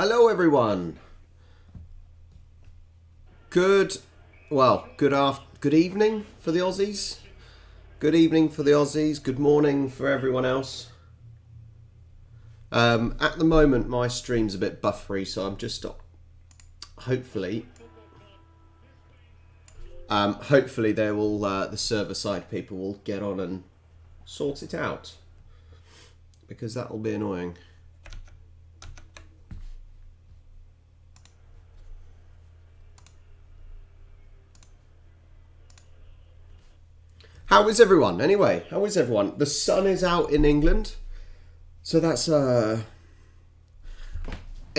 Hello everyone. Good evening for the Aussies. Good evening for the Aussies. Good morning for everyone else. At the moment my stream's a bit buffery, so I'm just hopefully they will the server side people will get on and sort it out, because that will be annoying. How is everyone? Anyway, how is everyone? The sun is out in England, so that's it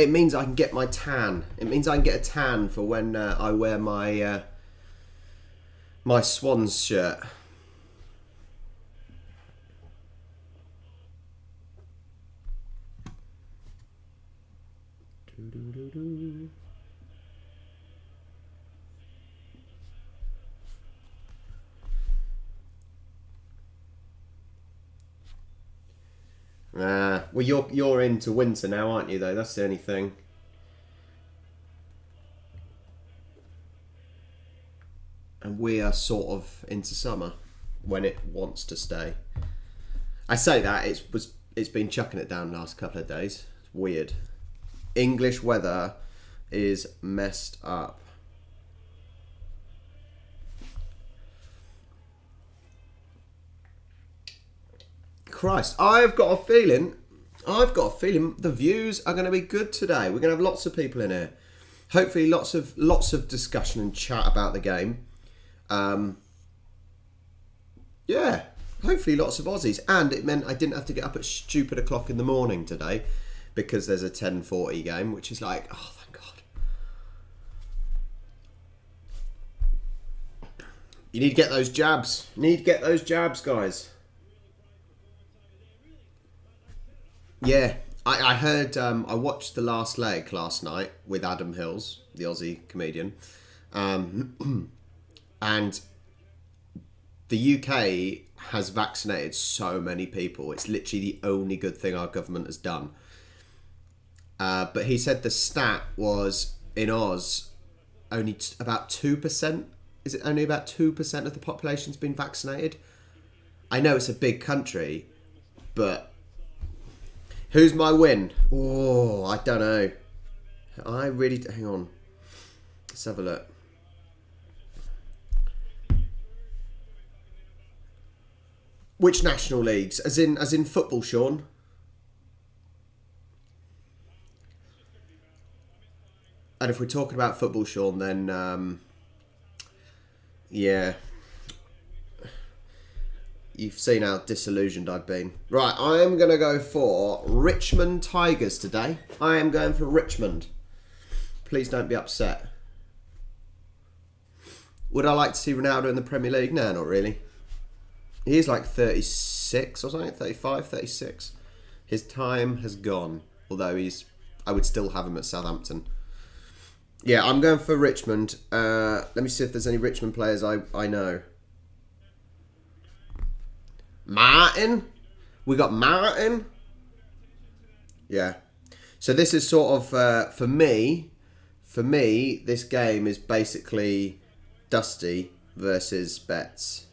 means I can get my tan. It means I can get a tan for when I wear my my Swans shirt. Well, you're into winter now, aren't you? Though that's the only thing. And we are sort of into summer when it wants to stay. I say that it's been chucking it down the last couple of days. It's weird. English weather is messed up. Christ, I've got a feeling the views are going to be good today. We're going to have lots of people in here. Hopefully lots of discussion and chat about the game. Yeah, hopefully lots of Aussies. And it meant I didn't have to get up at stupid o'clock in the morning today, because there's a 10:40 game, which is like, oh, thank God. You need to get those jabs. Guys. Yeah, I heard, I watched the last leg last night with Adam Hills, the Aussie comedian, and the UK has vaccinated so many people. It's literally the only good thing our government has done. But he said the stat was, in Oz, only about 2%. Is it only about 2% of the population's been vaccinated? I know it's a big country, but... Who's my win? Oh, I don't know. Hang on. Let's have a look. Which national leagues? As in football, Sean? And if we're talking about football, Sean, then yeah. You've seen how disillusioned I've been. Right, I am going to go for Richmond Tigers today. I am going for Richmond. Please don't be upset. Would I like to see Ronaldo in the Premier League? No, not really. He is like 36 or something, 35, 36. His time has gone. Although I would still have him at Southampton. Yeah, I'm going for Richmond. Let me see if there's any Richmond players I know. Martin. We got Martin. Yeah. So this is sort of, for me, this game is basically Dusty versus Betts.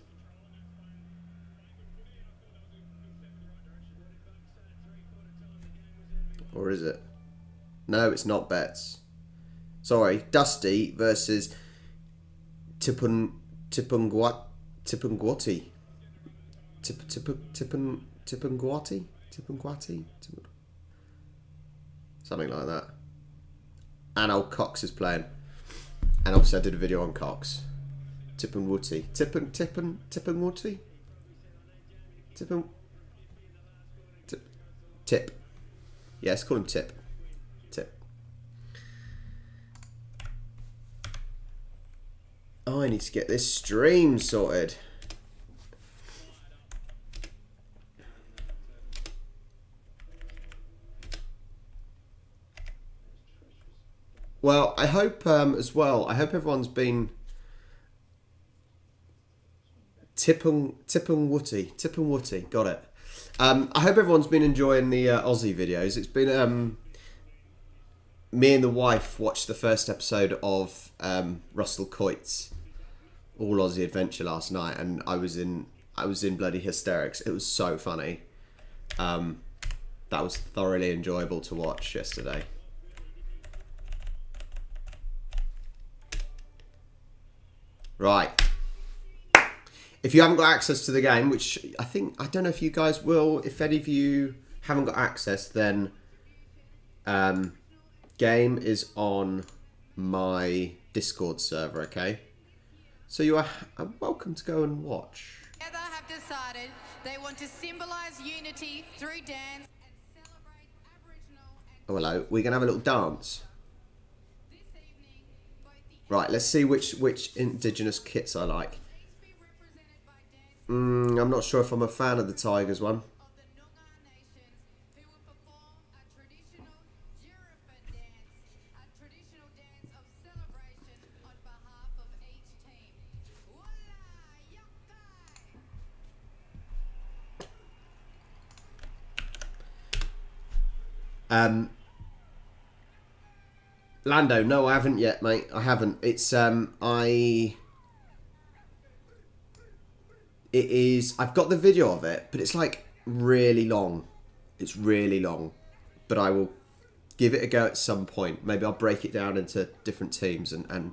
Or is it? No, it's not Betts. Sorry, Dusty versus Tipungwati. Tipungwati? Something like that. And old Cox is playing. And obviously I did a video on Cox. Tipungwati. Tipungwati? Tip. Yeah, let's call him Tip. Oh, I need to get this stream sorted. Well, I hope as well. I hope everyone's been Tipungwati. Got it. I hope everyone's been enjoying the Aussie videos. It's been me and the wife watched the first episode of Russell Coit's All Aussie Adventure last night, and I was in bloody hysterics. It was so funny. That was thoroughly enjoyable to watch yesterday. Right. If you haven't got access to the game, which I don't know if you guys will. If any of you haven't got access, then game is on my Discord server, okay? So you are welcome to go and watch. Together have decided they want to symbolise unity through dance and celebrate Aboriginal and... Oh, hello. We're going to have a little dance. This evening, both the... Right, let's see which Indigenous kits I like. Each be represented by dancers I'm not sure if I'm a fan of the Tigers one. of the Noongar nations who will perform a traditional Jirafa dance, a traditional dance of celebration on behalf of each team. Walla Yakai! Lando, no, I haven't yet, mate. I haven't. It's I've got the video of it, but it's like really long. It's really long. But I will give it a go at some point. Maybe I'll break it down into different teams and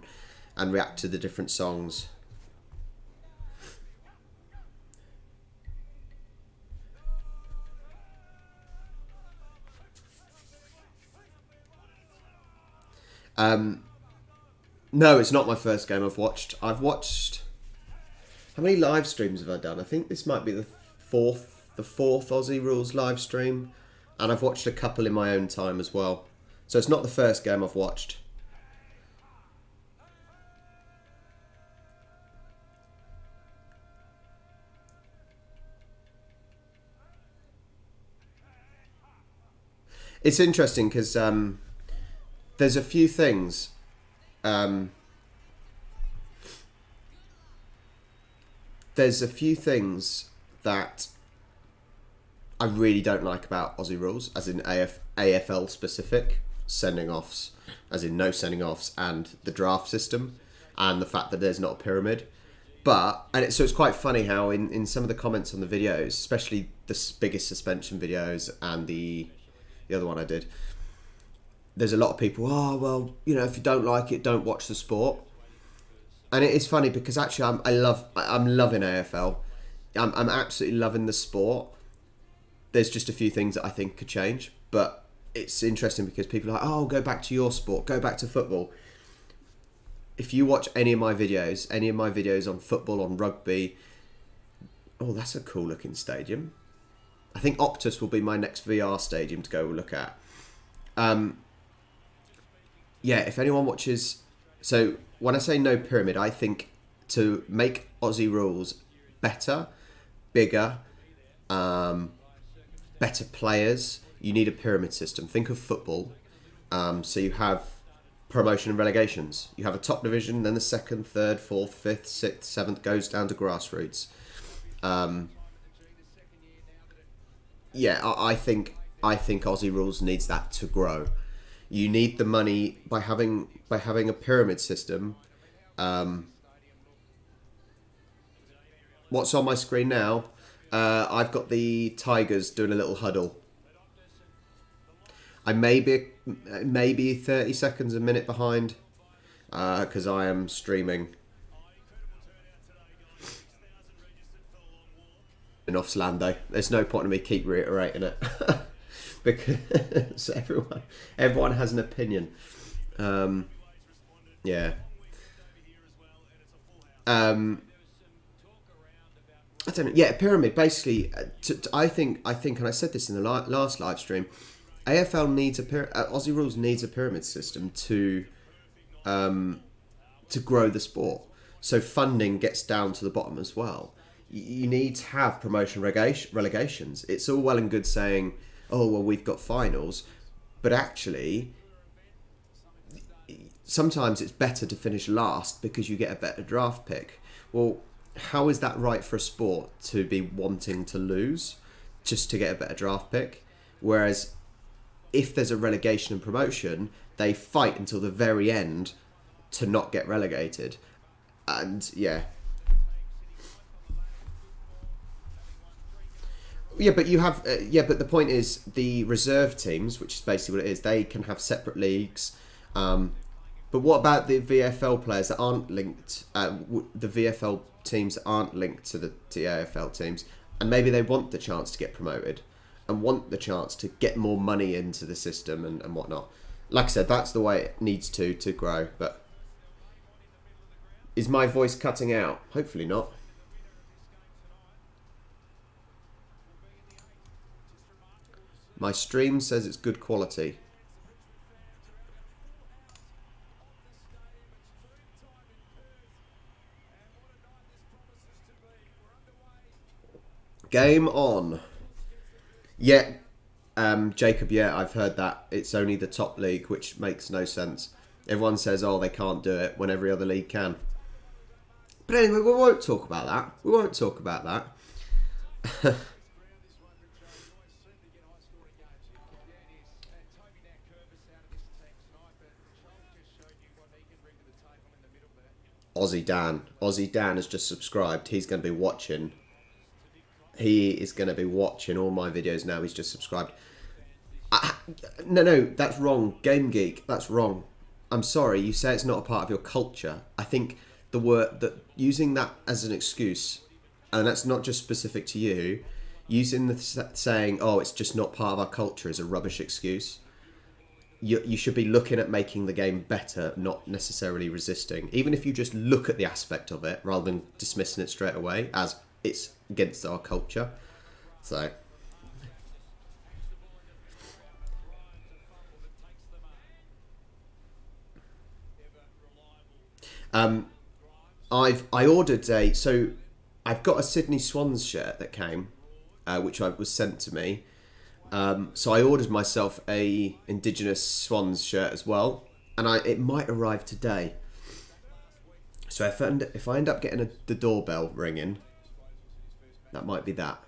react to the different songs. No, it's not my first game I've watched. I've watched... How many live streams have I done? I think this might be the fourth Aussie Rules live stream. And I've watched a couple in my own time as well. So it's not the first game I've watched. It's interesting because there's a few things. There's a few things that I really don't like about Aussie Rules, as in AFL specific, sending offs, as in no sending offs, and the draft system, and the fact that there's not a pyramid. But, so it's quite funny how in some of the comments on the videos, especially the biggest suspension videos and the other one I did, there's a lot of people, oh, well, you know, if you don't like it, don't watch the sport. And it is funny because actually I'm loving AFL. I'm absolutely loving the sport. There's just a few things that I think could change. But it's interesting because people are like, oh, go back to your sport, go back to football. If you watch any of my videos on football, on rugby, oh, that's a cool looking stadium. I think Optus will be my next VR stadium to go look at. Yeah, if anyone watches... So when I say no pyramid, I think to make Aussie Rules better, bigger, better players, you need a pyramid system. Think of football. So you have promotion and relegations. You have a top division, then the second, third, fourth, fifth, sixth, seventh goes down to grassroots. Yeah, I think Aussie Rules needs that to grow. You need the money by having a pyramid system. What's on my screen now? I've got the Tigers doing a little huddle. I may be 30 seconds, a minute behind because I am streaming. Enough Slando. There's no point in me keep reiterating it. Because everyone has an opinion. Yeah. I don't know. Yeah, pyramid. Basically, I think, and I said this in the last live stream. AFL needs Aussie Rules needs a pyramid system to grow the sport. So funding gets down to the bottom as well. You need to have promotion relegations. It's all well and good saying, oh, well, we've got finals. But actually, sometimes it's better to finish last because you get a better draft pick. Well, how is that right for a sport to be wanting to lose just to get a better draft pick? Whereas if there's a relegation and promotion, they fight until the very end to not get relegated. And yeah, but you have but the point is the reserve teams, which is basically what it is. They can have separate leagues. But what about the VFL players that aren't linked? The VFL teams that aren't linked to the AFL teams, and maybe they want the chance to get promoted, and want the chance to get more money into the system and whatnot. Like I said, that's the way it needs to grow. But is my voice cutting out? Hopefully not. My stream says it's good quality. Game on. Yeah, Jacob, yeah, I've heard that. It's only the top league, which makes no sense. Everyone says, oh, they can't do it when every other league can. But anyway, we won't talk about that. We won't talk about that. Aussie Dan has just subscribed. He's going to be watching. He is going to be watching all my videos now. He's just subscribed. No, that's wrong. Game Geek, that's wrong. I'm sorry. You say it's not a part of your culture. I think the word that using that as an excuse, and that's not just specific to you, using the saying, "Oh, it's just not part of our culture," is a rubbish excuse. You should be looking at making the game better, not necessarily resisting. Even if you just look at the aspect of it rather than dismissing it straight away as it's against our culture. So. I ordered I've got a Sydney Swans shirt that came, which was sent to me. So I ordered myself a Indigenous Swans shirt as well, and it might arrive today. So if I end up getting the doorbell ringing, that might be that.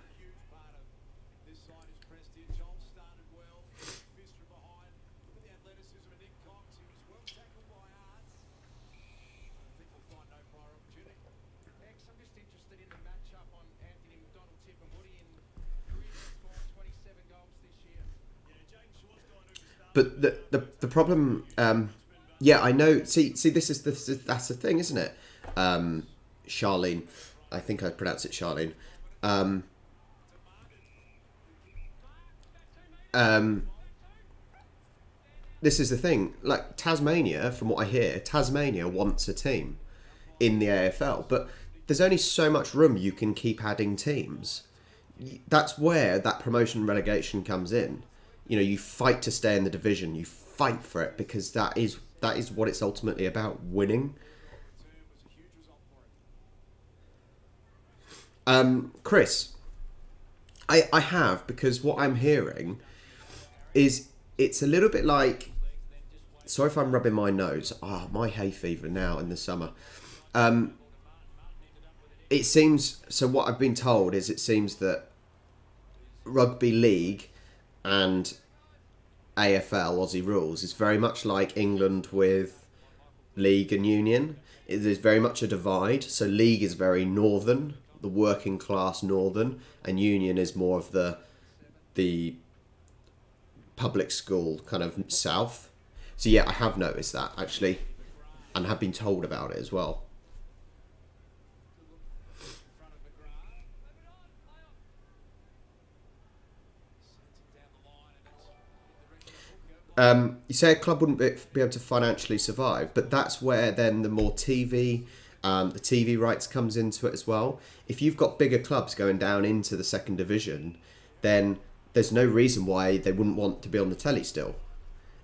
But the problem, yeah, I know. See, that's the thing, isn't it? Charlene, I think I pronounce it Charlene. This is the thing. Like Tasmania, from what I hear, Tasmania wants a team in the AFL, but there's only so much room you can keep adding teams. That's where that promotion relegation comes in. You know, you fight to stay in the division. You fight for it because that is what it's ultimately about, winning. Chris, I have, because what I'm hearing is it's a little bit like, sorry if I'm rubbing my nose. My hay fever now in the summer. It seems, so what I've been told is it seems that rugby league and AFL, Aussie Rules, is very much like England with league and union. There's very much a divide. So league is very northern, the working class northern, and union is more of the public school kind of south. So yeah, I have noticed that actually, and have been told about it as well. You say a club wouldn't be able to financially survive, but that's where then the more TV, the TV rights comes into it as well. If you've got bigger clubs going down into the second division, then there's no reason why they wouldn't want to be on the telly still.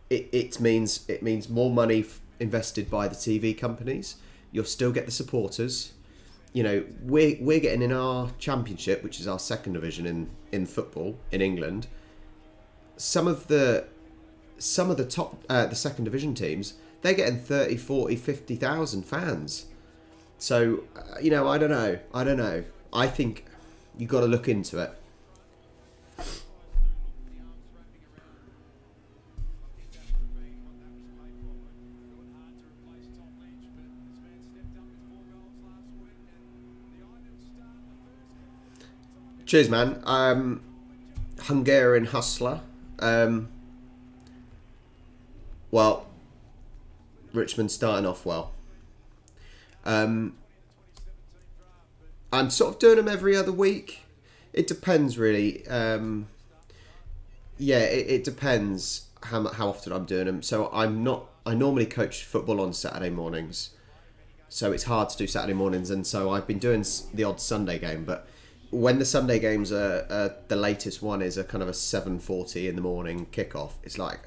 It means more money invested by the TV companies. You'll still get the supporters. You know, we're getting in our championship, which is our second division in football in England. Some of the top, the second division teams, they're getting 30, 40, 50,000 fans. So, I don't know. I think you've got to look into it. Cheers, man. Hungarian hustler. Well, Richmond starting off well. I'm sort of doing them every other week. It depends, really. It depends how often I'm doing them. So I normally coach football on Saturday mornings, so it's hard to do Saturday mornings, and so I've been doing the odd Sunday game. But when the Sunday games are the latest one is a kind of a 7:40 in the morning kickoff, it's like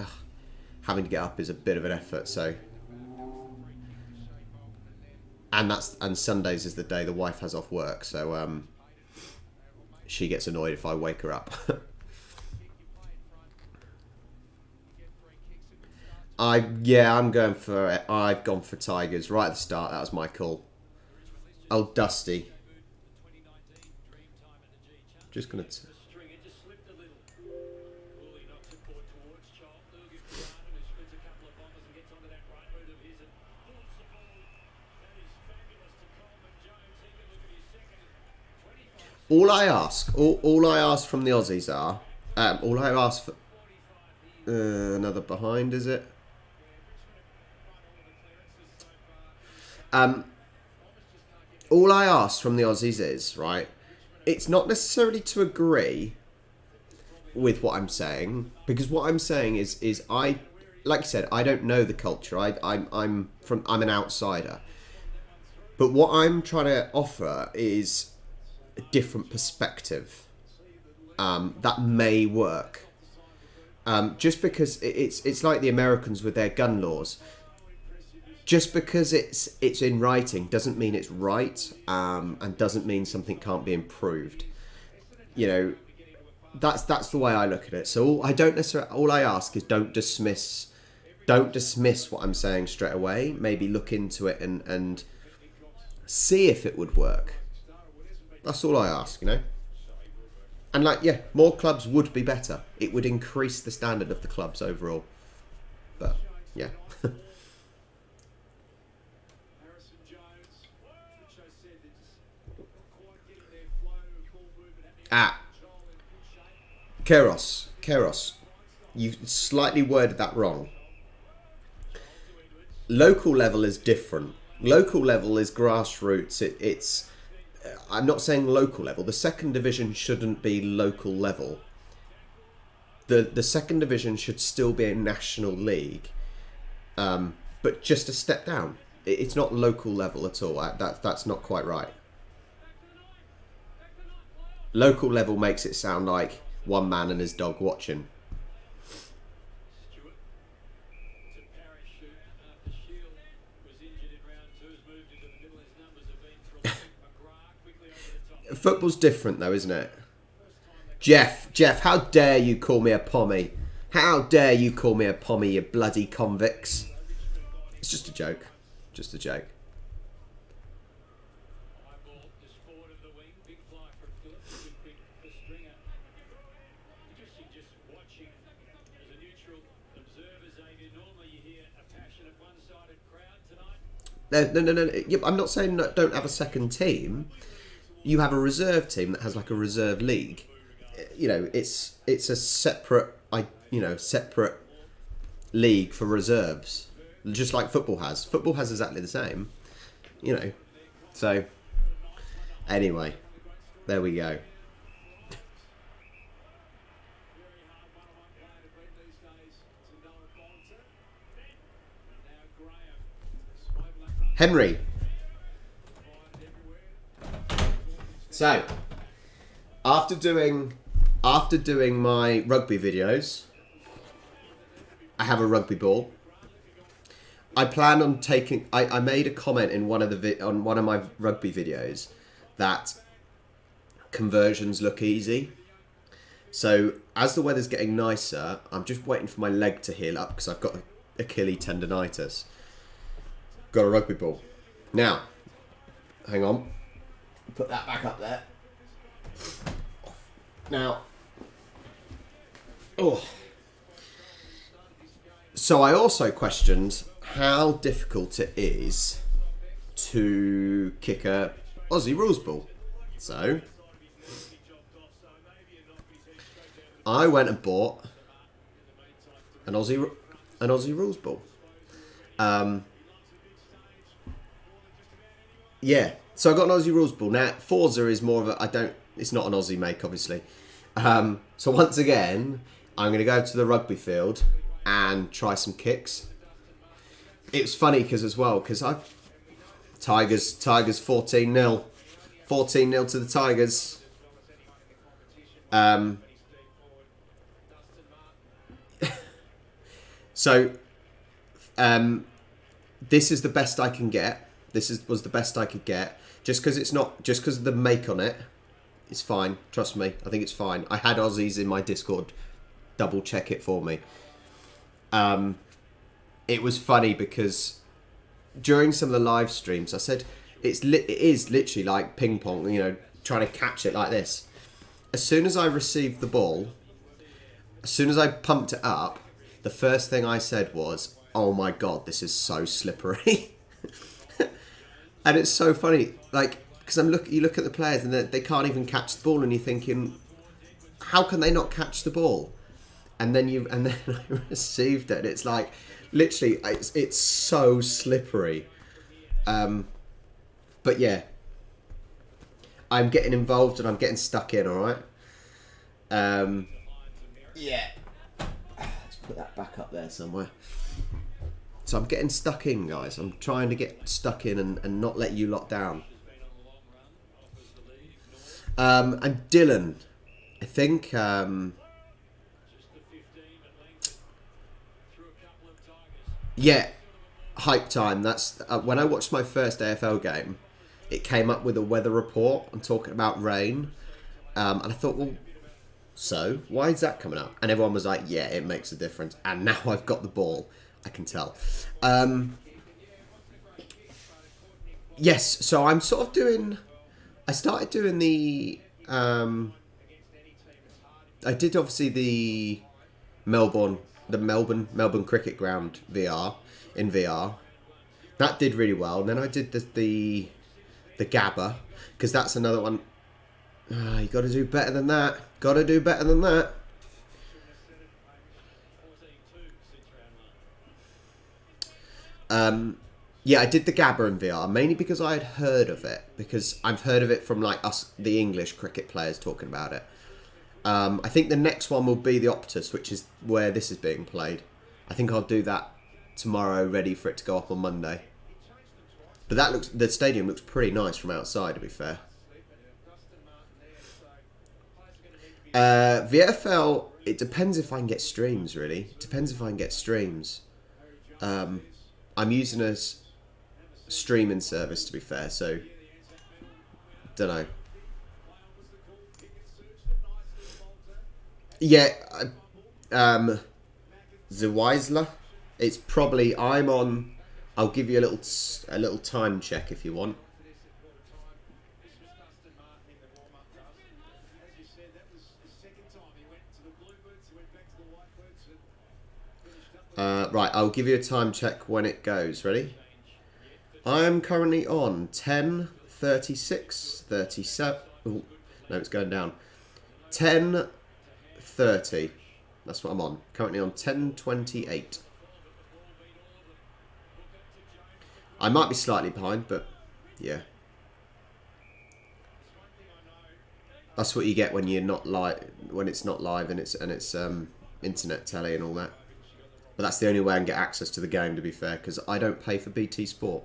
having to get up is a bit of an effort. So. And Sundays is the day the wife has off work, so she gets annoyed if I wake her up. I've gone for Tigers right at the start. That was my call. Oh, Dusty. Just gonna. All I ask from the Aussies are, all I ask for, another behind, is it? All I ask from the Aussies is, right, it's not necessarily to agree with what I'm saying, because what I'm saying is like you said, I don't know the culture. I'm an outsider. But what I'm trying to offer is a different perspective that may work. Just because it's like the Americans with their gun laws. Just because it's in writing doesn't mean it's right, and doesn't mean something can't be improved. You know, that's the way I look at it. So all I ask is don't dismiss what I'm saying straight away. Maybe look into it and see if it would work. That's all I ask, you know. And more clubs would be better. It would increase the standard of the clubs overall. But yeah. Keros. You slightly worded that wrong. Local level is different. Local level is grassroots. It's I'm not saying local level. The second division shouldn't be local level. The second division should still be a national league, but just a step down. It's not local level at all. That's not quite right. Local level makes it sound like one man and his dog watching. Football's different though, isn't it? Jeff, how dare you call me a pommy? How dare you call me a pommy, you bloody convicts? It's just a joke. Just a joke. No. I'm not saying don't have a second team. You have a reserve team that has like a reserve league. You know, it's a separate league for reserves, just like football has. Football has exactly the same. You know, so anyway, there we go. Henry. So, after doing my rugby videos, I have a rugby ball. I plan on taking. I made a comment in one of my rugby videos that conversions look easy. So as the weather's getting nicer, I'm just waiting for my leg to heal up because I've got Achilles tendonitis. Got a rugby ball. Now, hang on. Put that back up there. Now, so I also questioned how difficult it is to kick a Aussie Rules ball. So, I went and bought an Aussie Rules ball. Yeah, so I got an Aussie Rules ball. Now Forza is more of a it's not an Aussie make, obviously. So once again, I'm going to go to the rugby field and try some kicks. It's funny because Tigers 14-0. 14-0 to the Tigers. So this is the best I can get. Was the best I could get. Just because of the make on it, it's fine. Trust me, I think it's fine. I had Aussies in my Discord double check it for me. It was funny because during some of the live streams, I said it is literally like ping pong. You know, trying to catch it like this. As soon as I received the ball, as soon as I pumped it up, the first thing I said was, "Oh my god, this is so slippery." And it's so funny, like, because you look at the players and they can't even catch the ball, and you're thinking, how can they not catch the ball? And then I received it, and it's like, literally, it's so slippery. But yeah, I'm getting involved and I'm getting stuck in. All right. Yeah. Let's put that back up there somewhere. So I'm getting stuck in, guys. I'm trying to get stuck in and not let you lock down. And Dylan, I think... yeah, hype time. That's when I watched my first AFL game, it came up with a weather report and talking about rain. And I thought, well, so why is that coming up? And everyone was like, yeah, it makes a difference. And now I've got the ball. I can tell. Yes, so I'm sort of doing... I started doing the... I did obviously the Melbourne Cricket Ground in VR. That did really well. And then I did the Gabba, because that's another one. You got to do better than that. Got to do better than that. Yeah, I did the Gabba in VR, mainly because I had heard of it. Because I've heard of it from like us, the English cricket players talking about it. I think the next one will be the Optus, which is where this is being played. I think I'll do that tomorrow, ready for it to go up on Monday. But the stadium looks pretty nice from outside, to be fair. VFL, it depends if I can get streams, really. It depends if I can get streams. I'm using a streaming service, to be fair, so don't know. Yeah, Zeweisler. It's probably I'm on. I'll give you a little time check if you want. Right, I'll give you a time check when it goes. Ready? I'm currently on 10:36, 37. Oh, no, it's going down. 10:30. That's what I'm on. Currently on 10:28. I might be slightly behind, but yeah. That's what you get when you're not live, when it's not live and it's internet telly and all that. But that's the only way I can get access to the game, to be fair, because I don't pay for BT Sport.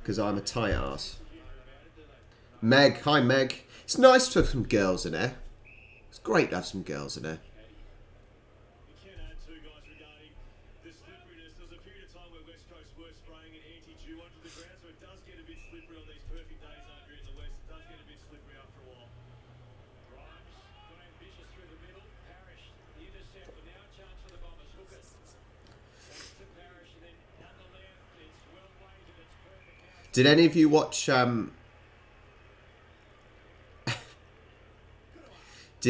Because I'm a tight ass. Meg, hi Meg. It's nice to have some girls in there. It's great to have some girls in there. Did any of you watch... Did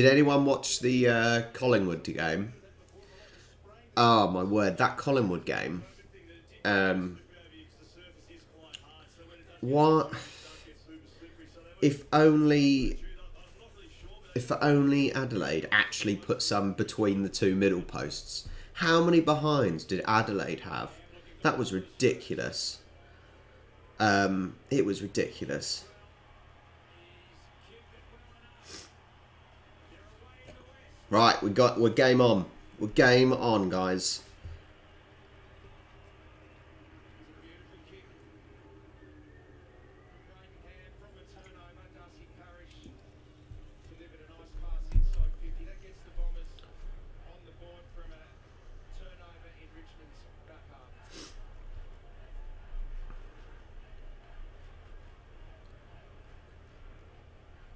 anyone watch the Collingwood game? Oh, my word. That Collingwood game. What? If only... If only Adelaide actually put some between the two middle posts. How many behinds did Adelaide have? That was ridiculous. It was ridiculous. Right, we're game on. We're game on, guys.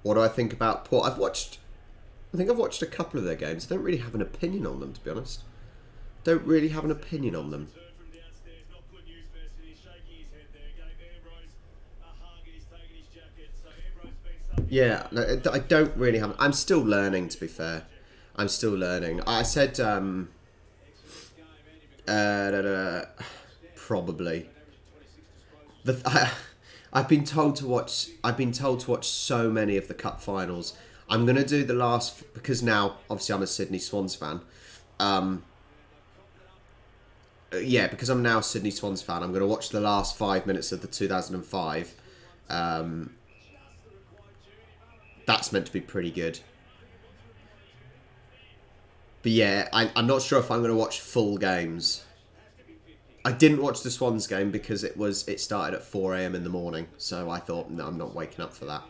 What do I think about Port? I think I've watched a couple of their games. I don't really have an opinion on them, to be honest. Don't really have an opinion on them. Yeah, I don't really have... I'm still learning, to be fair. I'm still learning. I said... probably. I've been told to watch so many of the cup finals. I'm gonna do the last, because now obviously I'm a Sydney Swans fan. Yeah, because I'm now a Sydney Swans fan, I'm gonna watch the last 5 minutes of the 2005. That's meant to be pretty good. But yeah, I'm not sure if I'm gonna watch full games. I didn't watch the Swans game because it started at 4 AM in the morning, so I thought, no, I'm not waking up for that.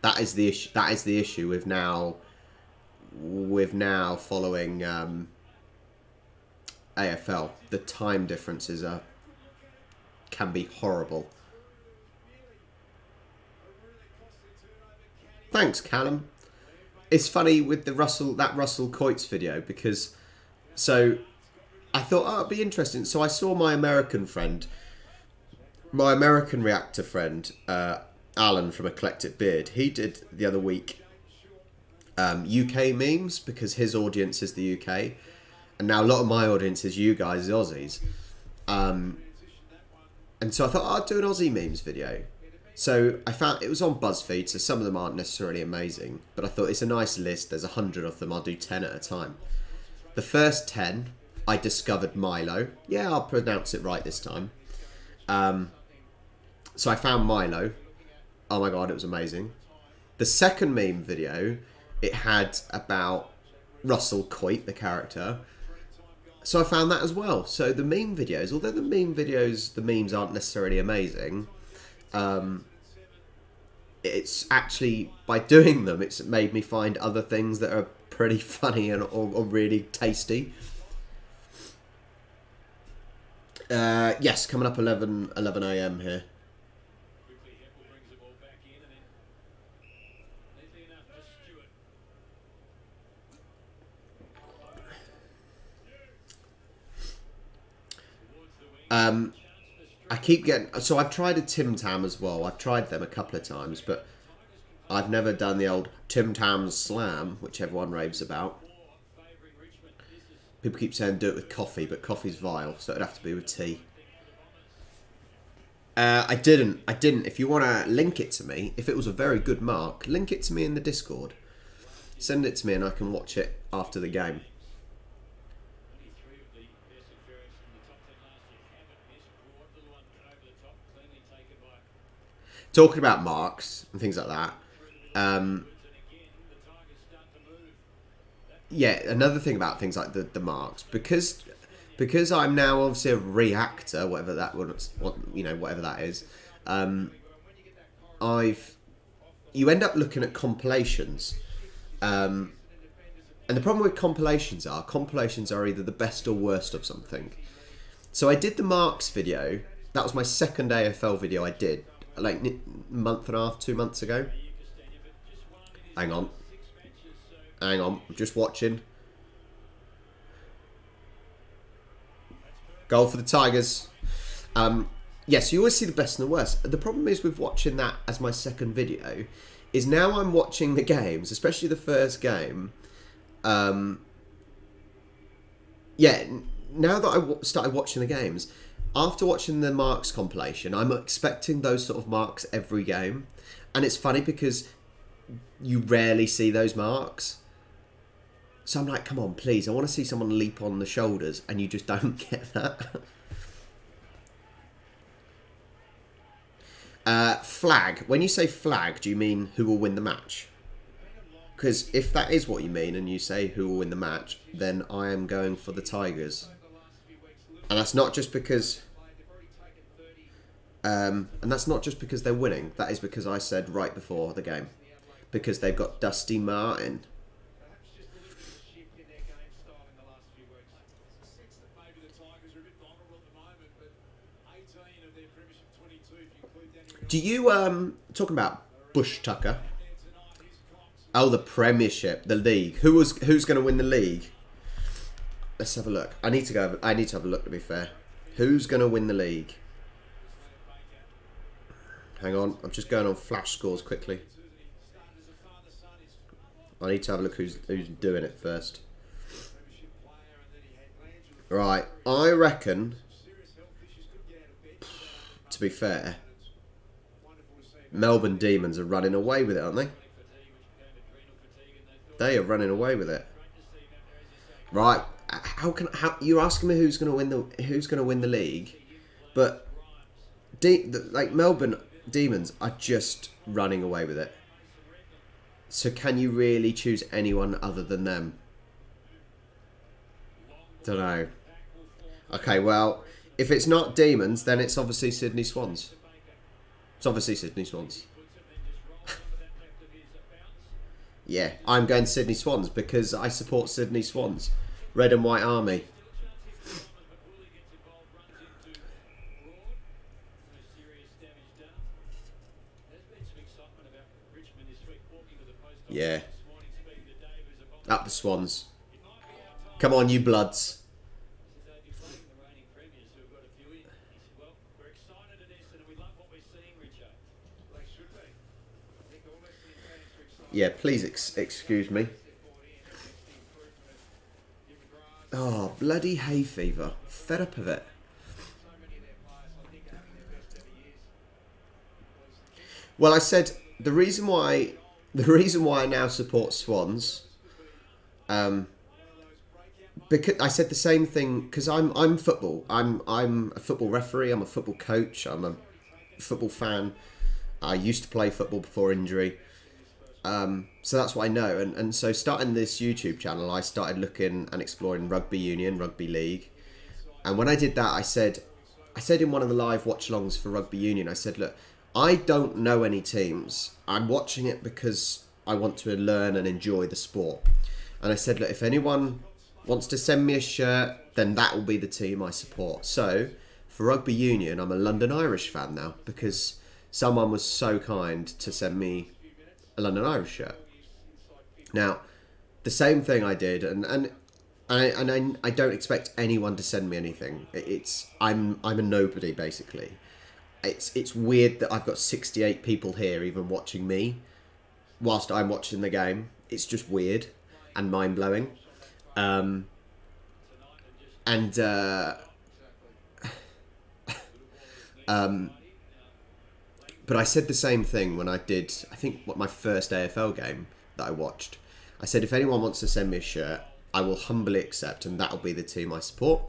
That is the issue. That is the issue with now following AFL. The time differences can be horrible. Thanks, Callum. It's funny with the Russell Coates video because I thought, oh, it'd be interesting. So I saw my American reactor friend, Alan from Eclectic Beard. He did the other week UK memes because his audience is the UK, and now a lot of my audience is you guys, the Aussies. And so I thought, oh, I'd do an Aussie memes video. So I found it was on BuzzFeed, so some of them aren't necessarily amazing, but I thought it's a nice list. There's 100 of them. I'll do 10 at a time. The first 10, I discovered Milo. Yeah, I'll pronounce it right this time. So I found Milo. Oh my god, it was amazing. The second meme video, it had about Russell Coit, the character. So I found that as well. So the meme videos, although the memes aren't necessarily amazing, it's actually, by doing them, it's made me find other things that are pretty funny or really tasty. Yes, coming up 11 AM here. I keep getting... So I've tried a Tim Tam as well. I've tried them a couple of times, but I've never done the old Tim Tam Slam, which everyone raves about. People keep saying do it with coffee, but coffee's vile, so it'd have to be with tea. I didn't. If you want to link it to me, if it was a very good mark, link it to me in the Discord. Send it to me and I can watch it after the game. Talking about marks and things like that. Yeah, another thing about things like the marks, because I'm now obviously a reactor, whatever that whatever that is. You end up looking at compilations, and the problem with compilations are either the best or worst of something. So I did the marks video. That was my second AFL video I did, like a month and a half, 2 months ago. Hang on, I'm just watching. Goal for the Tigers. Yes, you always see the best and the worst. The problem is with watching that as my second video, is now I'm watching the games, especially the first game. Yeah, now that I started watching the games, after watching the marks compilation, I'm expecting those sort of marks every game. And it's funny because you rarely see those marks. So I'm like, come on, please. I want to see someone leap on the shoulders, and you just don't get that. Flag. When you say flag, do you mean who will win the match? Because if that is what you mean, and you say who will win the match, then I am going for the Tigers. And that's not just because... and that's not just because they're winning. That is because I said right before the game. Because they've got Dusty Martin. Do you, talking about Bush Tucker? Oh, the Premiership, the league. Who's going to win the league? Let's have a look. I need to have a look, to be fair. Who's going to win the league? Hang on, I'm just going on flash scores quickly. I need to have a look who's doing it first. Right, I reckon, to be fair, Melbourne Demons are running away with it, aren't they? They are running away with it. Right, how you're asking me who's going to win the league, but like Melbourne Demons are just running away with it. So can you really choose anyone other than them? Don't know. Okay, well, if it's not Demons, then it's obviously Sydney Swans. It's obviously Sydney Swans. Yeah, I'm going Sydney Swans because I support Sydney Swans. Red and White Army. Yeah. Up the Swans. Come on, you Bloods. Yeah, please excuse me. Oh, bloody hay fever. Fed up of it. Well, I said the reason why I now support Swans, because I said the same thing because I'm football. I'm a football referee. I'm a football coach. I'm a football fan. I used to play football before injury. So that's what I know. And so starting this YouTube channel, I started looking and exploring rugby union, rugby league. And when I did that, I said in one of the live watch-alongs for rugby union, I said, look, I don't know any teams. I'm watching it because I want to learn and enjoy the sport. And I said, look, if anyone wants to send me a shirt, then that will be the team I support. So for rugby union, I'm a London Irish fan now because someone was so kind to send me a London Irish shirt. Now, the same thing I did, and I don't expect anyone to send me anything. I'm a nobody basically. It's weird that I've got 68 people here even watching me whilst I'm watching the game. It's just weird and mind blowing. But I said the same thing when I did, I think, my first AFL game that I watched. I said, if anyone wants to send me a shirt, I will humbly accept, and that'll be the team I support.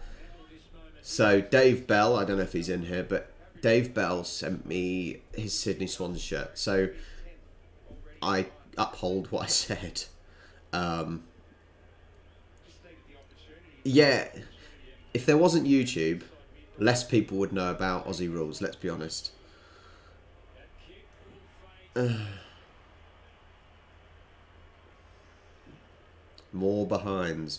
So Dave Bell, I don't know if he's in here, but Dave Bell sent me his Sydney Swans shirt. So I uphold what I said. Yeah, if there wasn't YouTube, less people would know about Aussie Rules, let's be honest. More behinds.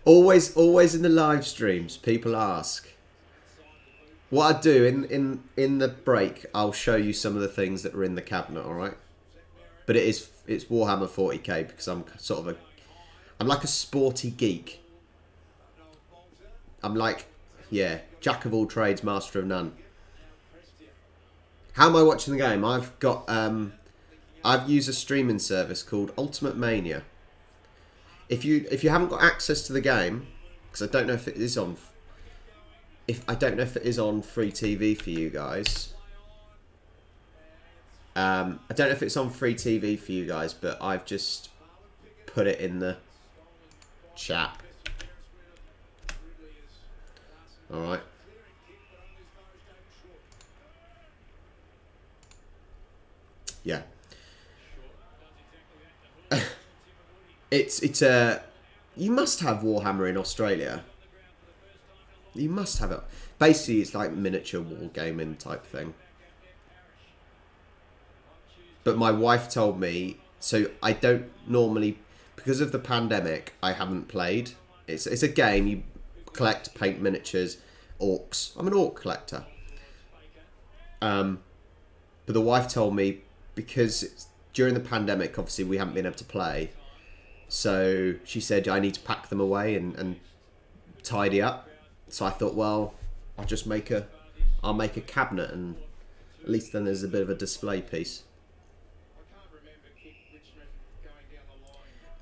Always in the live streams, people ask. What I do in the break, I'll show you some of the things that are in the cabinet, alright? But it's Warhammer 40k because I'm like a sporty geek. I'm like, yeah, jack of all trades, master of none. How am I watching the game? I've used a streaming service called Ultimate Mania. If you haven't got access to the game, because I don't know if it is on. if I don't know if it is on free TV for you guys. I don't know if it's on free TV for you guys, but I've just put it in the chat. All right. Yeah. It's you must have Warhammer in Australia. You must have it. Basically, it's like miniature wargaming type thing. But my wife told me, so I don't normally, because of the pandemic, I haven't played. It's a game, you collect, paint miniatures, orcs. I'm an orc collector. But the wife told me, because during the pandemic, obviously, we haven't been able to play. So she said, I need to pack them away and tidy up. So I thought, well, I'll make a cabinet, and at least then there's a bit of a display piece.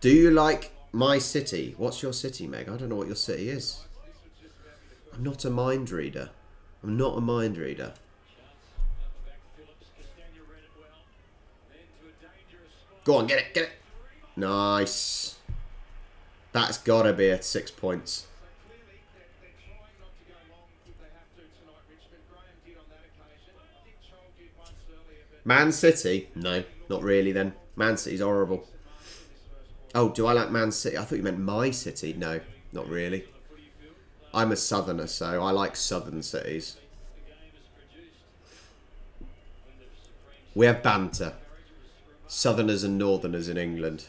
Do you like my city? What's your city, Meg? I don't know what your city is. I'm not a mind reader. I'm not a mind reader. Go on, get it, get it. Nice. That's got to be at 6 points. Man City? No, not really then. Man City's horrible. Oh, do I like Man City? I thought you meant my city. No, not really. I'm a southerner, so I like southern cities. We have banter. Southerners and northerners in England.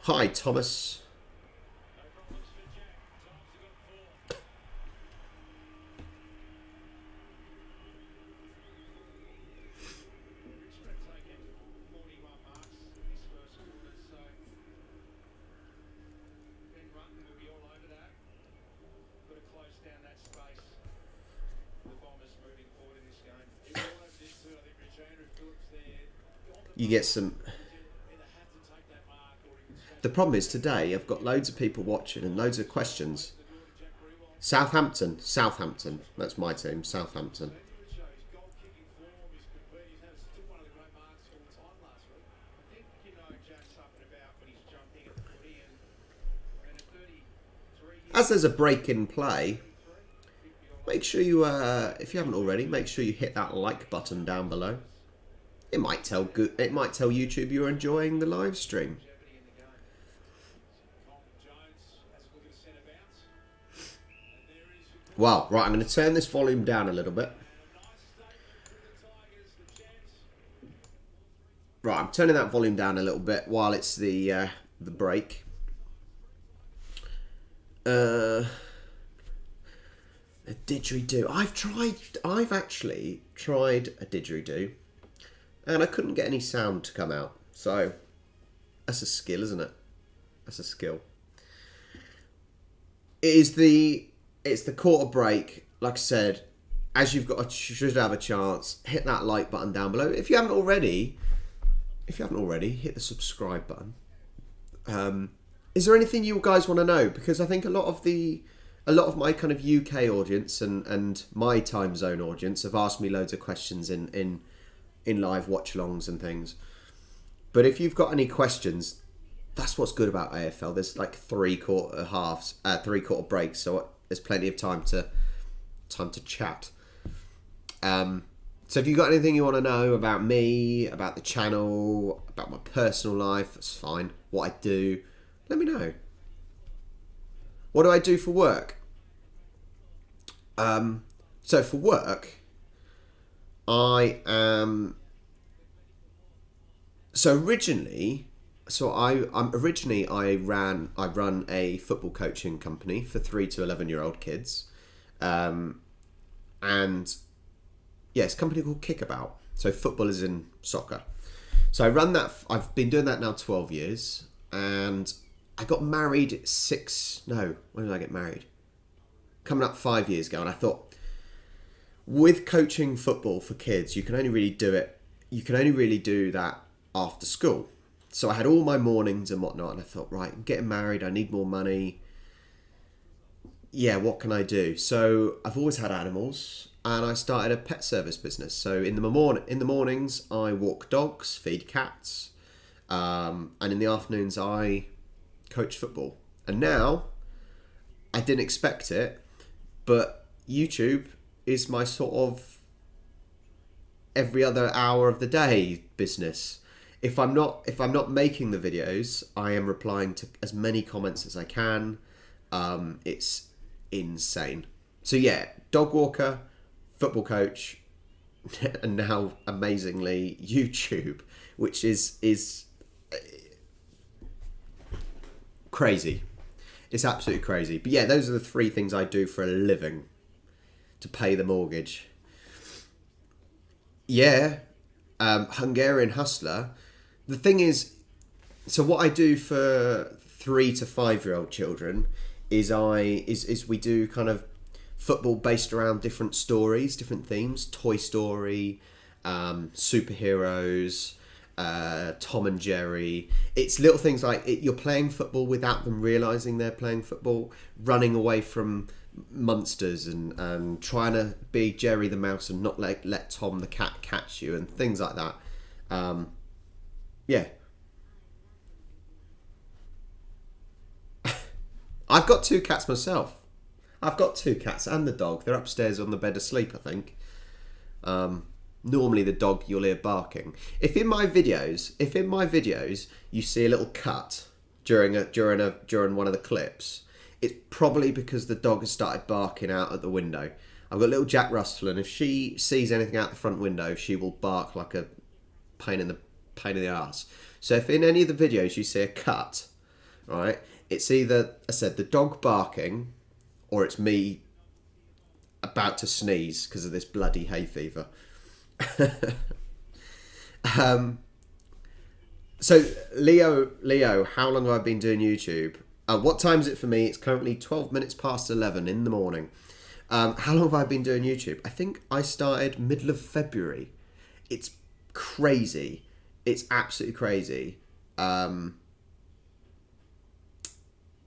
Hi, Thomas. You get some... The problem is today I've got loads of people watching and loads of questions. Southampton. That's my team, Southampton. As there's a break in play, make sure you, if you haven't already, make sure you hit that like button down below. It might tell YouTube you're enjoying the live stream. Well, right, I'm going to turn this volume down a little bit. Right, I'm turning that volume down a little bit while it's the break. A didgeridoo. I've actually tried a didgeridoo, and I couldn't get any sound to come out. So that's a skill, isn't it? That's a skill. It's the quarter break. Like I said, as you should have a chance, hit that like button down below. If you haven't already, hit the subscribe button. Is there anything you guys want to know? Because I think a lot of my kind of UK audience and my time zone audience have asked me loads of questions in live watch-alongs and things. But if you've got any questions, that's what's good about AFL. There's like three-quarter breaks, so there's plenty of time to chat. So if you've got anything you want to know about me, about the channel, about my personal life, that's fine. What I do, let me know. What do I do for work? So for work, I am. Originally I run a football coaching company for 3 to 11-year-old kids, and yeah, it's a company called Kickabout. So football is in soccer. So I run that. I've been doing that now 12 years, and I got married when did I get married? Coming up 5 years ago, and I thought, with coaching football for kids, you can only really do that after school. So I had all my mornings and whatnot, and I thought, right, I'm getting married, I need more money. yeah, what can I do? So I've always had animals, and I started a pet service business. So in the mornings, I walk dogs, feed cats, and in the afternoons, I coach football. And now, I didn't expect it, but YouTube is my sort of every other hour of the day business. If I'm not making the videos, I am replying to as many comments as I can. It's insane. So yeah, dog walker, football coach, and now amazingly YouTube, which is crazy. It's absolutely crazy. But yeah, those are the three things I do for a living to pay the mortgage. Yeah, Hungarian hustler. The thing is, so what I do for 3 to 5 year old children is we do kind of football based around different stories, different themes. Toy Story, superheroes, Tom and Jerry. It's little things like you're playing football without them realizing they're playing football, running away from monsters and trying to be Jerry the mouse and not let Tom the cat catch you and things like that. Yeah. I've got 2 cats myself. I've got 2 cats and the dog. They're upstairs on the bed asleep, I think. Normally the dog you'll hear barking. If in my videos you see a little cut during one of the clips, it's probably because the dog has started barking out at the window. I've got little Jack Russell, and if she sees anything out the front window, she will bark like a pain in the ass. So if in any of the videos you see a cut, right, it's either, I said, the dog barking, or it's me about to sneeze because of this bloody hay fever. So Leo, how long have I been doing YouTube? What time is it for me? It's currently 12 minutes past 11 in the morning. How long have I been doing YouTube? I think I started middle of February. It's crazy. It's absolutely crazy.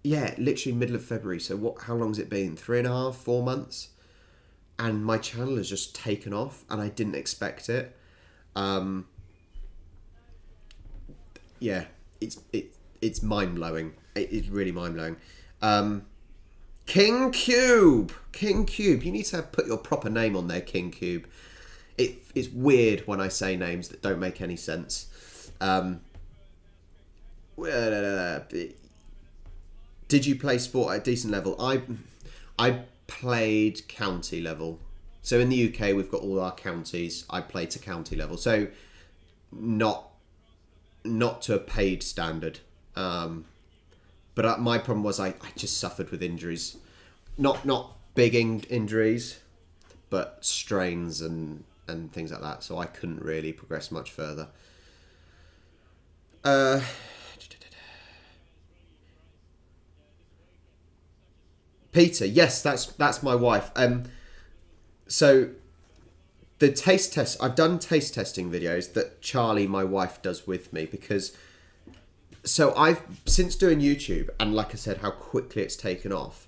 Yeah, literally middle of February. So how long's it been? 3.5, 4 months? And my channel has just taken off, and I didn't expect it. Yeah, it's mind blowing. It's really mind blowing. King Cube. You need to put your proper name on there, King Cube. It's weird when I say names that don't make any sense. Did you play sport at a decent level? I played county level. So in the UK, we've got all our counties. I played to county level. So not to a paid standard. But my problem was I just suffered with injuries. Not big injuries, but strains and things like that. So I couldn't really progress much further. Peter, yes, that's my wife. So the taste test, I've done taste testing videos that Charlie, my wife, does with me because. So I've since doing YouTube, and like I said, how quickly it's taken off.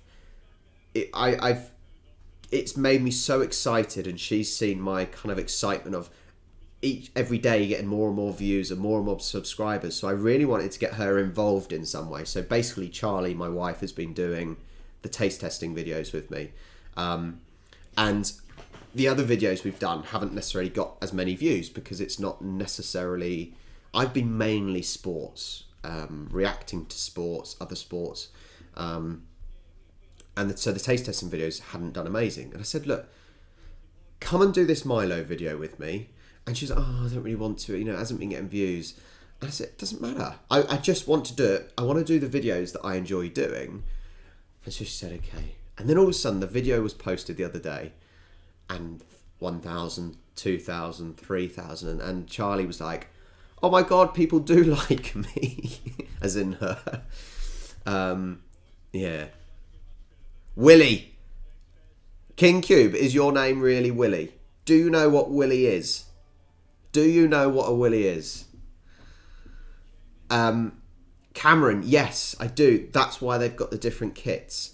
It's made me so excited, and she's seen my kind of excitement of every day getting more and more views and more subscribers. So I really wanted to get her involved in some way. So basically, Charlie, my wife, has been doing the taste testing videos with me, and the other videos we've done haven't necessarily got as many views because it's not necessarily. I've been mainly sports. Reacting to sports, other sports, and so the taste testing videos hadn't done amazing. And I said, look, come and do this Milo video with me. And she's like, oh, I don't really want to, it hasn't been getting views. And I said, it doesn't matter. I just want to do it. I want to do the videos that I enjoy doing. And so she said, okay. And then all of a sudden the video was posted the other day, and 1,000, 2,000, 3,000, and Charlie was like, oh my God, people do like me. As in her. Yeah. Willie. King Cube, is your name really Willie? Do you know what Willie is? Do you know what a Willie is? Cameron, yes, I do. That's why they've got the different kits.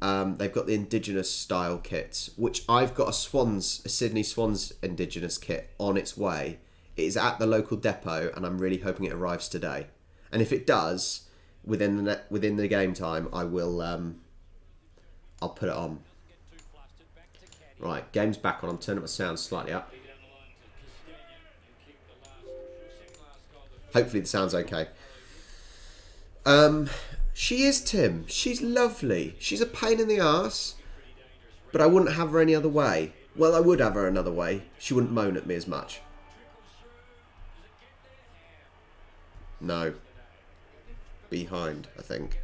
They've got the Indigenous style kits, which I've got a Sydney Swans Indigenous kit on its way. It is at the local depot, and I'm really hoping it arrives today. And if it does, within the game time, I will. I'll put it on. Right, game's back on. I'm turning my sound slightly up. Hopefully the sound's okay. She is, Tim. She's lovely. She's a pain in the arse, but I wouldn't have her any other way. Well, I would have her another way. She wouldn't moan at me as much. No. Behind, I think.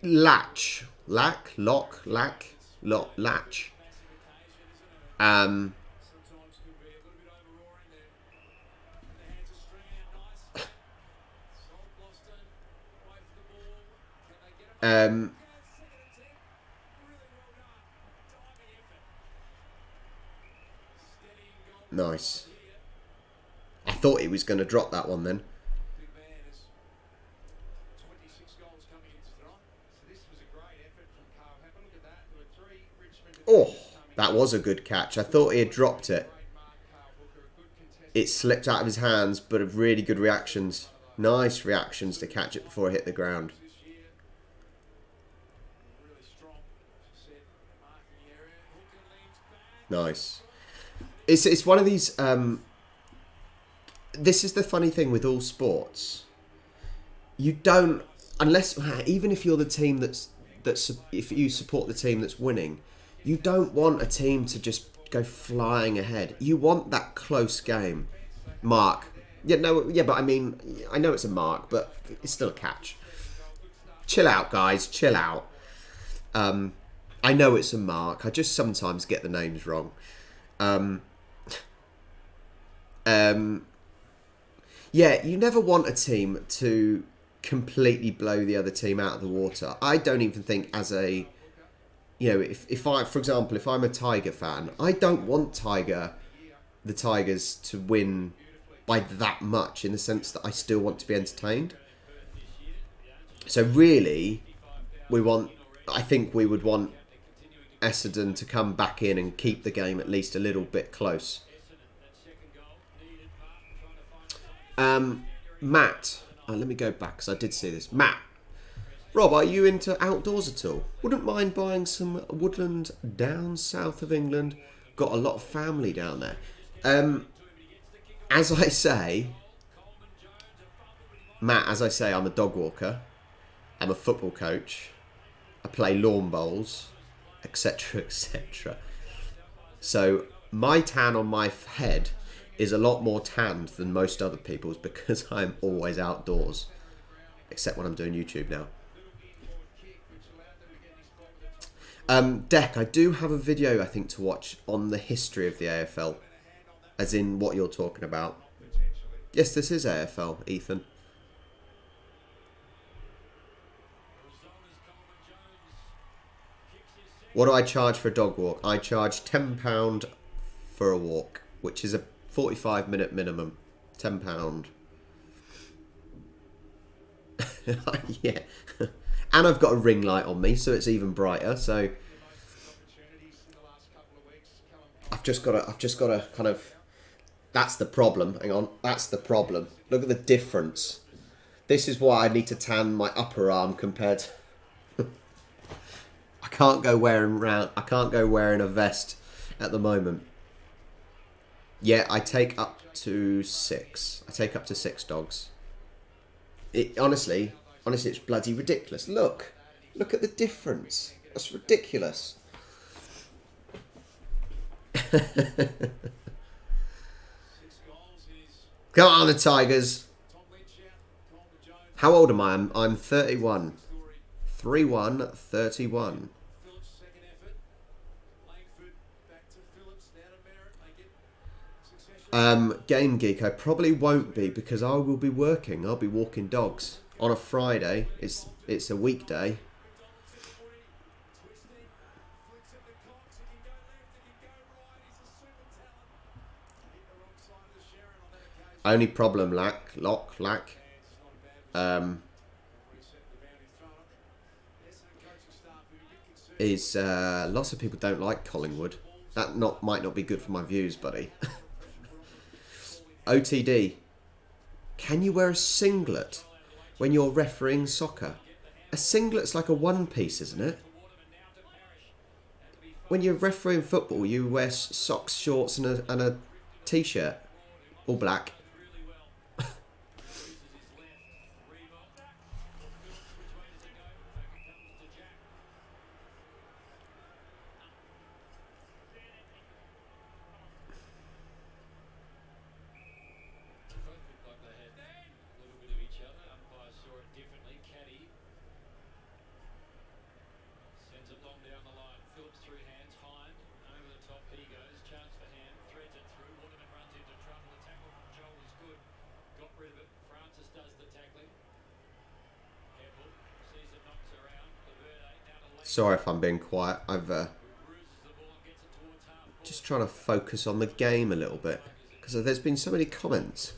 Latch. Latch. Nice. I thought he was going to drop that one then. Oh, that was a good catch. I thought he had dropped it. It slipped out of his hands, but of really good reactions. Nice reactions to catch it before it hit the ground. Nice. It's one of these... this is the funny thing with all sports. You don't... Unless... Even if you're the team that's... If you support the team that's winning, you don't want a team to just go flying ahead. You want that close game. Mark. But I mean... I know it's a mark, but it's still a catch. Chill out, guys. Chill out. I know it's a mark. I just sometimes get the names wrong. Yeah, you never want a team to completely blow the other team out of the water. I don't even think as a... You know, if I, for example, if I'm a Tiger fan, I don't want the Tigers to win by that much, in the sense that I still want to be entertained. So really, I think we would want Essendon to come back in and keep the game at least a little bit close. Matt, let me go back because I did see this. Matt, Rob, are you into outdoors at all? Wouldn't mind buying some woodland down south of England. Got a lot of family down there. As I say, Matt, I'm a dog walker. I'm a football coach. I play lawn bowls, etc., etc. So my tan on my head is a lot more tanned than most other people's because I'm always outdoors. Except when I'm doing YouTube now. Deck, I do have a video, I think, to watch on the history of the AFL. As in what you're talking about. Yes, this is AFL, Ethan. What do I charge for a dog walk? I charge £10 for a walk, which is a 45-minute minimum. £10. Yeah. And I've got a ring light on me, so it's even brighter. So I've just got to kind of... That's the problem. Hang on. That's the problem. Look at the difference. This is why I need to tan my upper arm compared to... I can't go wearing a vest at the moment. Yeah, I take up to 6. I take up to 6 dogs. Honestly, it's bloody ridiculous. Look at the difference. That's ridiculous. Come on, the Tigers. How old am I? I'm 31. 3-1, 31. Game Geek, I probably won't be because I will be working. I'll be walking dogs on a Friday. It's a weekday. Only problem, lack, is lots of people don't like Collingwood. That might not be good for my views, buddy. OTD. Can you wear a singlet when you're refereeing soccer? A singlet's like a one-piece, isn't it? When you're refereeing football, you wear socks, shorts, and a t-shirt, all black. Sorry if I'm being quiet. I've just trying to focus on the game a little bit because there's been so many comments.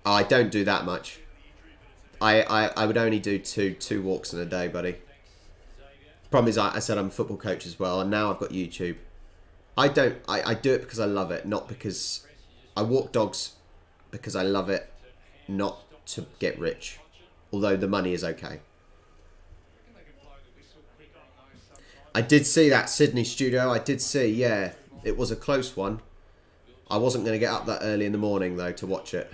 Oh, I don't do that much. I would only do two walks in a day, buddy. Problem is, I said I'm a football coach as well, and now I've got YouTube. I do it because I love it, not because I walk dogs because I love it, not to get rich. Although the money is okay. I did see that Sydney studio. I did see, yeah, it was a close one. I wasn't going to get up that early in the morning though to watch it.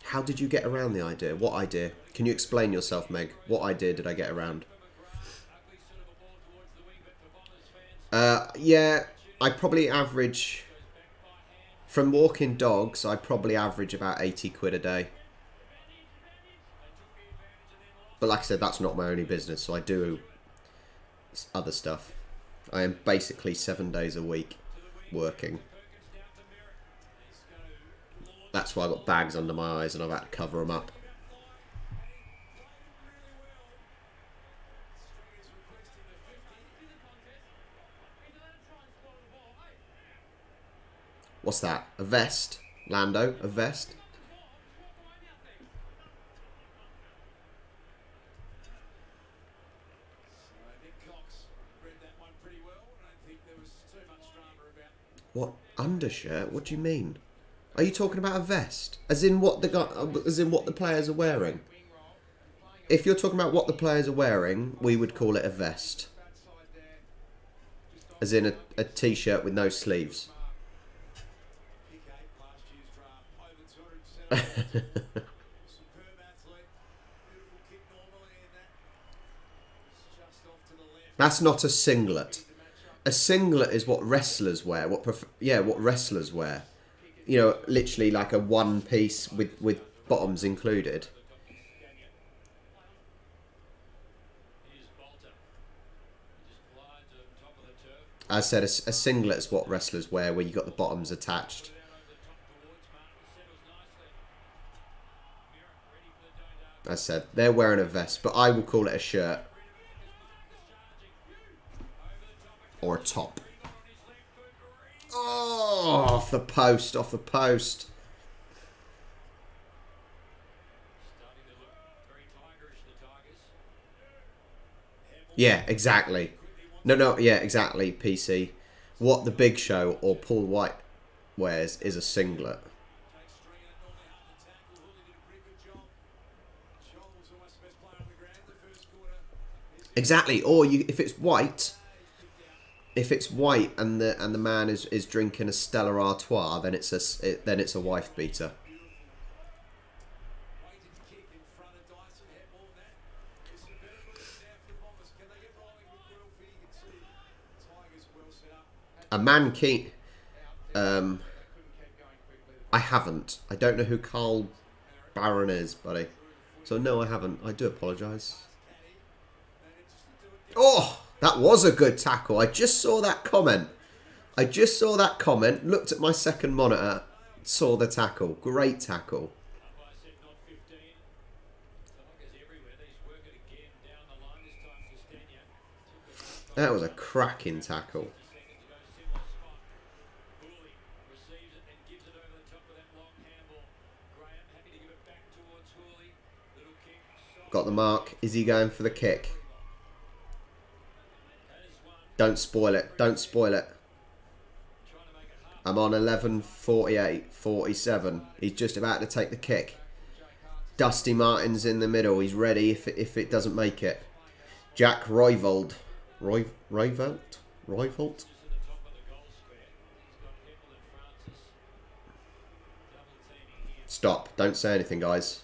How did you get around the idea? What idea? Can you explain yourself, Meg? What idea did I get around? Yeah, I probably average... From walking dogs, I probably average about 80 quid a day. But like I said, that's not my only business, so I do other stuff. I am basically 7 days a week working. That's why I've got bags under my eyes and I've had to cover them up. What's that? A vest? Lando? A vest? What? Undershirt? What do you mean? Are you talking about a vest? As in what the players are wearing? If you're talking about what the players are wearing, we would call it a vest. As in a t-shirt with no sleeves. That's not a singlet. A singlet is what wrestlers wear. What wrestlers wear. You know, literally like a one piece with bottoms included. As I said, a singlet is what wrestlers wear, where you got the bottoms attached. As I said, they're wearing a vest, but I will call it a shirt. Or a top. Oh, off the post, off the post. Yeah, exactly. No, yeah, exactly, PC. What the Big Show or Paul White wears is a singlet. Exactly. Or if it's white and the man is drinking a Stella Artois, then it's a wife beater. A man keen. I haven't. I don't know who Carl Barron is, buddy. So no, I haven't. I do apologise. Oh, that was a good tackle. I just saw that comment. Looked at my second monitor, saw the tackle. Great tackle. That was a cracking tackle. Got the mark. Is he going for the kick? Don't spoil it. Don't spoil it. I'm on 11:48, 47. He's just about to take the kick. Dusty Martin's in the middle. He's ready if it doesn't make it. Jack Royvold. Royvolt? Stop. Don't say anything, guys.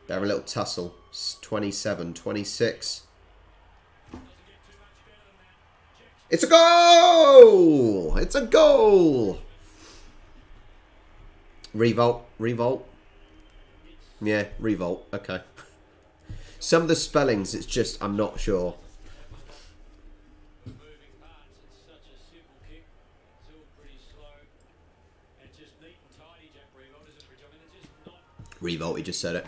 They're a little tussle. 27, 26. It's a goal! It's a goal! Revolt. Revolt. Yeah, revolt. Okay. Some of the spellings, it's just, I'm not sure. Revolt, he just said it.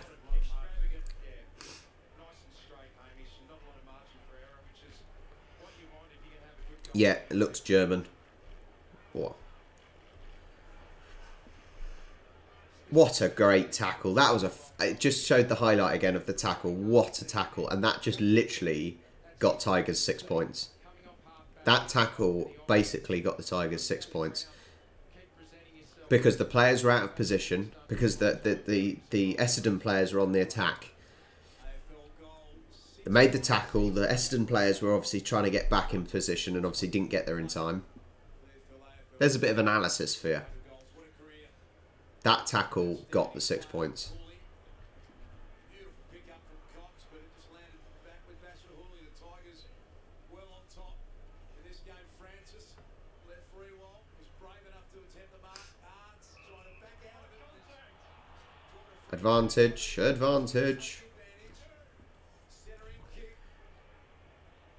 Yeah, it looks German. What a great tackle. That was it just showed the highlight again of the tackle. What a tackle. And that just literally got Tigers 6 points. That tackle basically got the Tigers 6 points. Because the players were out of position. Because the Essendon players were on the attack. They made the tackle. The Essendon players were obviously trying to get back in position and obviously didn't get there in time. There's a bit of analysis for you. That tackle got the 6 points. Advantage, advantage.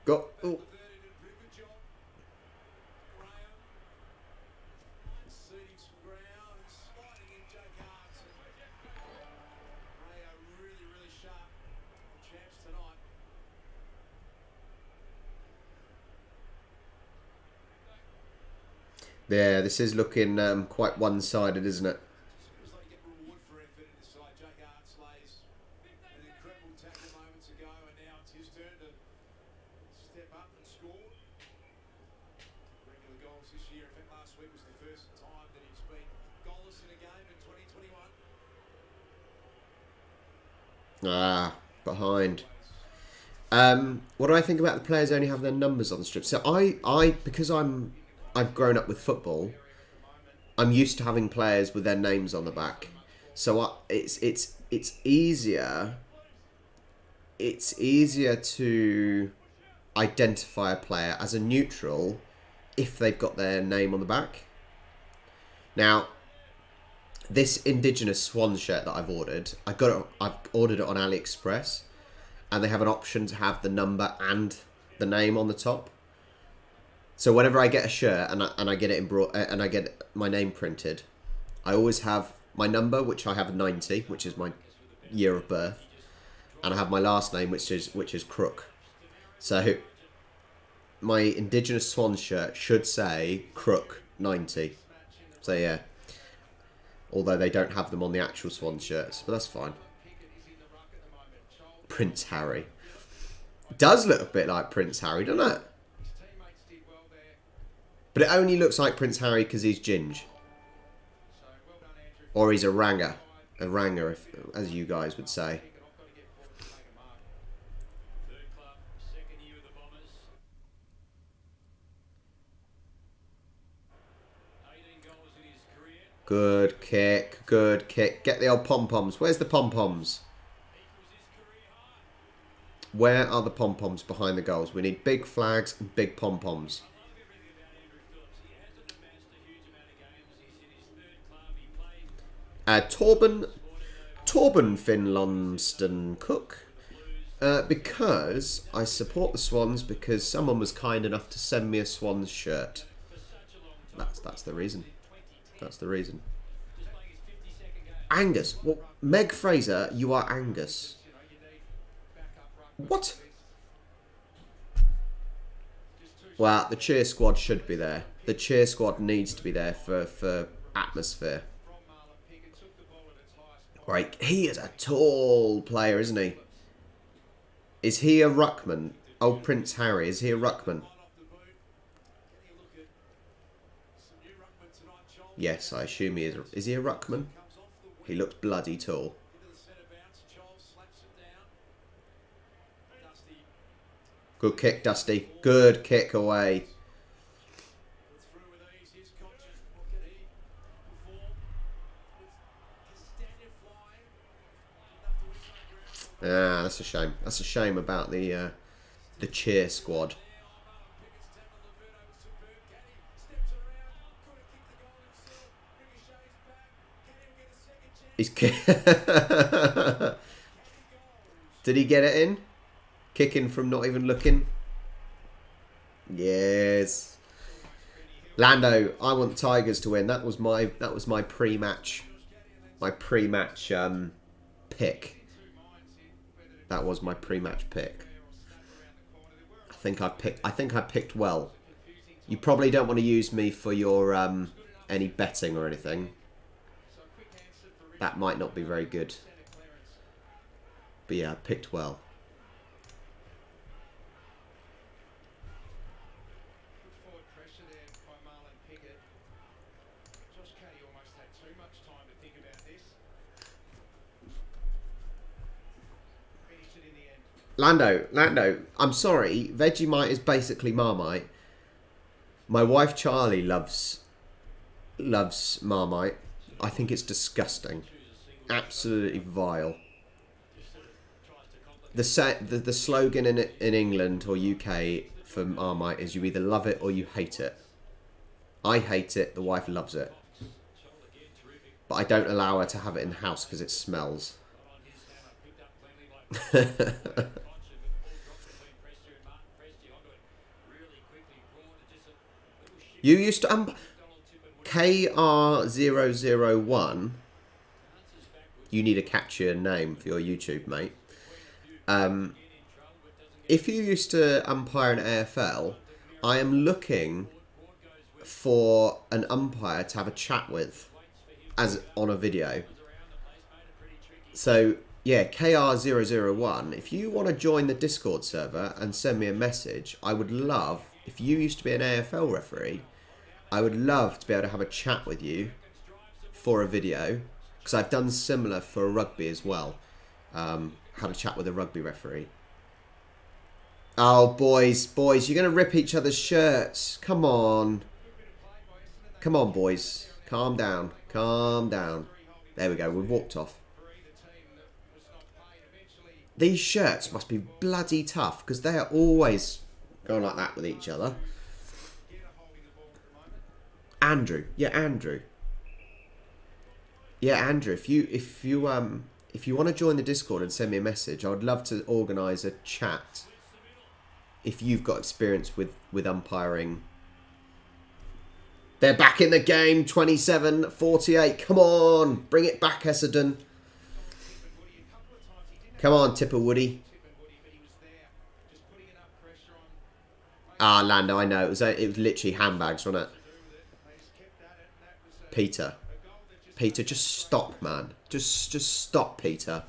Go. Oh. Yeah, this is looking quite one-sided, isn't it? Ah, behind. What do I think about the players only have their numbers on the strip? So because I've grown up with football, I'm used to having players with their names on the back. So it's easier. It's easier to identify a player as a neutral if they've got their name on the back. Now, this Indigenous Swan shirt that I've ordered, I've ordered it on AliExpress, and they have an option to have the number and the name on the top. So whenever I get a shirt and I get it and I get my name printed, I always have my number, which I have 90, which is my year of birth, and I have my last name, which is Crook. So my Indigenous Swan shirt should say Crook 90. So yeah, although they don't have them on the actual Swan shirts, but that's fine. Prince Harry. It does look a bit like Prince Harry, doesn't it? But it only looks like Prince Harry because he's Ginge. Or he's a ranger. A ranger, as you guys would say. Good kick, good kick. Get the old pom-poms. Where's the pom-poms? Where are the pom-poms behind the goals? We need big flags and big pom-poms. Torben Finlonston Cook. Because I support the Swans because someone was kind enough to send me a Swans shirt. That's the reason. That's the reason. Angus. Well, Meg Fraser, you are Angus. What? Well, the cheer squad should be there. The cheer squad needs to be there for atmosphere. Right, he is a tall player, isn't he? Is he a ruckman? Oh, Prince Harry, is he a ruckman? Yes, I assume he is. Is he a ruckman? He looks bloody tall. Good kick, Dusty. Good kick away. Ah, that's a shame. That's a shame about the cheer squad. He's did he get it in? Kicking from not even looking. Yes. Lando, I want Tigers to win. That was my pre-match pick. That was my pre-match pick. I think I picked well. You probably don't want to use me for your any betting or anything. That might not be very good. But yeah, I picked well. Lando, I'm sorry. Vegemite is basically Marmite. My wife Charlie loves Marmite. I think it's disgusting. Absolutely vile. The slogan in England or UK for Marmite is you either love it or you hate it. I hate it. The wife loves it. But I don't allow her to have it in the house because it smells. You used to KR001. You need a catchier name for your YouTube, mate. If you used to umpire an AFL, I am looking for an umpire to have a chat with, as on a video. So yeah, KR001. If you want to join the Discord server and send me a message, I would love. If you used to be an AFL referee, I would love to be able to have a chat with you for a video, because I've done similar for rugby as well. Had a chat with a rugby referee. Oh, boys, you're going to rip each other's shirts. Come on. Come on, boys. Calm down. There we go, we've walked off. These shirts must be bloody tough, because they are always going like that with each other. Andrew. Andrew, if you want to join the Discord and send me a message, I would love to organise a chat if you've got experience with umpiring. They're back in the game, 27-48. Come on, bring it back, Essendon. Come on, Tipper Woody. Ah, Lando, I know. It was literally handbags, wasn't it? Peter, just stop, man. Just stop, Peter.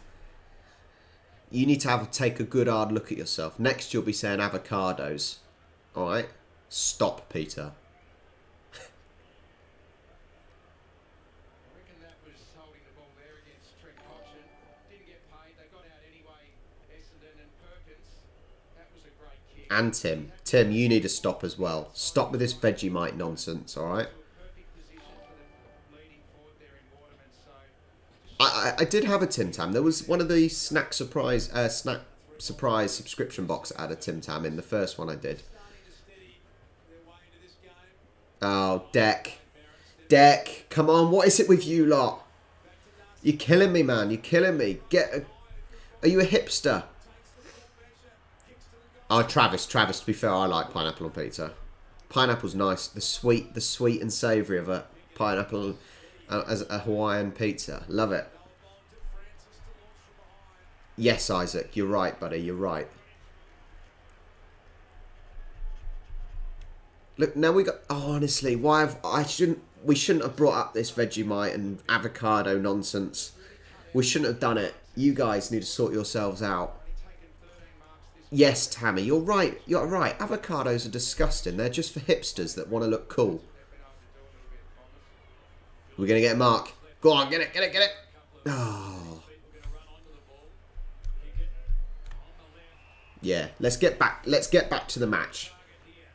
You need to take a good hard look at yourself. Next, you'll be saying avocados. All right? Stop, Peter. And Tim, you need to stop as well. Stop with this Vegemite nonsense, all right? I did have a Tim Tam. There was one of the snack surprise subscription box that had a Tim Tam in the first one I did. Oh, Deck, come on! What is it with you lot? You're killing me, man. You're killing me. Are you a hipster? Oh, Travis. To be fair, I like pineapple on pizza. Pineapple's nice. The sweet and savoury of a pineapple as a Hawaiian pizza. Love it. Yes, Isaac. You're right, buddy. You're right. Look, now we got... Oh, honestly, why have... We shouldn't have brought up this Vegemite and avocado nonsense. We shouldn't have done it. You guys need to sort yourselves out. Yes, Tammy, you're right. You're right. Avocados are disgusting. They're just for hipsters that want to look cool. We're going to get Mark. Go on, get it, get it, get it. Oh. Yeah, let's get back to the match.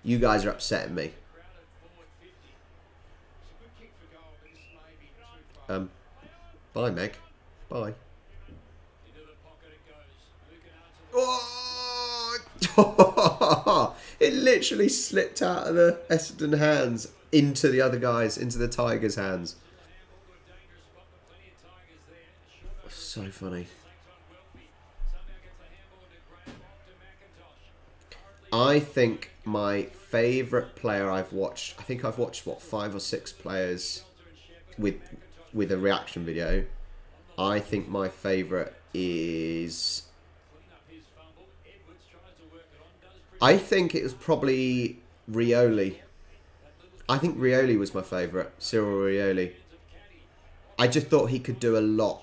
You guys are upsetting me. Bye, Meg. Bye. Oh! It literally slipped out of the Essendon hands into the other guys, into the Tigers' hands. So funny. I think my favourite player I've watched... I think I've watched, what, 5 or 6 players with a reaction video. I think my favourite is... I think it was probably Rioli. I think Rioli was my favourite. Cyril Rioli. I just thought he could do a lot.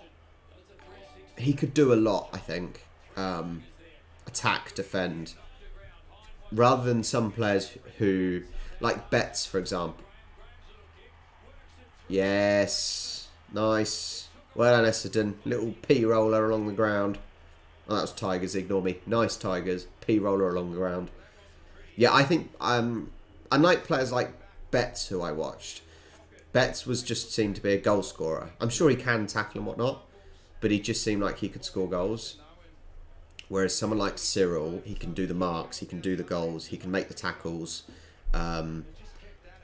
He could do a lot, I think. Attack, defend. Rather than some players who... Like Betts, for example. Yes. Nice. Well done, Essendon. Little P-roller along the ground. Oh, that was Tigers, ignore me. Nice Tigers. P-roller along the ground. Yeah, I think... unlike players like Betts, who I watched, Betts seemed to be a goal scorer. I'm sure he can tackle and whatnot, but he just seemed like he could score goals. Whereas someone like Cyril, he can do the marks, he can do the goals, he can make the tackles.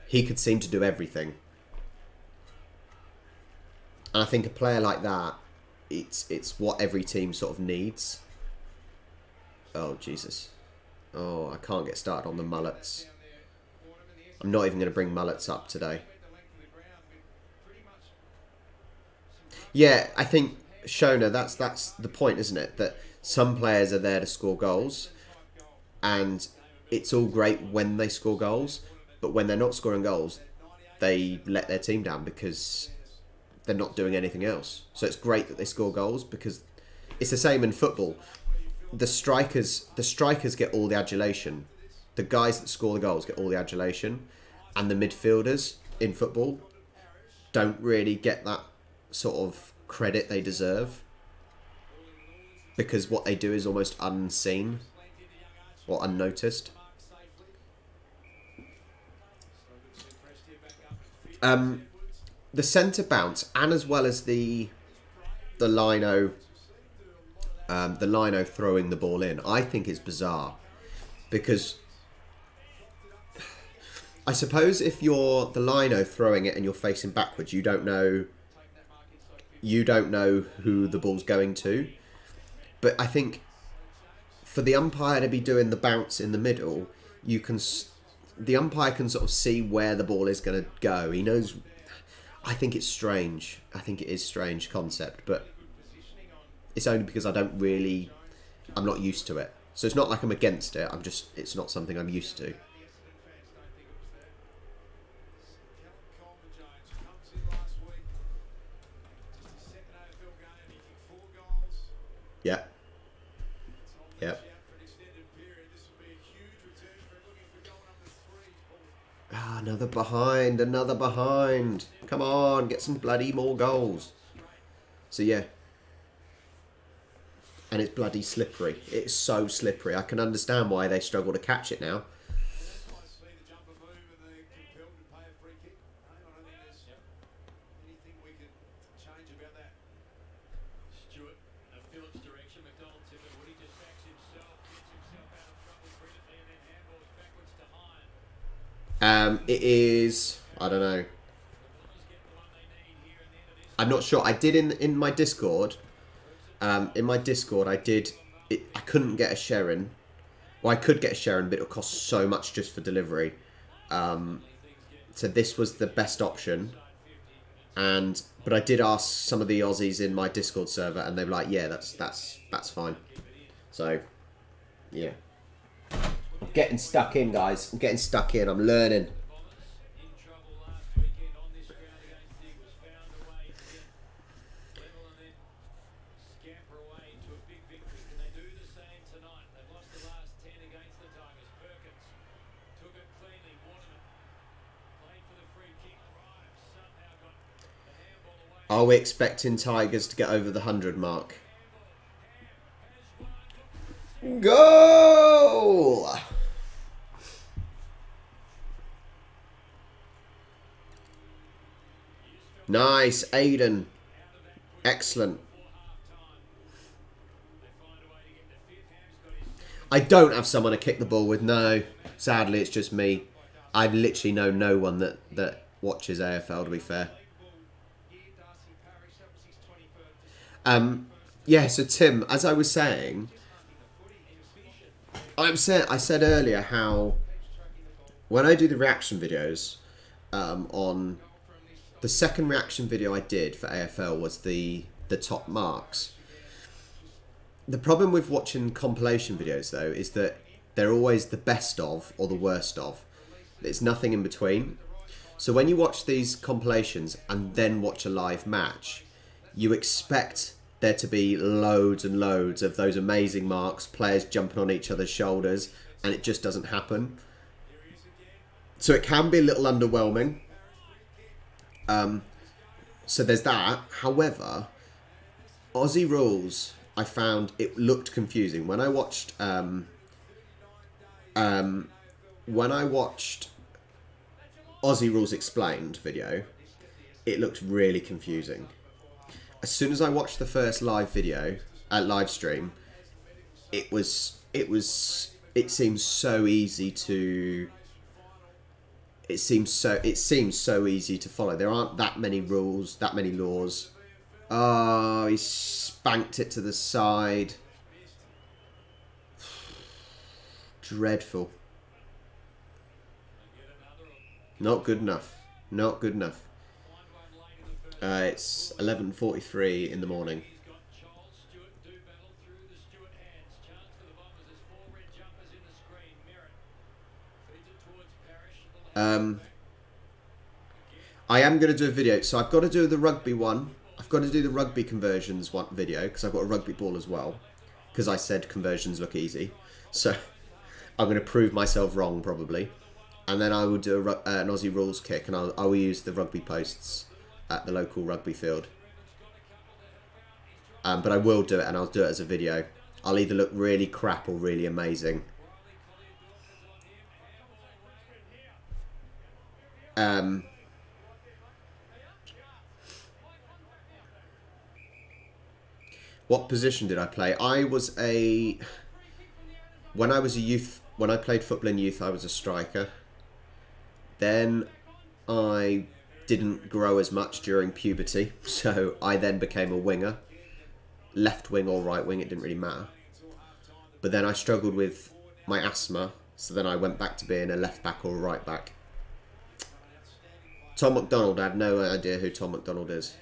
He could seem to do everything. And I think a player like that, it's what every team sort of needs. Oh, Jesus. Oh, I can't get started on the mullets. I'm not even going to bring mullets up today. Yeah, I think, Shona, that's the point, isn't it? That some players are there to score goals, and it's all great when they score goals, but when they're not scoring goals, they let their team down because they're not doing anything else. So it's great that they score goals, because it's the same in football. The strikers get all the adulation. The guys that score the goals get all the adulation, and the midfielders in football don't really get that sort of credit they deserve, because what they do is almost unseen or unnoticed. The centre bounce, and as well as the lino throwing the ball in, I think is bizarre, because I suppose if you're the lino throwing it and you're facing backwards, you don't know who the ball's going to. But I think for the umpire to be doing the bounce in the middle, the umpire can sort of see where the ball is going to go. He knows. I think it's strange. I think it is a strange concept, but it's only because I'm not used to it. So it's not like I'm against it. It's not something I'm used to. Yeah. Yep. Ah, another behind. Come on, get some bloody more goals. So yeah. And it's bloody slippery. It's so slippery. I can understand why they struggle to catch it now. It is... I don't know. I'm not sure. I did in my Discord. In my Discord, I couldn't get a Sharon. Well, I could get a Sharon, but it'll cost so much just for delivery. So this was the best option. But I did ask some of the Aussies in my Discord server, and they were like, "Yeah, that's fine." So, yeah. I'm getting stuck in, guys. I'm getting stuck in. I'm learning. Are we expecting Tigers to get over the 100 mark? Goal! Nice, Aiden. Excellent. I don't have someone to kick the ball with, no. Sadly, it's just me. I've literally known no one that watches AFL, to be fair. Yeah, so Tim, as I was saying, I said earlier how when I do the reaction videos on the second reaction video I did for AFL was the top marks. The problem with watching compilation videos though is that they're always the best of or the worst of. There's nothing in between. So when you watch these compilations and then watch a live match, you expect there to be loads and loads of those amazing marks, players jumping on each other's shoulders, and it just doesn't happen. So it can be a little underwhelming. So there's that. However, Aussie Rules, I found it looked confusing. When I watched Aussie Rules Explained video, it looked really confusing. As soon as I watched the first live video, live stream, it seems so easy to. It seems so easy to follow. There aren't that many rules, that many laws. Oh, he spanked it to the side. Dreadful. Not good enough. Not good enough. It's 11:43 in the morning. I am going to do a video. So I've got to do the rugby one. I've got to do the rugby conversions one video because I've got a rugby ball as well. Because I said conversions look easy. So I'm going to prove myself wrong probably. And then I will do an Aussie Rules kick and I will use the rugby posts at the local rugby field. But I will do it and I'll do it as a video. I'll either look really crap or really amazing. What position did I play? When I was a youth, when I played football in youth, I was a striker. Then I didn't grow as much during puberty, so I then became a winger. Left wing or right wing, it didn't really matter. But then I struggled with my asthma, so then I went back to being a left back or a right back. Tom McDonald, I had no idea who Tom McDonald is.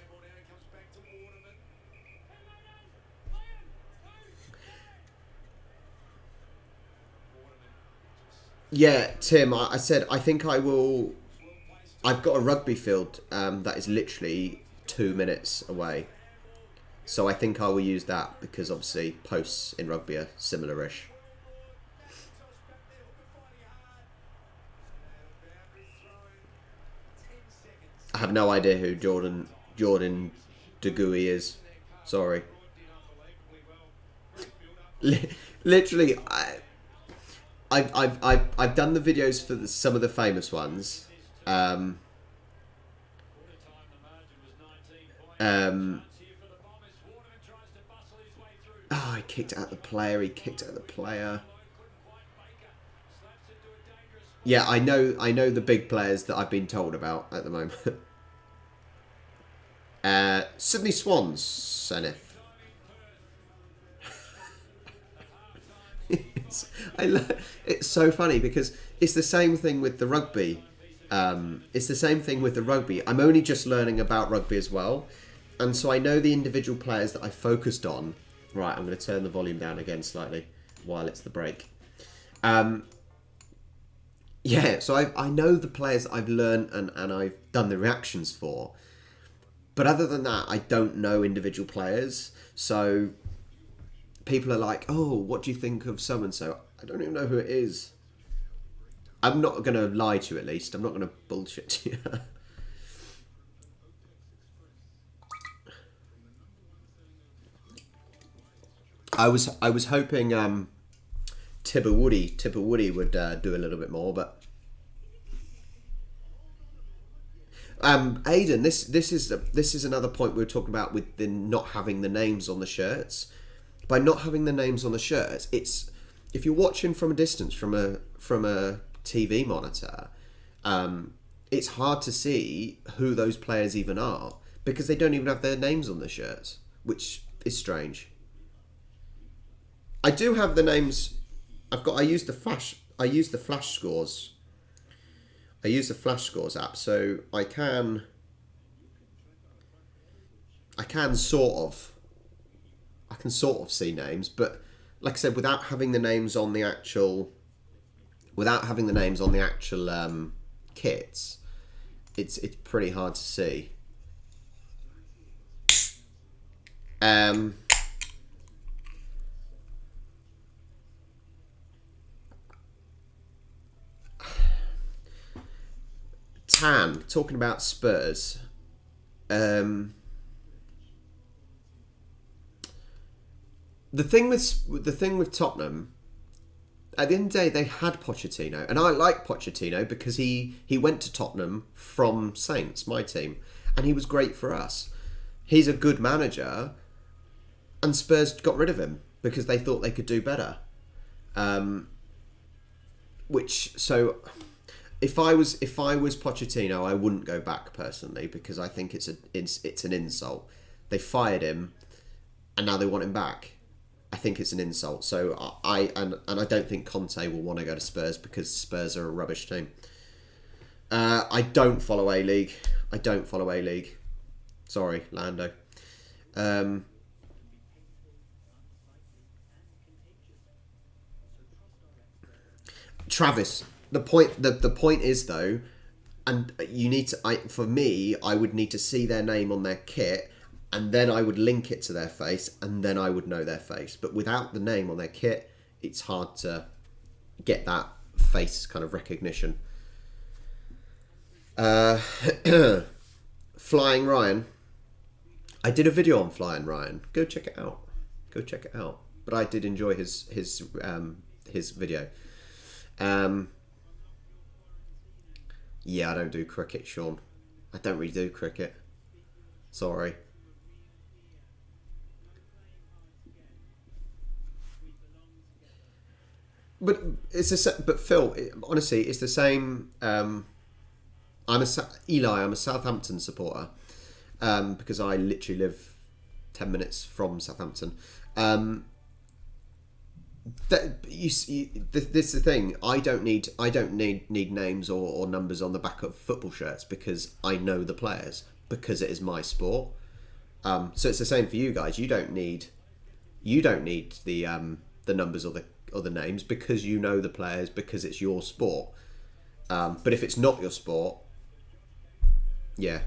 Yeah, Tim, I said I think I will. I've got a rugby field that is literally 2 minutes away. So I think I will use that because obviously posts in rugby are similar-ish. I have no idea who Jordan DeGuy is. Sorry. Literally, I've done the videos for some of the famous ones. Oh, he kicked out the player. He kicked out the player. Yeah, I know the big players that I've been told about at the moment. Sydney Swans, Seneth. It's so funny because it's the same thing with the rugby. It's the same thing with the rugby. I'm only just learning about rugby as well. And so I know the individual players that I focused on. Right, I'm going to turn the volume down again slightly while it's the break. Yeah, so I know the players I've learned and I've done the reactions for. But other than that, I don't know individual players. So people are like, oh, what do you think of so and so? I don't even know who it is. I'm not going to lie to you, at least. I'm not going to bullshit to you. I was hoping Tipper Woody would do a little bit more, but Aidan, this is another point we were talking about with the not having the names on the shirts. By not having the names on the shirts, it's if you're watching from a distance from a TV monitor, it's hard to see who those players even are because they don't even have their names on the shirts, which is strange. I do have the names. I use the flash. I use the flash scores. I use the flash scores app, so I can sort of see names, but like I said, without having the names on the actual kits, it's pretty hard to see. Tan talking about Spurs. The thing with Tottenham, at the end of the day, they had Pochettino, and I like Pochettino because he went to Tottenham from Saints, my team, and he was great for us. He's a good manager, and Spurs got rid of him because they thought they could do better. If I was Pochettino, I wouldn't go back personally because I think it's an insult. They fired him, and now they want him back. I think it's an insult. So I don't think Conte will want to go to Spurs because Spurs are a rubbish team. I don't follow A-League. Sorry, Lando. Travis, the point is though, and you need to. For me, I would need to see their name on their kit, and then I would link it to their face, and then I would know their face. But without the name on their kit, it's hard to get that face kind of recognition. Flying Ryan. I did a video on Flying Ryan. Go check it out. But I did enjoy his video. Yeah, I don't do cricket, Sean. I don't really do cricket. Sorry. But Phil, honestly, it's the same. I'm a Southampton supporter because I literally live 10 minutes from Southampton. This is the thing. I don't need names or numbers on the back of football shirts because I know the players because it is my sport. So it's the same for you guys. You don't need the numbers or the names because you know the players because it's your sport. But if it's not your sport, yeah.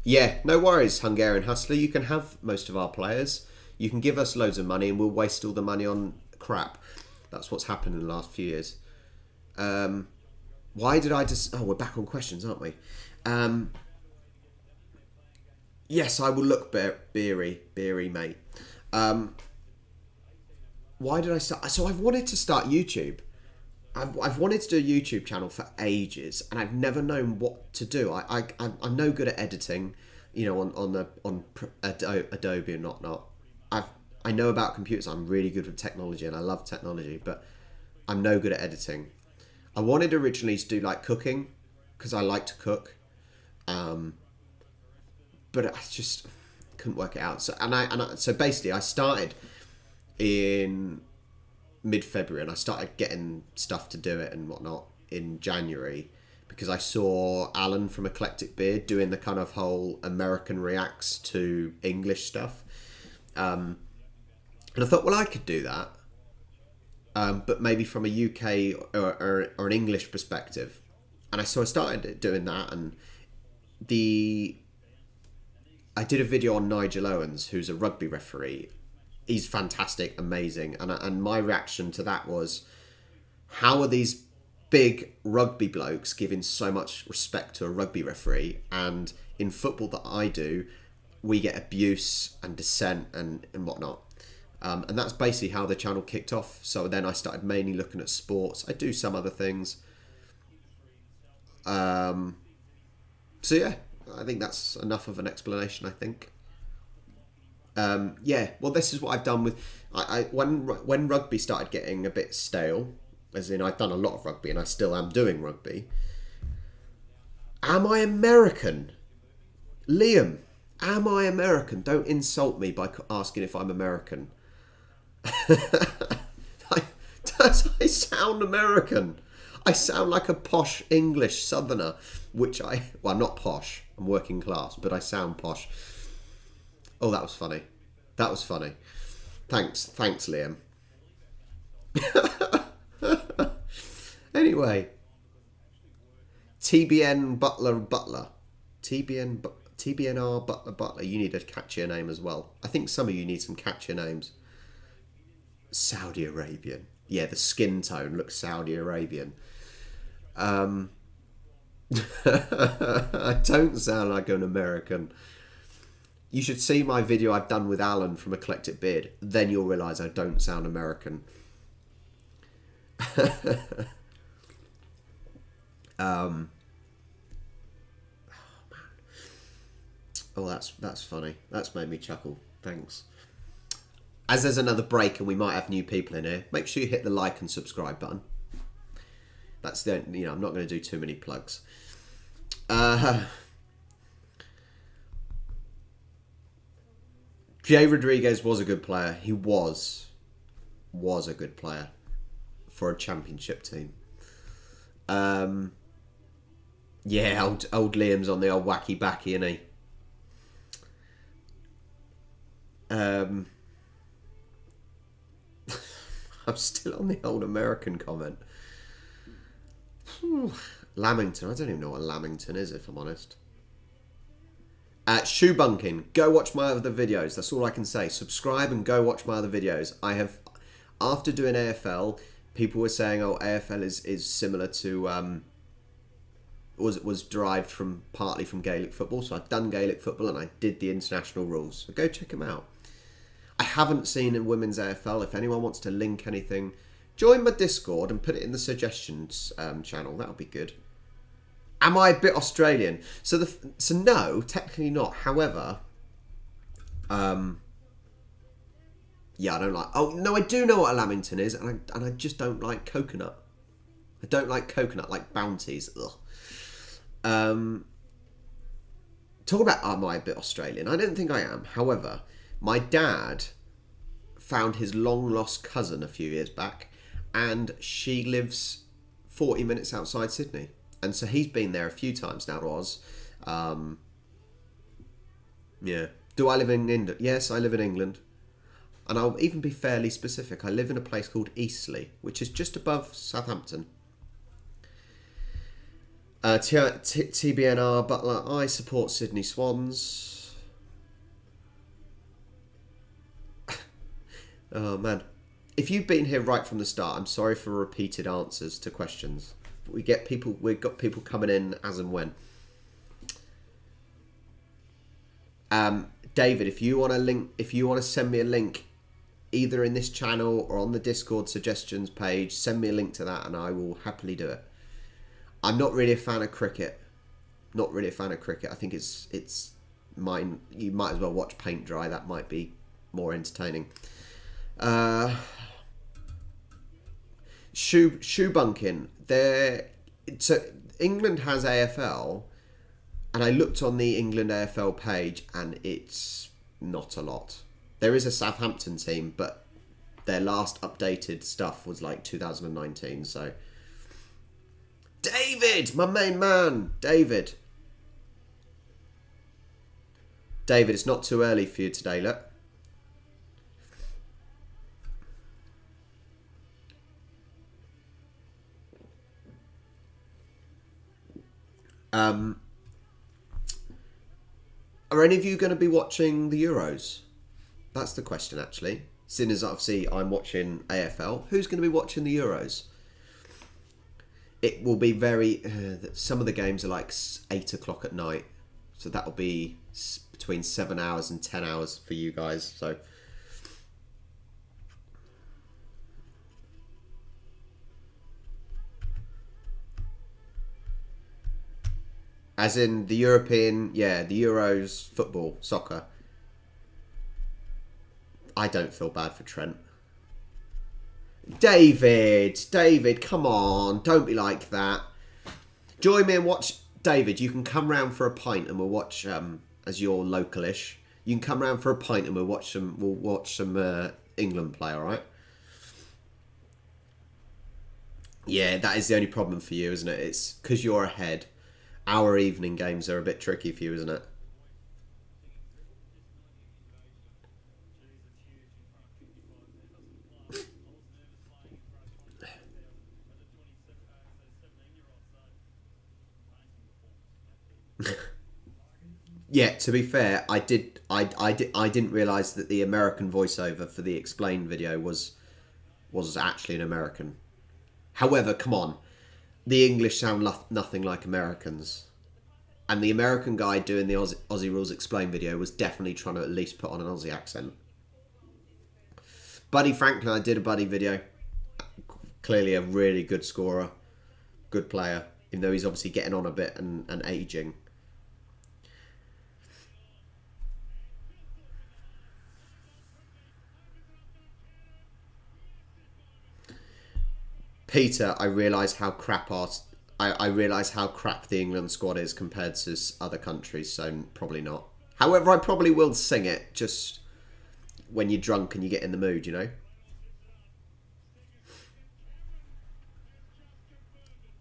Yeah, no worries, Hungarian Hustler. You can have most of our players. You can give us loads of money and we'll waste all the money on crap. That's what's happened in the last few years. Why did I just... Oh, we're back on questions, aren't we? Yes, I will look beery, mate. Why did I start... So I've wanted to start YouTube. I've wanted to do a YouTube channel for ages, and I've never known what to do. I'm no good at editing, on Adobe and whatnot. I know about computers. I'm really good with technology, and I love technology, but I'm no good at editing. I wanted originally to do like cooking because I like to cook, but I just couldn't work it out. So basically, I started in mid-February and I started getting stuff to do it and whatnot in January because I saw Alan from Eclectic Beard doing the kind of whole American reacts to English stuff, and I thought, well, I could do that. but maybe from a UK or an English perspective. And so I started doing that, and I did a video on Nigel Owens, who's a rugby referee. He's fantastic, amazing, and my reaction to that was, how are these big rugby blokes giving so much respect to a rugby referee, and in football that I do, we get abuse and dissent and whatnot. And that's basically how the channel kicked off. So then I started mainly looking at sports. I do some other things. So yeah, I think that's enough of an explanation, I think. Yeah, well, this is what I've done with... when rugby started getting a bit stale, as in I've done a lot of rugby and I still am doing rugby. Am I American? Liam, am I American? Don't insult me by asking if I'm American. Does I sound American? I sound like a posh English southerner, well, I'm not posh, I'm working class, but I sound posh. Oh, that was funny. That was funny. Thanks, Liam. Anyway, TBN Butler. TBNR Butler. You need a catchier name as well. I think some of you need some catchier names. Saudi Arabian. Yeah, the skin tone looks Saudi Arabian. I don't sound like an American. You should see my video I've done with Alan from Eclectic Beard. Then you'll realise I don't sound American. Oh, that's funny. That's made me chuckle. Thanks. As there's another break and we might have new people in here, make sure you hit the like and subscribe button. That's the, I'm not going to do too many plugs. Jay Rodriguez was a good player. He was a good player for a championship team. Yeah, old Liam's on the old wacky backy, isn't he? I'm still on the old American comment. Lamington. I don't even know what Lamington is, if I'm honest. Shoe bunking. Go watch my other videos. That's all I can say. Subscribe and go watch my other videos. I have, after doing AFL, people were saying, oh, AFL is similar to, was derived from partly from Gaelic football. So I've done Gaelic football and I did the international rules. So go check them out. I haven't seen a women's AFL. If anyone wants to link anything, join my Discord and put it in the suggestions channel. That'll be good. Am I a bit Australian? So no, technically not. However, yeah, I don't like. Oh no, I do know what a Lamington is, and I just don't like coconut. I don't like coconut, like Bounties. Ugh. Talk about am I a bit Australian? I don't think I am. However, my dad found his long lost cousin a few years back, and she lives 40 minutes outside Sydney. And so he's been there a few times now, Oz. Yeah. Do I live in England? Yes, I live in England. And I'll even be fairly specific. I live in a place called Eastleigh, which is just above Southampton. TBNR Butler, I support Sydney Swans. Oh, man. If you've been here right from the start, I'm sorry for repeated answers to questions. We've got people coming in as and when. David, if you want to send me a link, either in this channel or on the Discord suggestions page, send me a link to that, and I will happily do it. I'm not really a fan of cricket. I think it's mine. You might as well watch paint dry. That might be more entertaining. Shoe bunking. So England has AFL, and I looked on the England AFL page, and it's not a lot. There is a Southampton team, but their last updated stuff was like 2019. So, David, my main man, David, it's not too early for you today, look. Um, are any of you going to be watching the Euros? That's the question, actually. Seeing as obviously I'm watching AFL, who's going to be watching the Euros? It will be very... some of the games are like 8 o'clock at night. So that'll be between 7 hours and 10 hours for you guys. So... As in the European... Yeah, the Euros, football, soccer. I don't feel bad for Trent. David, come on. Don't be like that. Join me and watch... David, you can come round for a pint and we'll watch... as you're localish, you can come round for a pint and we'll watch some England play, alright? Yeah, that is the only problem for you, isn't it? It's because you're ahead. Our evening games are a bit tricky for you, isn't it? Yeah, to be fair, I didn't realise that the American voiceover for the explain video was actually an American. However, come on, the English sound nothing like Americans, and the American guy doing the Aussie Rules explain video was definitely trying to at least put on an Aussie accent. Buddy Franklin, I did a Buddy video. Clearly a really good scorer, good player, even though he's obviously getting on a bit and ageing. Peter, I realise how crap I realise how crap the England squad is compared to other countries, so probably not. However, I probably will sing it just when you're drunk and you get in the mood, you know.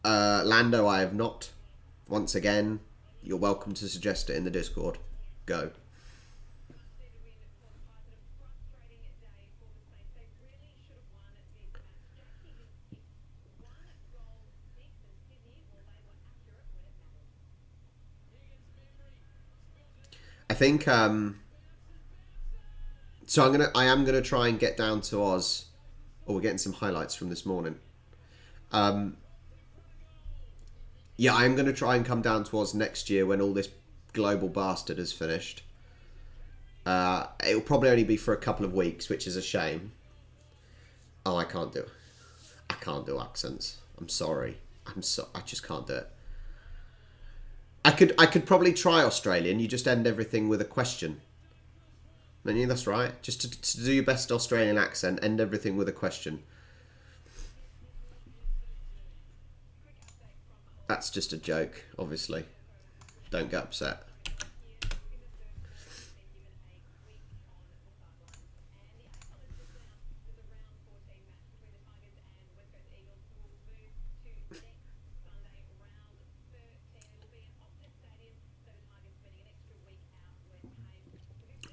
Lando, I have not. Once again, you're welcome to suggest it in the Discord. Go. I think so I am gonna try and get down to Oz. Or we're getting some highlights from this morning. Yeah, I am gonna try and come down to Oz next year when all this global bastard is finished. It'll probably only be for a couple of weeks, which is a shame. Oh, I can't do accents. I'm sorry. I just can't do it. I could probably try Australian. You just end everything with a question. No, yeah, that's right. Just to do your best Australian accent, end everything with a question. That's just a joke, obviously. Don't get upset.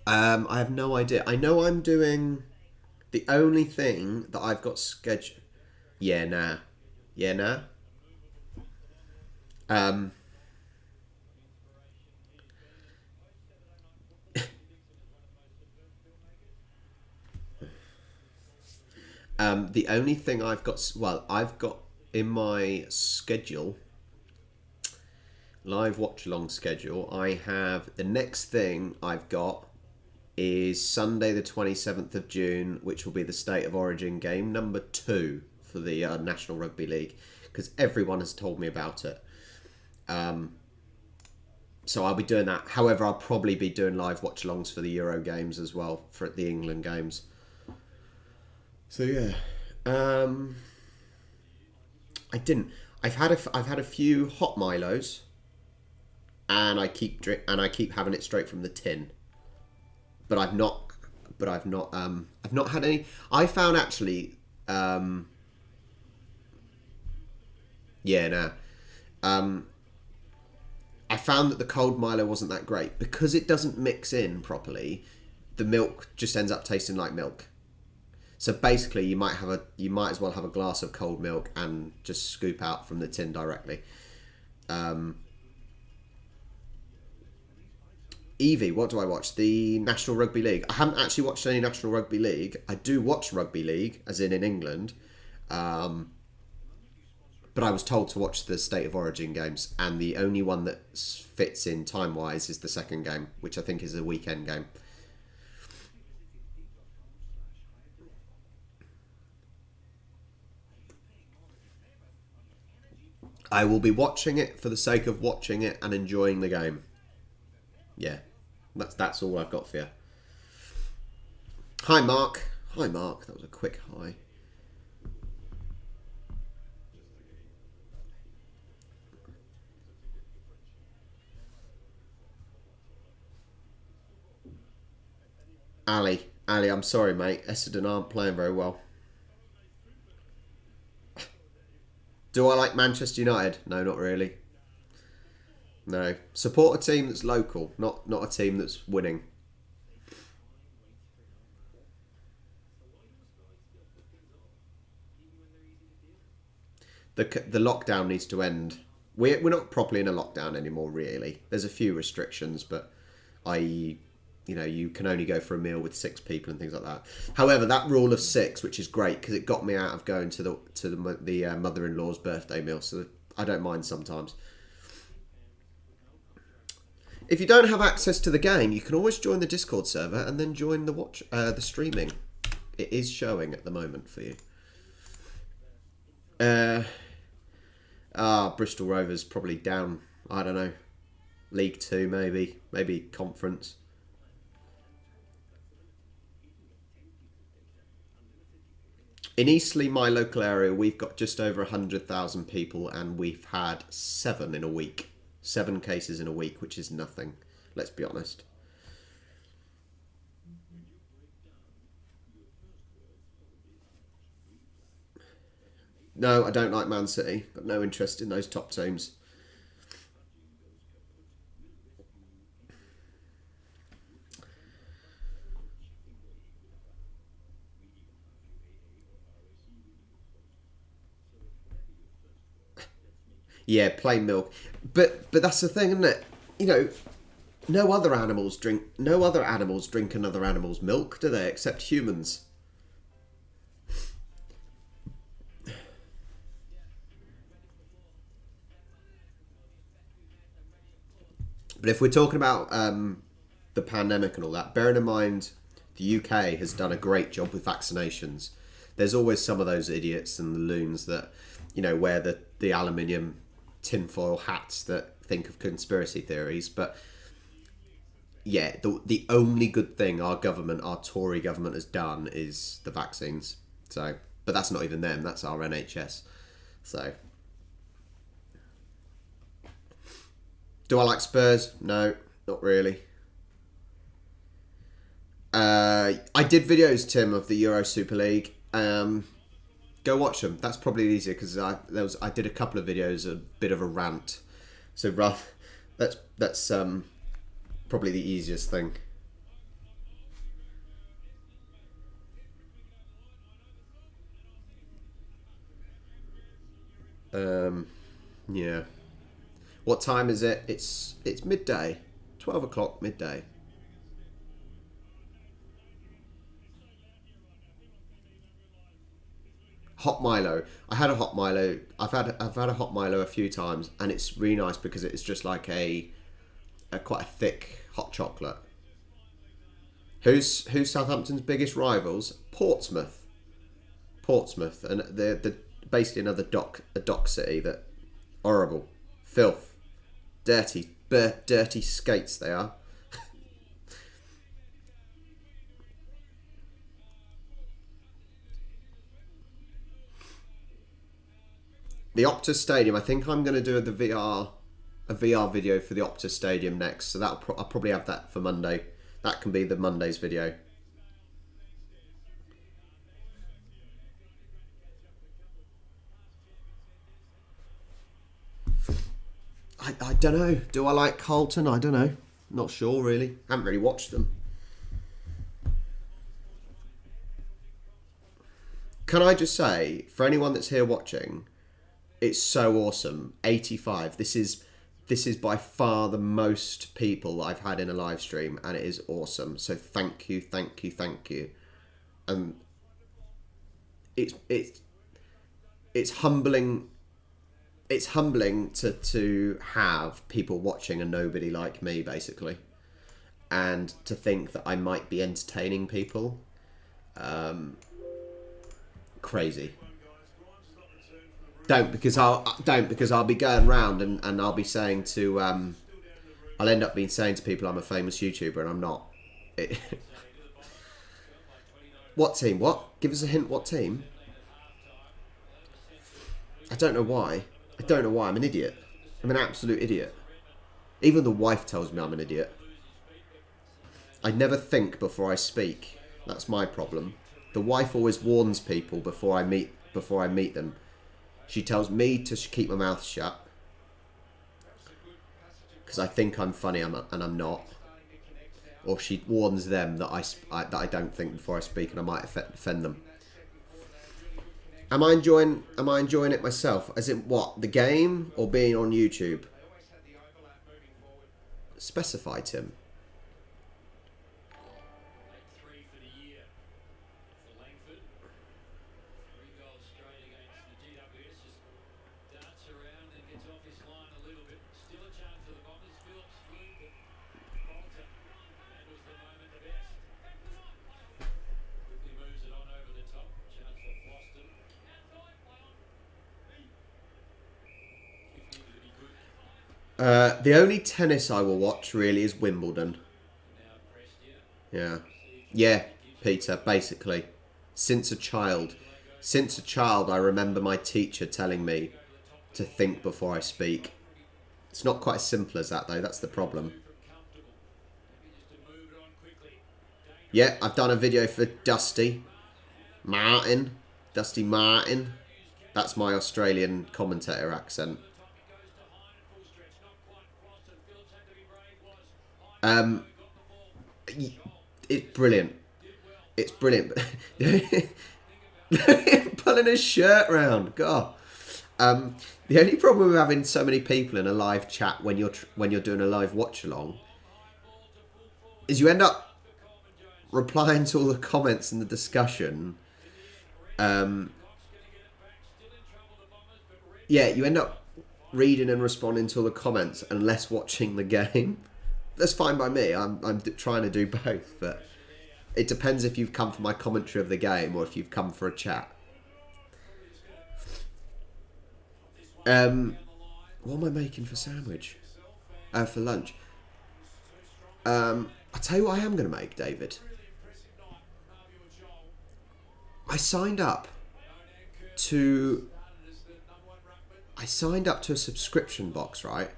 I have no idea. I know I'm doing... The only thing that I've got scheduled... Yeah, nah. Yeah, nah. The only thing I've got... Well, I've got in my schedule... Live watch-along schedule. I have... The next thing I've got is Sunday the 27th of June, which will be the State of Origin game number 2 for the National Rugby League, because everyone has told me about it. So I'll be doing that. However, I'll probably be doing live watch-alongs for the Euro games as well, for the England games. So yeah, I didn't. I've had a few hot Milos, and I keep having it straight from the tin. But I've not had any. I found actually, yeah, no. I found that the cold Milo wasn't that great because it doesn't mix in properly. The milk just ends up tasting like milk. So basically, you might as well have a glass of cold milk and just scoop out from the tin directly. Evie, what do I watch? The National Rugby League. I haven't actually watched any National Rugby League. I do watch Rugby League, as in England. But I was told to watch the State of Origin games, and the only one that fits in time-wise is the second game, which I think is a weekend game. I will be watching it for the sake of watching it and enjoying the game. Yeah, that's all I've got for you. Hi, Mark. Hi, Mark. That was a quick hi. Ali, I'm sorry, mate. Essendon aren't playing very well. Do I like Manchester United? No, not really. No. Support a team that's local, not a team that's winning. The lockdown needs to end. We're not properly in a lockdown anymore, really. There's a few restrictions, but i.e., you can only go for a meal with 6 people and things like that. However, that rule of 6, which is great because it got me out of going to the mother-in-law's birthday meal, so I don't mind sometimes. If you don't have access to the game, you can always join the Discord server and then join the streaming. It is showing at the moment for you. Bristol Rovers probably down. I don't know. League 2 maybe Conference. In Eastleigh, my local area, we've got just over 100,000 people, and we've had 7 in a week. 7 cases in a week, which is nothing. Let's be honest. No, I don't like Man City. Got no interest in those top teams. Yeah, plain milk. But that's the thing, isn't it? No other animals drink another animal's milk, do they? Except humans. But if we're talking about the pandemic and all that, bearing in mind the UK has done a great job with vaccinations. There's always some of those idiots and the loons that, wear the aluminium tinfoil hats that think of conspiracy theories. But yeah, the only good thing our Tory government has done is the vaccines. So, but that's not even them, that's our NHS. So, do I like Spurs? No, not really. I did videos, Tim, of the Euro Super League. Go watch them. That's probably easier because I did a couple of videos, a bit of a rant. So that's probably the easiest thing. Yeah. What time is it? It's midday. 12 o'clock midday. Hot Milo. I had a hot Milo. I've had a hot Milo a few times, and it's really nice because it's just like a quite a thick hot chocolate. Who's Southampton's biggest rivals? Portsmouth. Portsmouth, and they're basically another dock city that horrible, filth, dirty skates they are. The Optus Stadium. I think I'm going to do a VR video for the Optus Stadium next. So I'll probably have that for Monday. That can be the Monday's video. I don't know. Do I like Carlton? I don't know. Not sure really. Haven't really watched them. Can I just say, for anyone that's here watching, it's so awesome. 85. This is this is by far the most people I've had in a live stream, and it is awesome. So thank you, thank you, thank you. And it's humbling. It's humbling to have people watching and nobody like me, basically, and to think that I might be entertaining people. Crazy. Don't because I'll be going round and I'll be saying to I'll end up being saying to people I'm a famous YouTuber and I'm not. What team? What? Give us a hint. What team? I don't know why. I don't know why. I'm an idiot. I'm an absolute idiot. Even the wife tells me I'm an idiot. I never think before I speak. That's my problem. The wife always warns people before I meet them. She tells me to keep my mouth shut because I think I'm funny and I'm not. Or she warns them that I don't think before I speak and I might offend them. Am I enjoying it myself? As in what? The game or being on YouTube? Specify, Tim. The only tennis I will watch really is Wimbledon. Yeah, Peter. Basically, since a child, I remember my teacher telling me to think before I speak. It's not quite as simple as that though. That's the problem. Yeah, I've done a video for Dusty Martin. That's my Australian commentator accent. It's brilliant. It's brilliant. Pulling his shirt round. God. The only problem with having so many people in a live chat when you're doing a live watch along is you end up replying to all the comments and the discussion. Yeah, you end up reading and responding to all the comments and less watching the game. That's fine by me. I'm trying to do both, but it depends if you've come for my commentary of the game or if you've come for a chat. What am I making for sandwich? For lunch. I'll tell you what I am going to make, David. I signed up to a subscription box, right?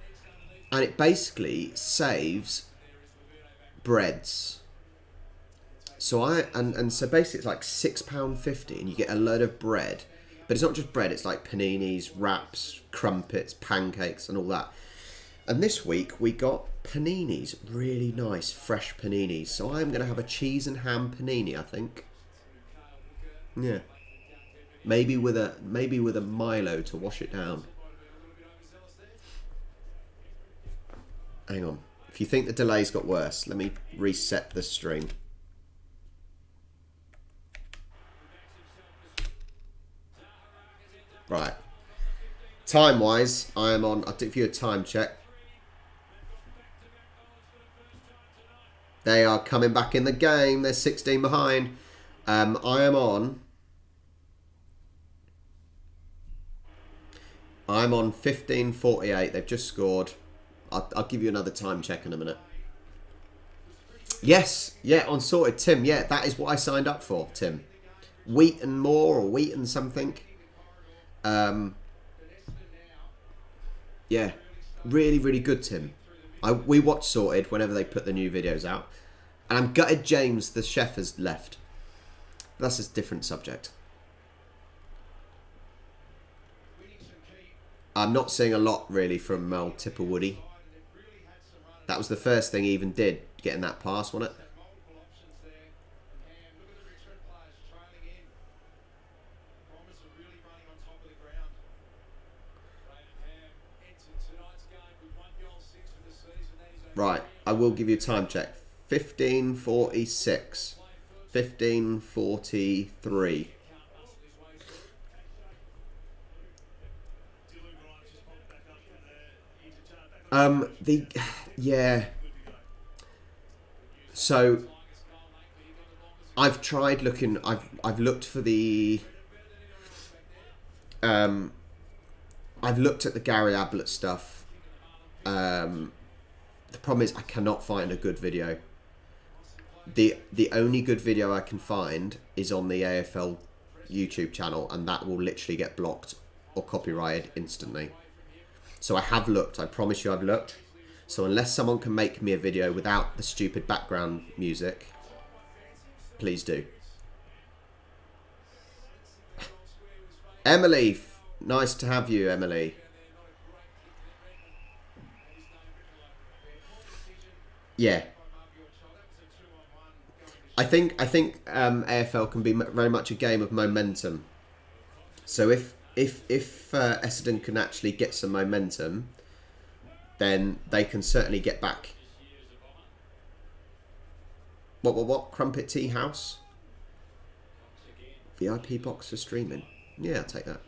And it basically saves breads. So so basically it's like £6.50 and you get a load of bread. But it's not just bread, it's like paninis, wraps, crumpets, pancakes and all that. And this week we got paninis, really nice fresh paninis. So I'm going to have a cheese and ham panini, I think. Yeah. Maybe with a Milo to wash it down. Hang on. If you think the delay's got worse, let me reset the stream. Right. Time-wise, I am on... I'll give you a time check. They are coming back in the game. They're 16 behind. I am on... I'm on 15:48. They've just scored. I'll give you another time check in a minute. Yes. Yeah, on sorted. Tim, yeah, that is what I signed up for, Tim. Wheaton Moore or Wheaton something. Yeah. Really, really good, Tim. We watch Sorted whenever they put the new videos out. And I'm gutted James, the chef, has left. But that's a different subject. I'm not seeing a lot, really, from Mel Tipperwoody. That was the first thing he even did, getting that pass, wasn't it? Right, I will give you a time check. 15:46. 15:43. The yeah. So I've tried looking. I've looked for the. I've looked at the Gary Ablett stuff. The problem is I cannot find a good video. The only good video I can find is on the AFL YouTube channel, and that will literally get blocked or copyrighted instantly. So I have looked. I promise you, I've looked. So unless someone can make me a video without the stupid background music, please do. Emily, nice to have you, Emily. Yeah. I think AFL can be very much a game of momentum. So if Essendon can actually get some momentum, then they can certainly get back. What? Crumpet Tea House? VIP box for streaming. Yeah, I'll take that.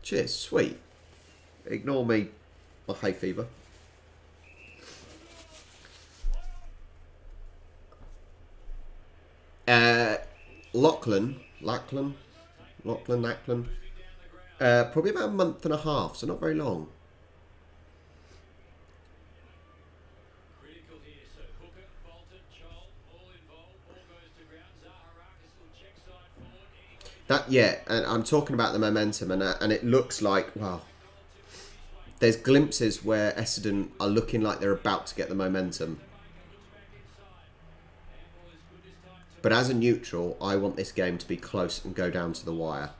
Cheers, sweet. Ignore me, my hay fever. Lachlan. Probably about a month and a half, so not very long. That, yeah, and I'm talking about the momentum, and it looks like, wow, there's glimpses where Essendon are looking like they're about to get the momentum. But as a neutral, I want this game to be close and go down to the wire.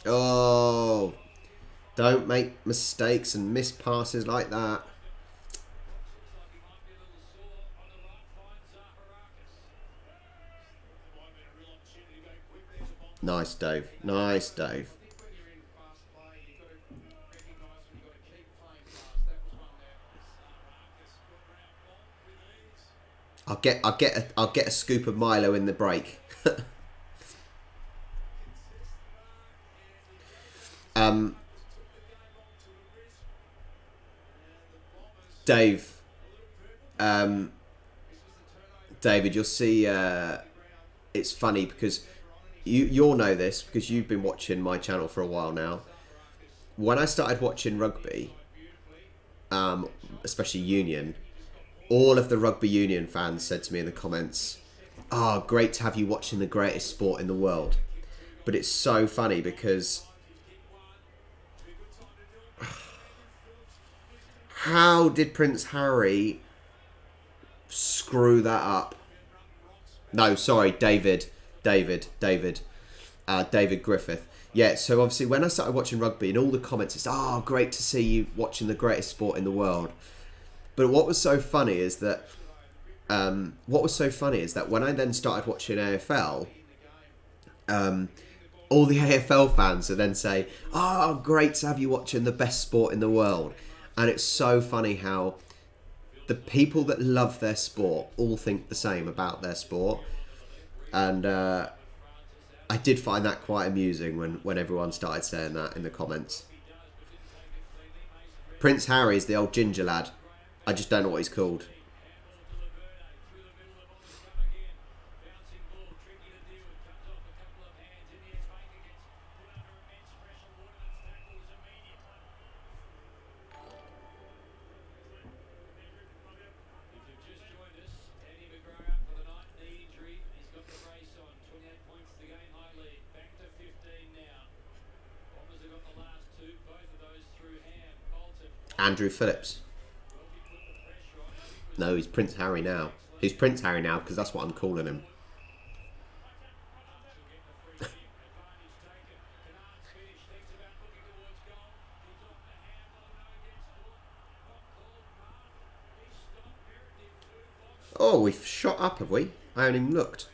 Oh, don't make mistakes and miss passes like that. Nice, Dave. Nice, Dave. I'll get a scoop of Milo in the break. Dave. David, you'll see. It's funny because you'll know this because you've been watching my channel for a while now. When I started watching rugby, especially Union, all of the rugby union fans said to me in the comments, "Oh, great to have you watching the greatest sport in the world." But it's so funny because how did Prince Harry screw that up? No, sorry, David Griffith. Yeah, so obviously when I started watching rugby, and all the comments, it's, "Oh, great to see you watching the greatest sport in the world." But what was so funny is that when I then started watching AFL, all the AFL fans would then say, "Oh, great to have you watching the best sport in the world." And it's so funny how the people that love their sport all think the same about their sport. And I did find that quite amusing when everyone started saying that in the comments. Prince Harry's the old ginger lad. I just don't know what he's called. Andrew Phillips. No, he's Prince Harry now. He's Prince Harry now because that's what I'm calling him. Oh, we've shot up, have we? I haven't even looked.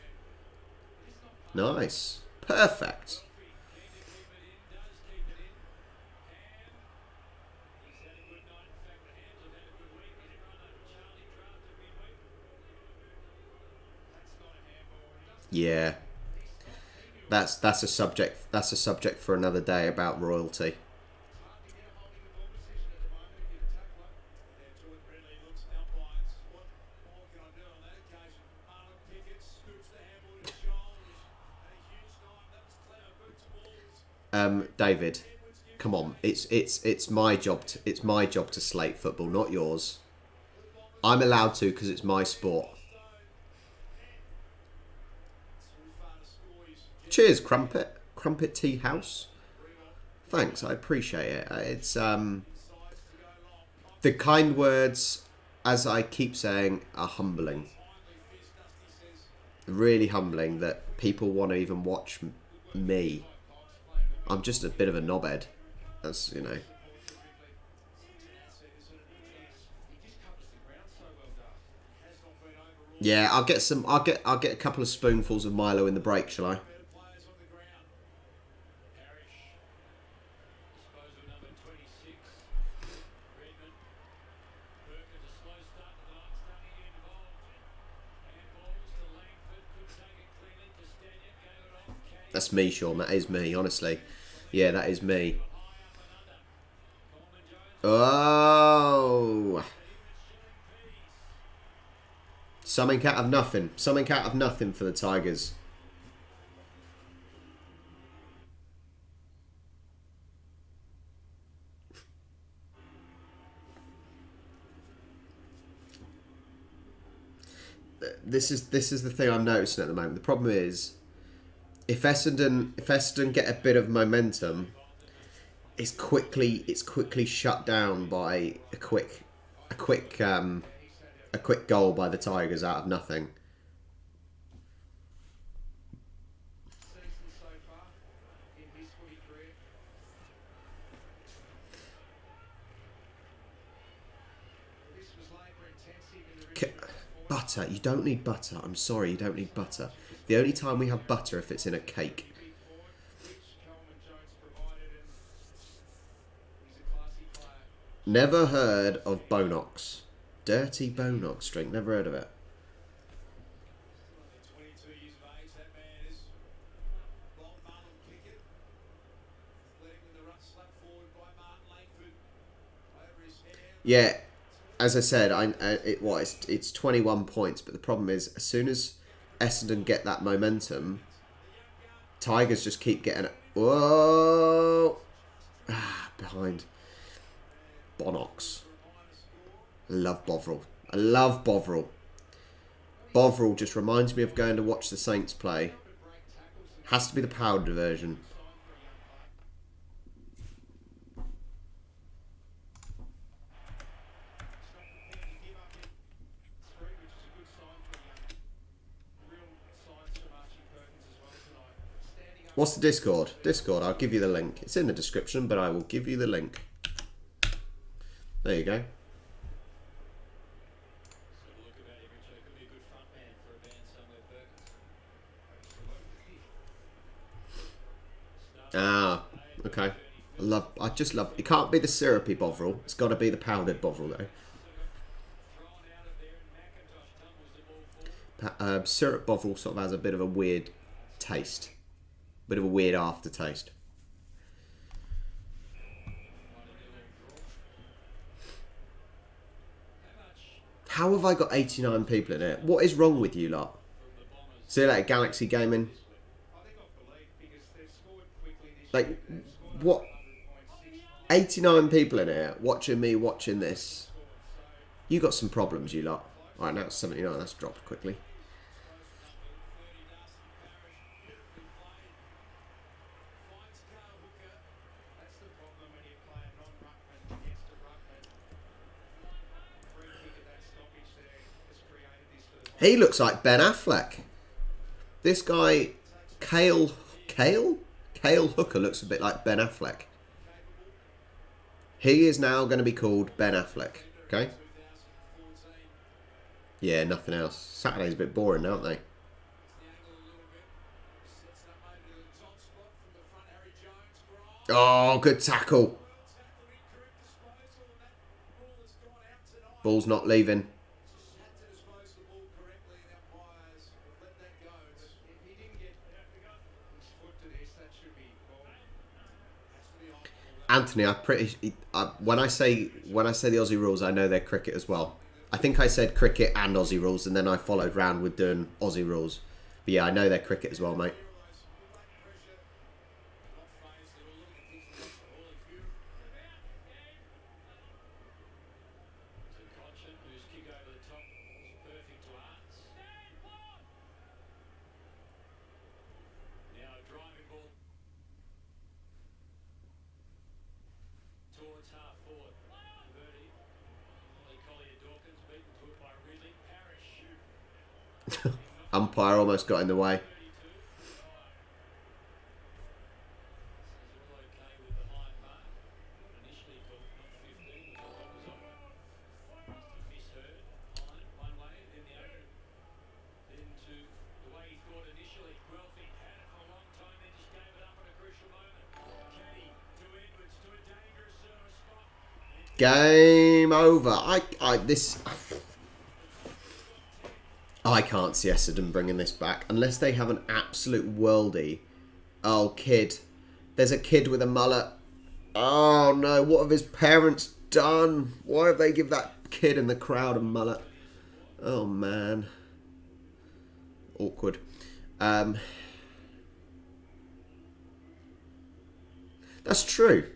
Nice. Perfect. Yeah. That's a subject for another day about royalty. David, come on. It's my job to slate football, not yours. I'm allowed to because it's my sport. Cheers, Crumpet Tea House. Thanks, I appreciate it. It's the kind words, as I keep saying, are humbling. Really humbling that people want to even watch me. I'm just a bit of a knobhead. That's, you know. Yeah, I'll get a couple of spoonfuls of Milo in the break, shall I? That's me, Sean. That is me, honestly. Yeah, that is me. Oh. Something out of nothing. Something out of nothing for the Tigers. This is the thing I'm noticing at the moment. The problem is, if Essendon get a bit of momentum, it's quickly shut down by a quick goal by the Tigers out of nothing. Butter. You don't need butter. I'm sorry, you don't need butter. The only time we have butter if it's in a cake. Never heard of Bonox. Dirty Bonox drink. Never heard of it. Yeah, as I said, it's 21 points, but the problem is, as soon as Essendon get that momentum, Tigers just keep getting it. Whoa! Behind. Bonox. I love Bovril. I love Bovril. Bovril just reminds me of going to watch the Saints play. Has to be the powdered version. What's the Discord? Discord, I'll give you the link. It's in the description, but I will give you the link. There you go. Ah, okay. I just love. It can't be the syrupy Bovril. It's got to be the powdered Bovril, though. Syrup Bovril sort of has a bit of a weird taste. Bit of a weird aftertaste. How have I got 89 people in here? What is wrong with you lot? See you later, Galaxy Gaming. Like, what? 89 people in here watching me watching this. You got some problems, you lot. Alright, now it's 79. That's dropped quickly. He looks like Ben Affleck. This guy, Kale Hooker looks a bit like Ben Affleck. He is now going to be called Ben Affleck. Okay. Yeah, nothing else. Saturday's a bit boring, aren't they? Oh, good tackle. Ball's not leaving. Anthony, when I say the Aussie rules, I know they're cricket as well. I think I said cricket and Aussie rules, and then I followed round with doing Aussie rules. But yeah, I know they're cricket as well, mate. Umpire almost got in the way. Game over. I can't see Essendon bringing this back unless they have an absolute worldie. Oh, kid. There's a kid with a mullet. Oh, no. What have his parents done? Why have they give that kid in the crowd a mullet? Oh, man. Awkward. That's true.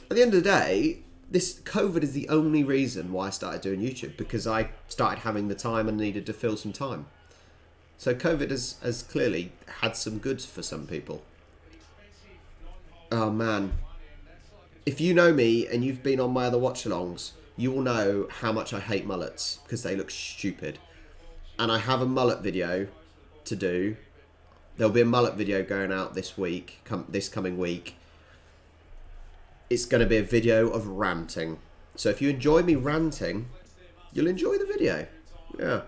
At the end of the day, this COVID is the only reason why I started doing YouTube, because I started having the time and needed to fill some time. So COVID has clearly had some goods for some people. Oh man. If you know me and you've been on my other watch-alongs, you will know how much I hate mullets because they look stupid. And I have a mullet video to do. There'll be a mullet video going out this week, this coming week. It's going to be a video of ranting. So if you enjoy me ranting, you'll enjoy the video. Yeah.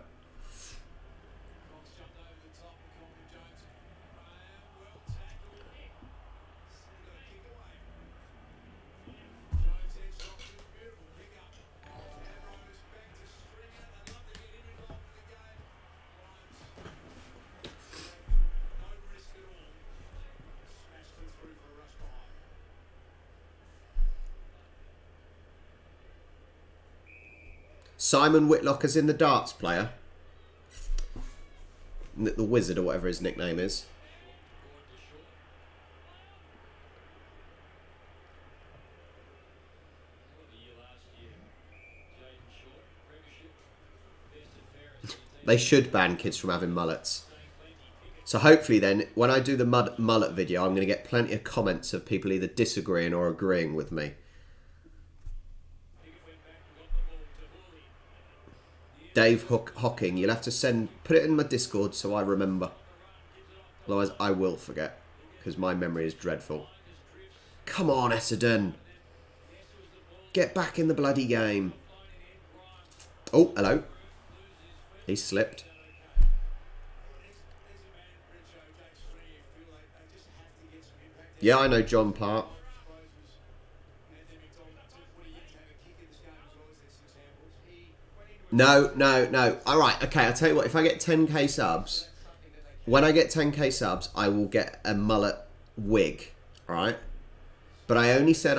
Simon Whitlock is in the darts player. The Wizard or whatever his nickname is. They should ban kids from having mullets. So hopefully then, when I do the mullet video, I'm going to get plenty of comments of people either disagreeing or agreeing with me. Dave Hocking, you'll have to put it in my Discord so I remember. Otherwise I will forget, because my memory is dreadful. Come on, Essendon. Get back in the bloody game. Oh, hello. He slipped. Yeah, I know John Park. No. Alright, okay, I'll tell you what. If I get 10k subs, when I get 10k subs, I will get a mullet wig. Alright? But I only said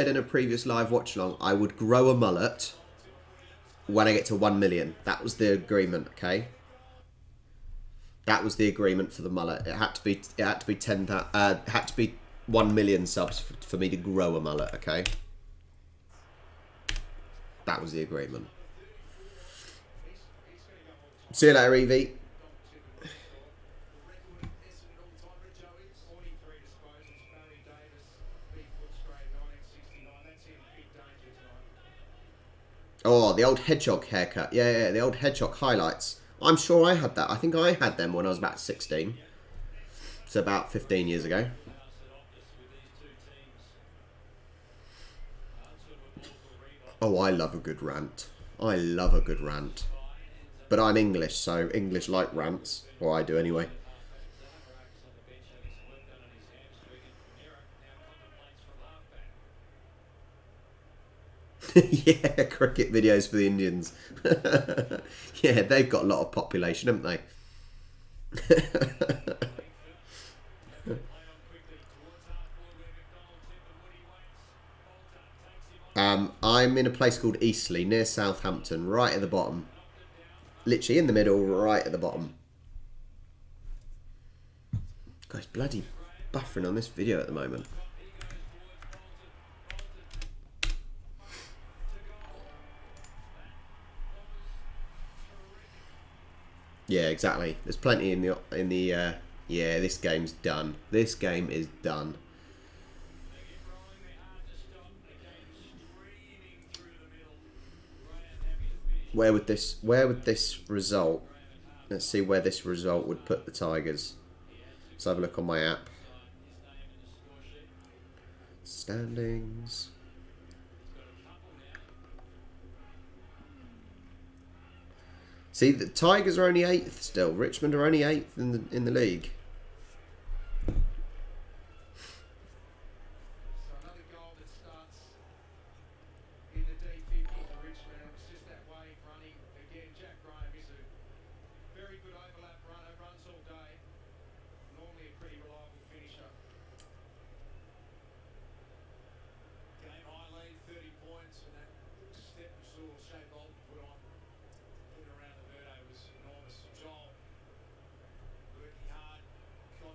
in a previous live watch along I would grow a mullet when I get to 1 million. That was the agreement, okay? That was the agreement for the mullet. It had to be 1 million subs for me to grow a mullet, okay? That was the agreement. See you later, Evie. Oh, the old hedgehog haircut. Yeah, the old hedgehog highlights. I'm sure I had that. I think I had them when I was about 16. So about 15 years ago. Oh, I love a good rant. I love a good rant. But I'm English, so English like rants. Or I do anyway. Yeah, cricket videos for the Indians. Yeah, they've got a lot of population, haven't they? I'm in a place called Eastleigh, near Southampton, right at the bottom. Literally in the middle, right at the bottom. Guys, bloody buffering on this video at the moment. Yeah, exactly. There's plenty in the. Yeah, this game's done. This game is done. Where would this result? Let's see where this result would put the Tigers. Let's have a look on my app. Standings. See, the Tigers are only 8th still. Richmond are only 8th in the league.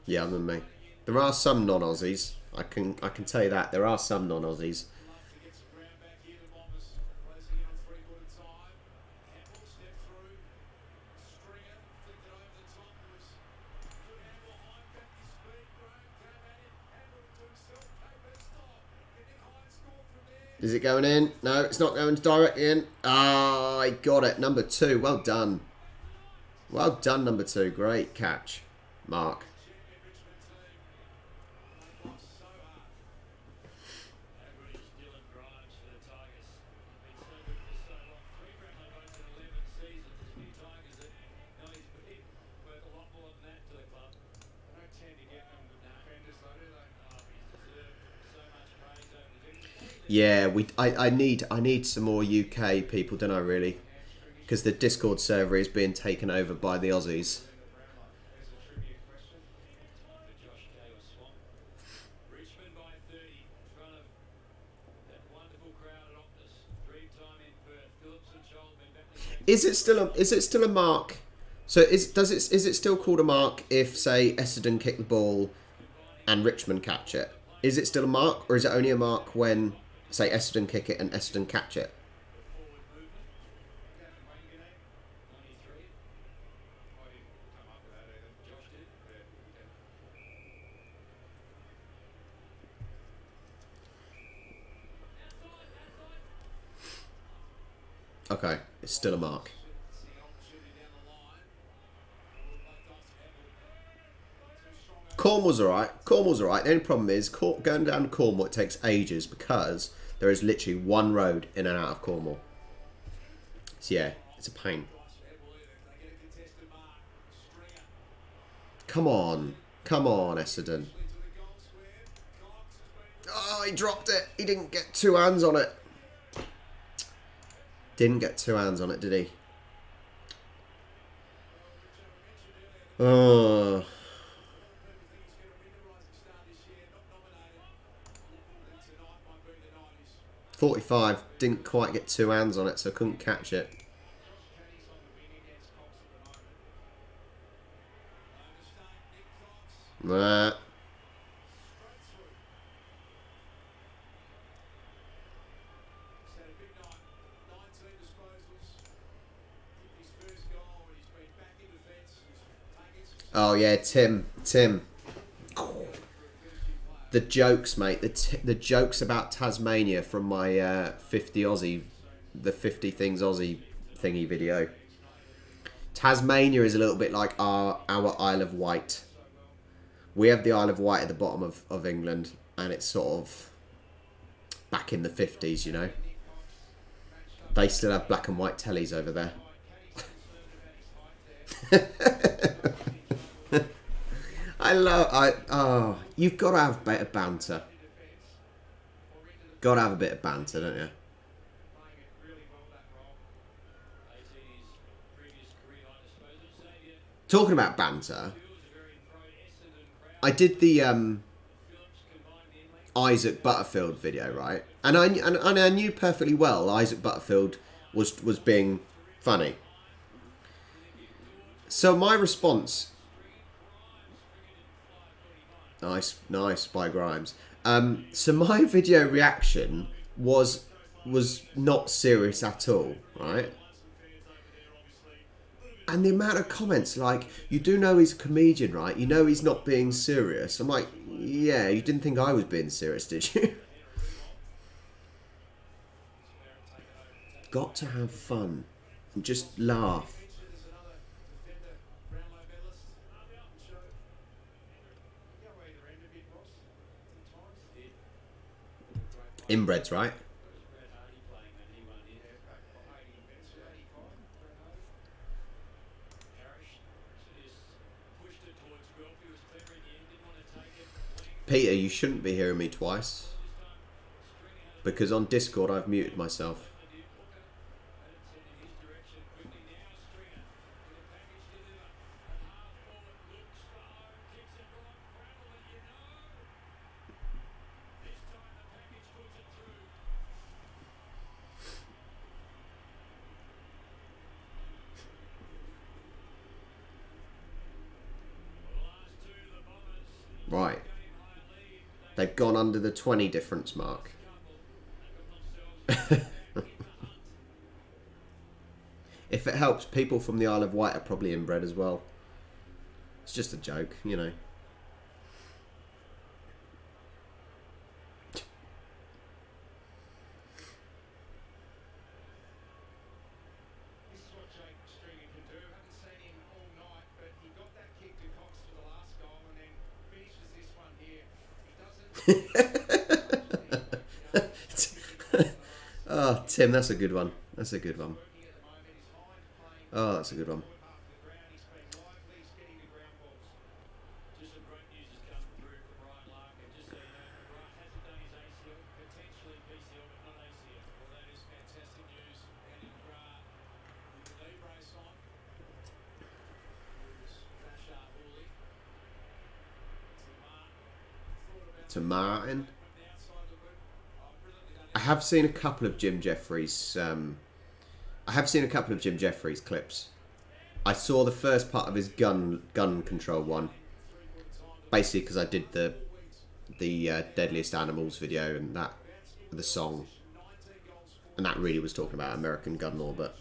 Yeah, other than me. There are some non-Aussies. I can tell you that. There are some non-Aussies. Is it going in? No, it's not going directly in. Ah, I got it. Number 2. Well done. Well done, number 2. Great catch, Mark. Yeah, I need some more UK people, don't I, really? Because the Discord server is being taken over by the Aussies. Is it still a mark? So is it still called a mark if, say, Essendon kick the ball and Richmond catch it? Is it still a mark, or is it only a mark when, say, Essendon kick it and Essendon catch it? Okay, it's still a mark. Cornwall's alright. Cornwall's alright. The only problem is going down to Cornwall, it takes ages because there is literally one road in and out of Cornwall. So yeah, it's a pain. Come on. Come on, Essendon. Oh, he dropped it. He didn't get 2 hands on it. Didn't get 2 hands on it, did he? Oh. 45, didn't quite get 2 hands on it, so couldn't catch it. Nah. Oh yeah, Tim. The jokes, mate. The jokes about Tasmania from my 50 Aussie, the 50 things Aussie thingy video. Tasmania is a little bit like our Isle of Wight. We have the Isle of Wight at the bottom of England, and it's sort of back in the 50s, you know. They still have black and white tellies over there. You've got to have a bit of banter. Got to have a bit of banter, don't you? Talking about banter, I did the Isaac Butterfield video, right? And I knew perfectly well Isaac Butterfield was being funny. So my response, nice by Grimes. So my video reaction was not serious at all, right? And the amount of comments like, you do know he's a comedian, right? You know he's not being serious. I'm like, yeah, you didn't think I was being serious, did you? Got to have fun and just laugh. Inbreds, right? Peter, you shouldn't be hearing me twice. Because on Discord I've muted myself. Right. They've gone under the 20 difference mark. If it helps, people from the Isle of Wight are probably inbred as well. It's just a joke, you know. Oh, Tim, that's a good one. That's a good one. Oh, that's a good one. To Martin. I have seen a couple of Jim Jeffries. I have seen a couple of Jim Jeffries clips. I saw the first part of his gun control one, basically because I did the Deadliest Animals video and that the song, and that really was talking about American gun law, but.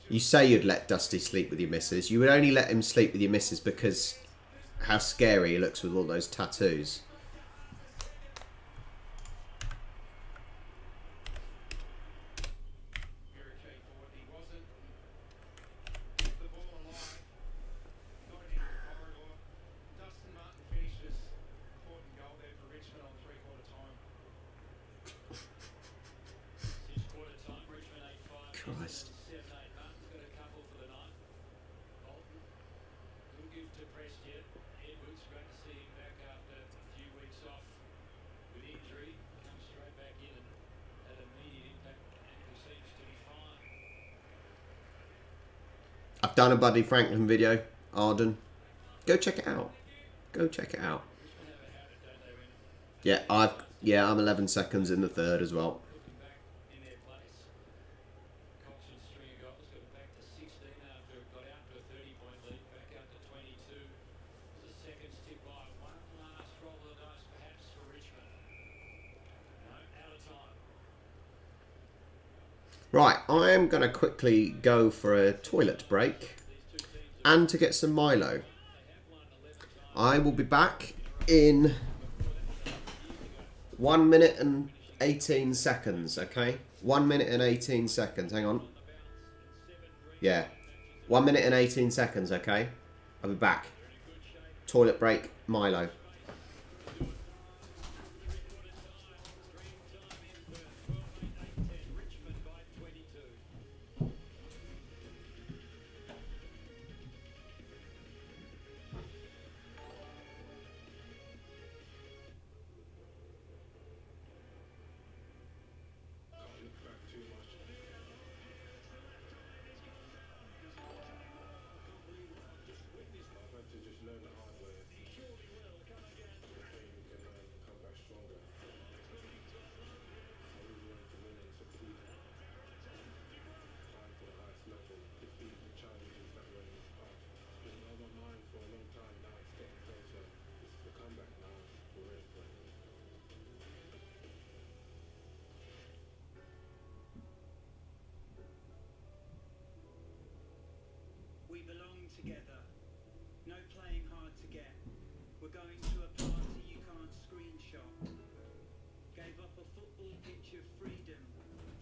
You say you'd let Dusty sleep with your missus. You would only let him sleep with your missus because how scary he looks with all those tattoos. Christ. I've done a Buddy Franklin video, Arden. Go check it out. Go check it out. Yeah, I'm 11 seconds in the third as well. Right, I am going to quickly go for a toilet break and to get some Milo. I will be back in 1 minute and 18 seconds, okay? 1 minute and 18 seconds. Hang on. Yeah. 1 minute and 18 seconds, okay? I'll be back. Toilet break, Milo. We belong together. No playing hard to get. We're going to a party you can't screenshot. Gave up a football pitch of freedom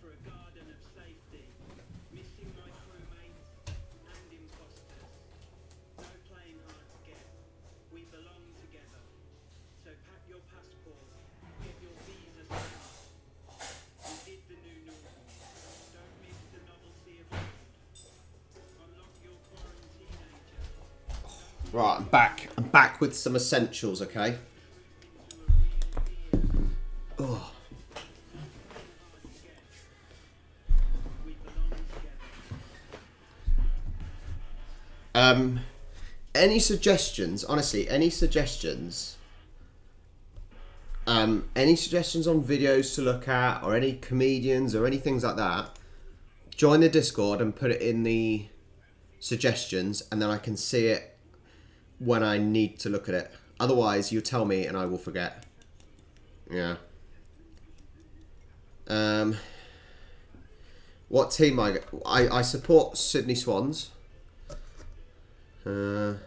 for a garden of safety. Missing my crewmates and imposters. No playing hard to get. We belong together. So pack your passport. Get your visa stamp. We did the new normal. Don't miss the novelty of life. Unlock your quarantine agent. Right, I'm back. I'm back with some essentials, okay? Oh. Any suggestions? Honestly, any suggestions? Any suggestions on videos to look at, or any comedians, or any things like that? Join the Discord and put it in the suggestions, and then I can see it when I need to look at it. Otherwise, you tell me and I will forget. Yeah. What team I support Sydney Swans. The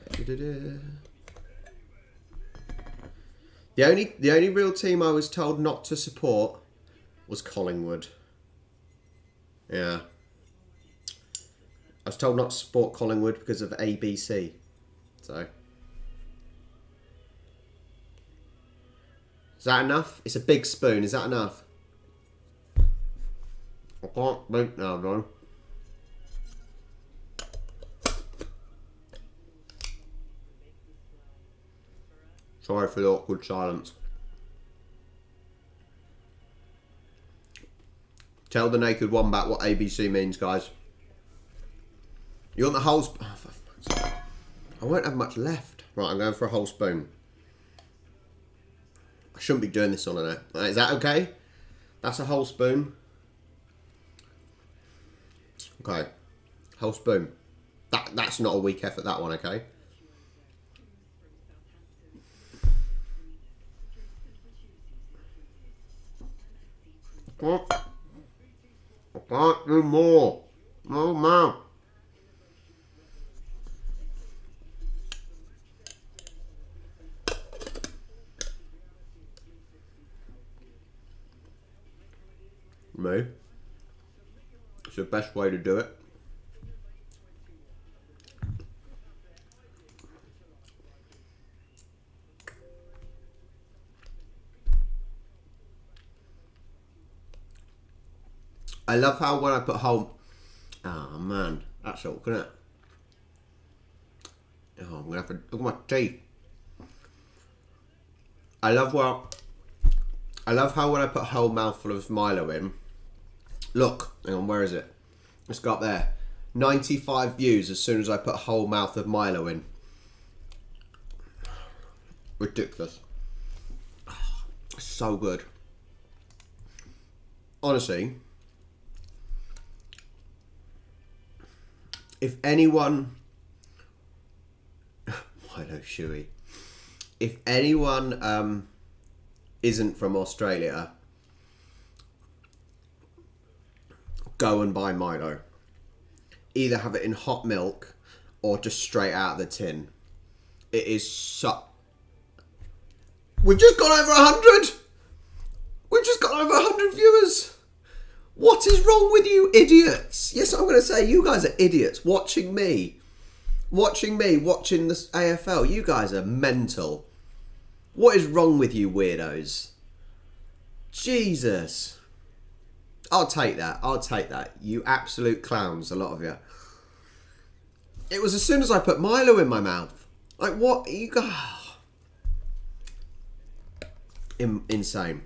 only real team I was told not to support was Collingwood. Yeah. I was told not to support Collingwood because of ABC. So. Is that enough? It's a big spoon. Is that enough? I can't drink now, though. Sorry for the awkward silence. Tell the naked wombat what ABC means, guys. You want the whole spoon? Oh, for fuck's sake. I won't have much left. Right, I'm going for a whole spoon. I shouldn't be doing this on an air. Is that okay? That's a whole spoon. Okay. Whole spoon. That's not a weak effort, that one, okay? I can't do more. No, man. Me. It's the best way to do it. I love how when I put whole... Oh man, that's awkward, isn't it? Oh, I'm gonna have to look at my teeth. I love how when I put a whole mouthful of Milo in. Look, hang on, where is it? Let's go up there. 95 views as soon as I put a whole mouth of Milo in. Ridiculous. So good. Honestly, if anyone... Milo Shuey. If anyone isn't from Australia, go and buy Milo. Either have it in hot milk or just straight out of the tin. It is so... We've just gone over 100! over 100 viewers. What is wrong with you idiots? Yes, I'm going to say you guys are idiots watching me. Watching this AFL. You guys are mental. What is wrong with you weirdos? Jesus. I'll take that. You absolute clowns, a lot of you. It was as soon as I put Milo in my mouth. Like, what? You guys... Insane.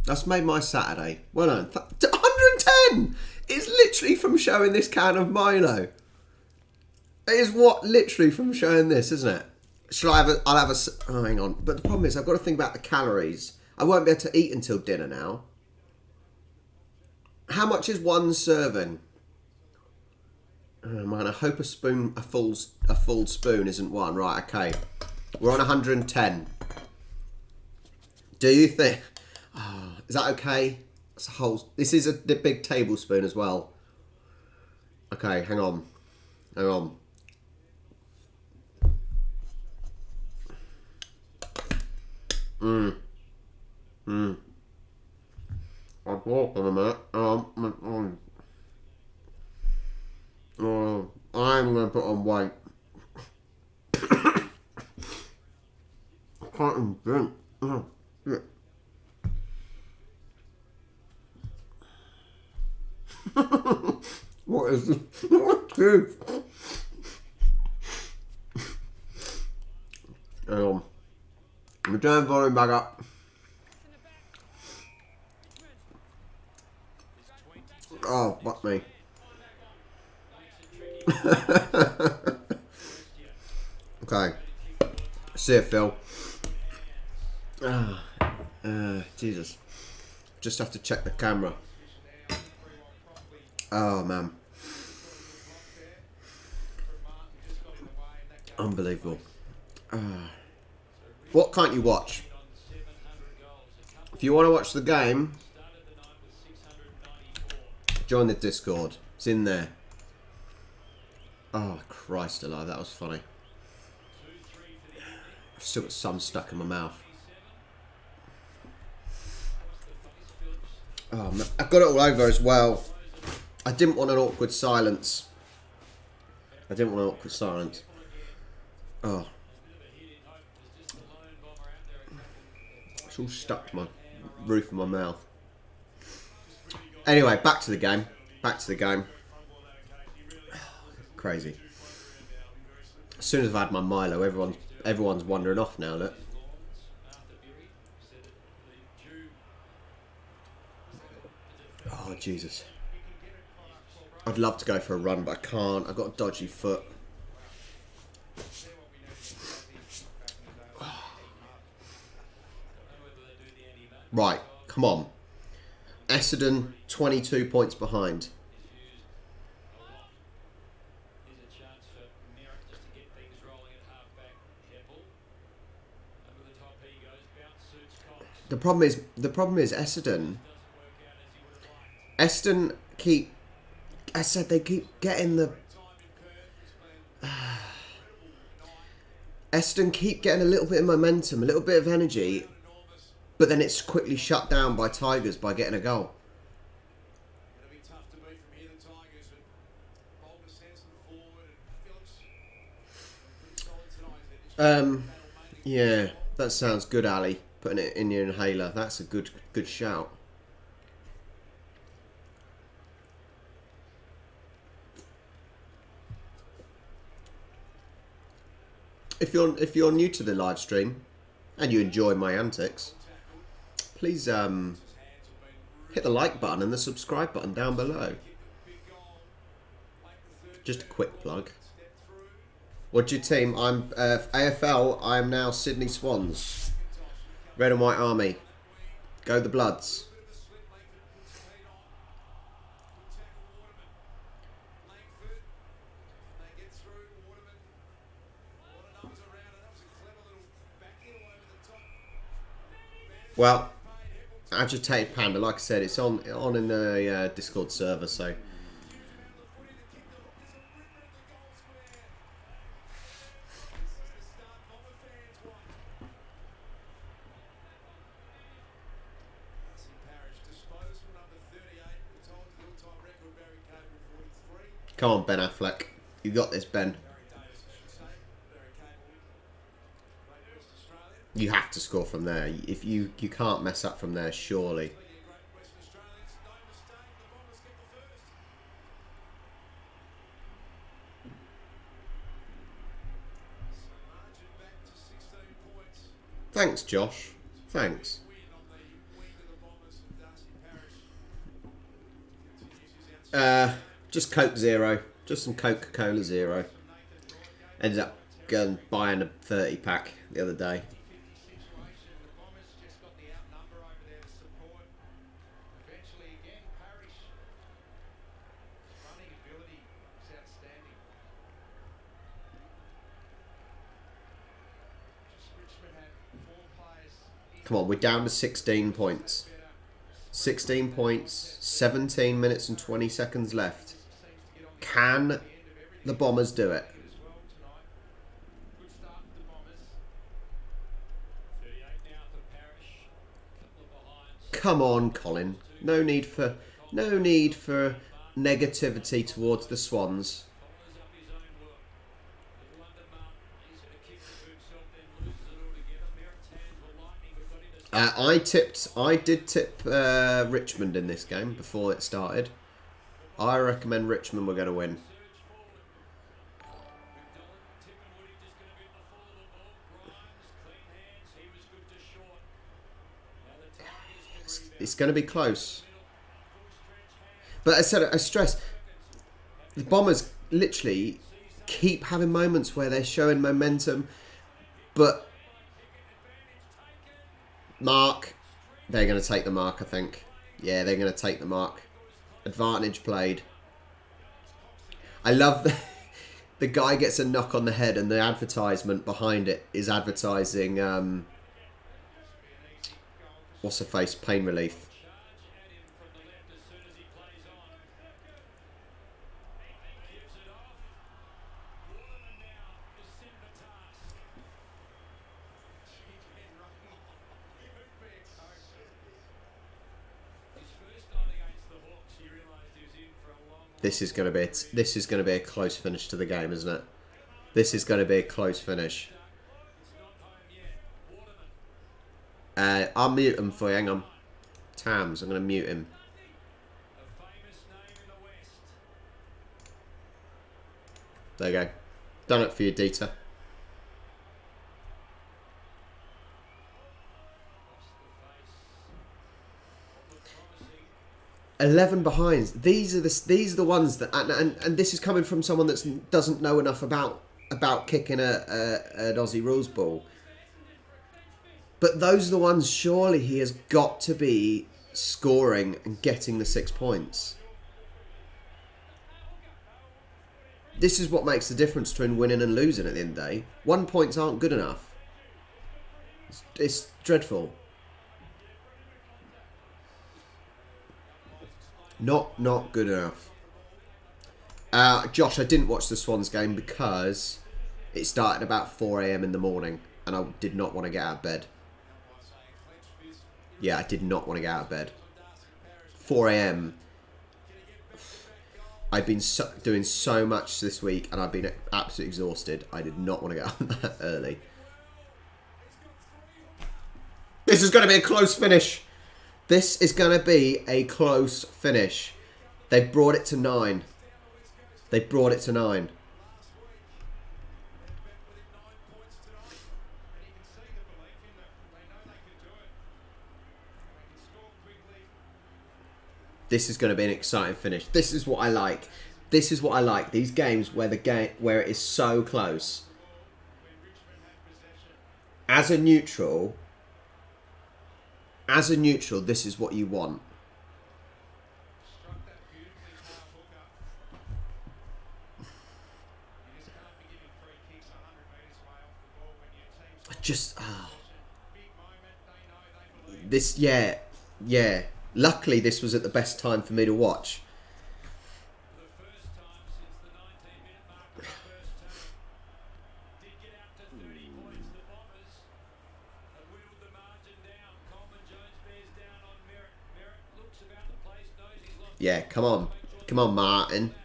That's made my Saturday. Well done. 110! It's literally from showing this can of Milo. It is literally from showing this, isn't it? Shall I have a... I'll have a... Oh, hang on. But the problem is I've got to think about the calories. I won't be able to eat until dinner now. How much is one serving? Oh, man, I hope a full spoon isn't one. Right, okay. We're on 110. Do you think... Oh, is that okay? That's a whole... This is a big tablespoon as well. Okay, hang on. I'll walk in a minute. I'm going to put on weight. I can't even drink. Oh, shit. What is this? What's this? Hang on. Let me turn the volume back up. Oh, fuck me. Okay. See ya, Phil. Jesus. Just have to check the camera. Oh, man. Unbelievable. What can't you watch? If you want to watch the game, join the Discord. It's in there. Oh, Christ alive, that was funny. I've still got some stuck in my mouth. Oh, man. I've got it all over as well. I didn't want an awkward silence. Oh. It's all stuck to my roof of my mouth. Anyway, back to the game. Crazy. As soon as I've had my Milo, everyone's wandering off now, look. Oh, Jesus. I'd love to go for a run, but I can't. I've got a dodgy foot. Right, come on. Essendon, 22 points behind. The problem is Essendon keep... I said they keep getting the... Essendon keep getting a little bit of momentum, a little bit of energy, but then it's quickly shut down by Tigers by getting a goal. Yeah, that sounds good, Ali. Putting it in your inhaler. That's a good shout. If you're new to the live stream and you enjoy my antics, please hit the like button and the subscribe button down below. Just a quick plug. What's your team? I'm AFL. I'm now Sydney Swans. Red and White Army. Go the Bloods. Well, Agitated Panda, like I said, it's on in the Discord server, so... Come on, Ben Affleck. You got this, Ben. You have to score from there. If you can't mess up from there, surely. Thanks, Josh. Thanks. Just Coke Zero. Just some Coca-Cola Zero. Ended up going buying a 30 pack the other day. Come on, we're down to 16 points. 16 points, 17 minutes and 20 seconds left. Can the Bombers do it? Come on, Colin. No need for negativity towards the Swans. I did tip Richmond in this game before it started. I recommend Richmond were going to win. It's going to be close. But I stress, the Bombers literally keep having moments where they're showing momentum, but mark, they're going to take the mark, I think. Yeah, they're going to take the mark. Advantage played. I love the guy gets a knock on the head and the advertisement behind it is advertising what's her face? Pain relief. This is going to be a close finish to the game, isn't it? This is going to be a close finish. I'll mute him for you. Hang on. Tams, I'm going to mute him. There you go. Done it for you, Dieter. $11 behinds. These are the ones that, and this is coming from someone that doesn't know enough about kicking an Aussie Rules ball. But those are the ones. Surely he has got to be scoring and getting the 6 points. This is what makes the difference between winning and losing at the end of the day. 1 points aren't good enough. It's dreadful. Not good enough. Josh, I didn't watch the Swans game because it started about 4 a.m. in the morning and I did not want to get out of bed. Yeah, I did not want to get out of bed. 4 a.m. I've been doing so much this week and I've been absolutely exhausted. I did not want to get up that early. This is going to be a close finish. This is going to be a close finish. They've brought it to 9. They brought it to 9. This is going to be an exciting finish. This is what I like. This is what I like. These games where it is so close. As a neutral, this is what you want. This, yeah. Luckily, this was at the best time for me to watch. Yeah, come on. Come on, Martin.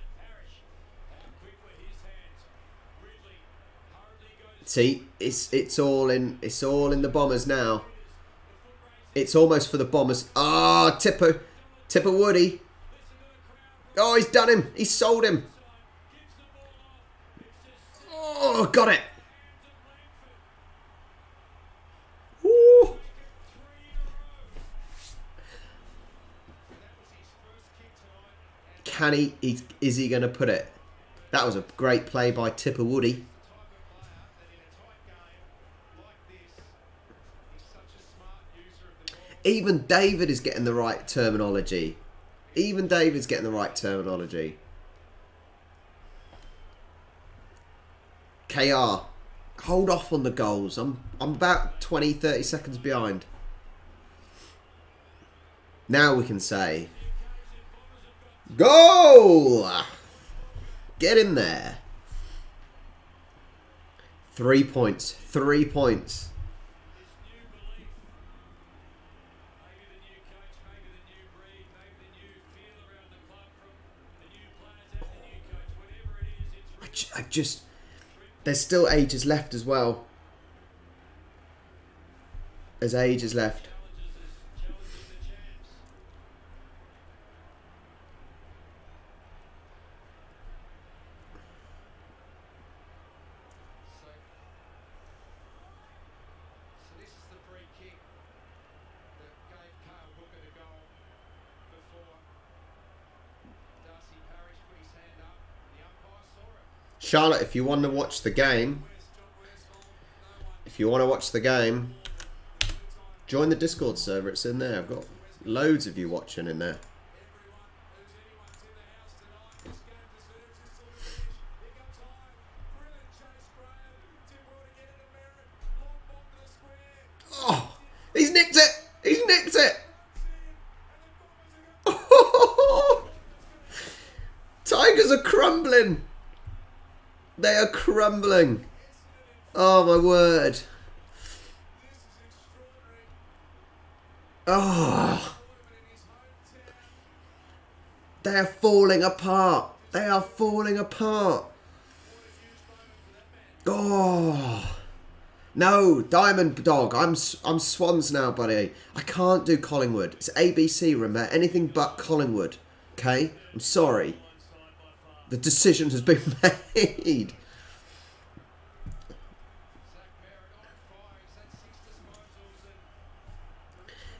See, it's all in the Bombers now. It's almost for the Bombers. Ah, Tipper Woody. Oh, he's done him. He's sold him. Oh, got it. Woo. Can he? Is he going to put it? That was a great play by Tipper Woody. Even David is getting the right terminology. Even David's getting the right terminology. KR, hold off on the goals. I'm about 20, 30 seconds behind. Now we can say, goal! Get in there. 3 points. 3 points. I just... There's still ages left as well. There's ages left. Charlotte, if you want to watch the game, join the Discord server. It's in there. I've got loads of you watching in there. Oh, he's nicked it. He's nicked it. Tigers are crumbling. They are crumbling. Oh, my word. Oh. They are falling apart. They are falling apart. Oh. No, Diamond Dog. I'm Swans now, buddy. I can't do Collingwood. It's ABC, remember? Anything but Collingwood. Okay? I'm sorry. The decision has been made.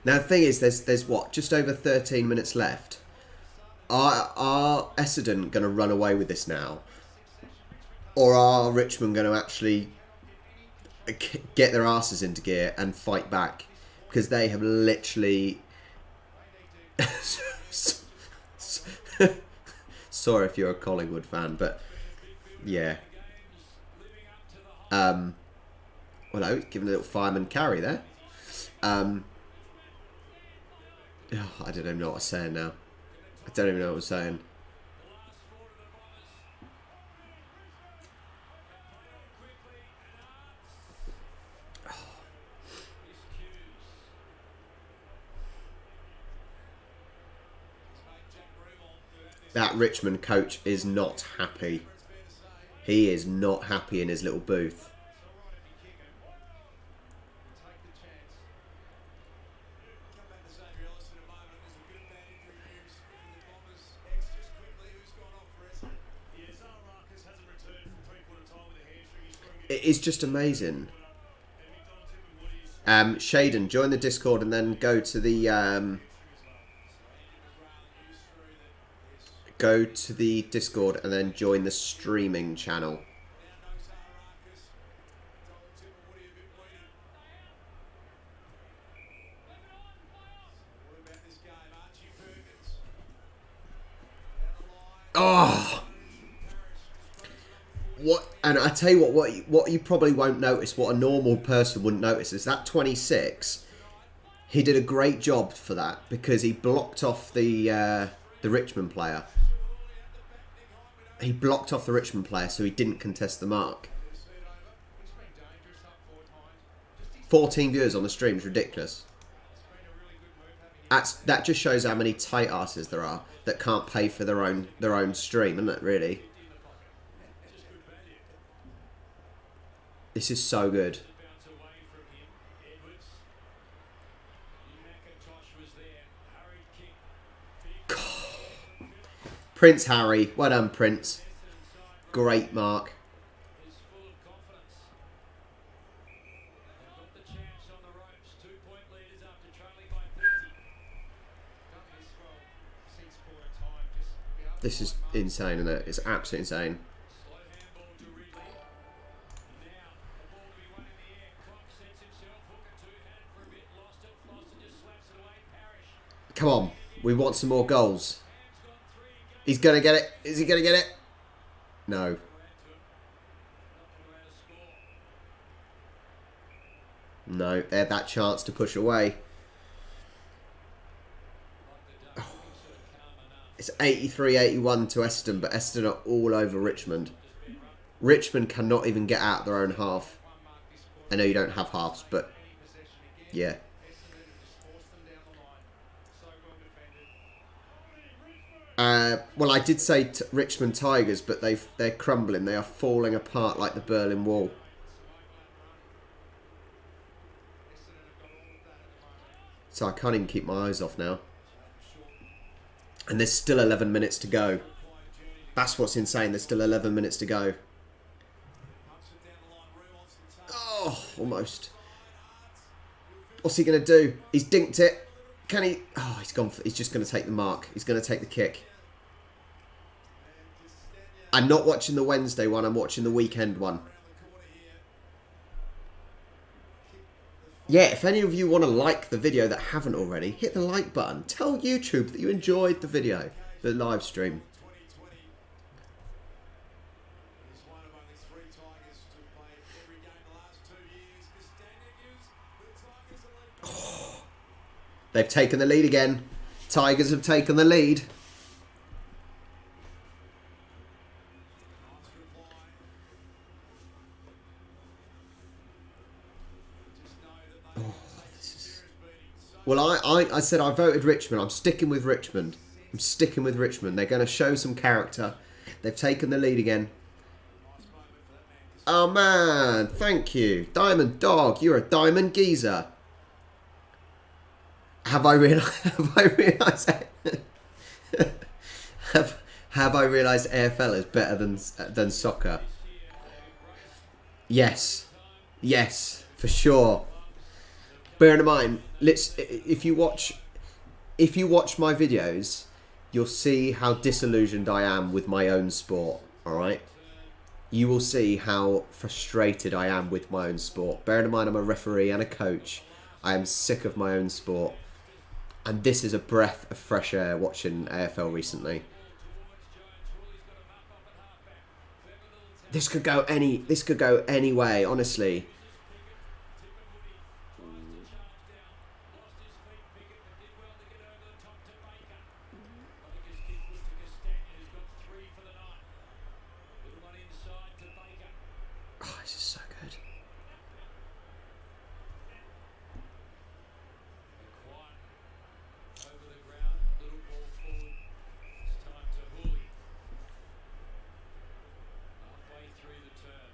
Now the thing is, there's what, just over 13 minutes left. Are Essendon going to run away with this now, or are Richmond going to actually get their asses into gear and fight back? Because they have literally. Sorry if you're a Collingwood fan, but yeah. Well, no, giving a little fireman carry there. Oh, I don't even know what I'm saying now. I don't even know what I'm saying. That Richmond coach is not happy. He is not happy in his little booth. It is just amazing. Shaden, join the Discord and then go to the Discord and then join the streaming channel. Oh. What? And I tell you what you probably won't notice, what a normal person wouldn't notice, is that 26. He did a great job for that because he blocked off the Richmond player. He blocked off the Richmond player, so he didn't contest the mark. 14 viewers on the stream is ridiculous. That just shows how many tight asses there are that can't pay for their own stream, isn't it? Really. This is so good. Bounce away from him. Edwards. McIntosh was there. Hurried kick. Prince Harry. Well done, Prince. Great mark. Is full of confidence. They've got the champs on the ropes. 2-point leaders after trailing by 30. This is insane, isn't it? It's absolutely insane. Slow handball to Ridley. Now the ball to be won in the air. Cox sets himself. Hooker two had it for a bit. Lost it. Foster just slaps it away. Parrish. Come on. We want some more goals. Ham's got three. He's going to get it. Is he going to get it? No. Not going to add a score. No. They had that chance to push away. Like the duck, sort of calm enough. It's 83-81 to Essendon, but Essendon are all over Richmond. Richmond cannot even get out of their own half. I know you don't have halves, but yeah. Well, I did say Richmond Tigers, but they're crumbling. They are falling apart like the Berlin Wall. So I can't even keep my eyes off now. And there's still 11 minutes to go. That's what's insane. There's still 11 minutes to go. Oh, almost. What's he going to do? He's dinked it. Can he? Oh, he's gone. He's just going to take the mark. He's going to take the kick. I'm not watching the Wednesday one. I'm watching the weekend one. Yeah, if any of you want to like the video that haven't already, hit the like button. Tell YouTube that you enjoyed the video, the live stream. Oh, they've taken the lead again. Tigers have taken the lead. Well, I said I voted Richmond. I'm sticking with Richmond. I'm sticking with Richmond. They're going to show some character. They've taken the lead again. Oh, man. Thank you. Diamond Dog. You're a diamond geezer. Have I realised... Have I realised AFL is better than soccer? Yes. Yes. For sure. Bearing in mind, if you watch my videos, you'll see how disillusioned I am with my own sport. All right, you will see how frustrated I am with my own sport. Bearing in mind, I'm a referee and a coach. I am sick of my own sport, and this is a breath of fresh air watching AFL recently. This could go any way, honestly. Oh, this is so good.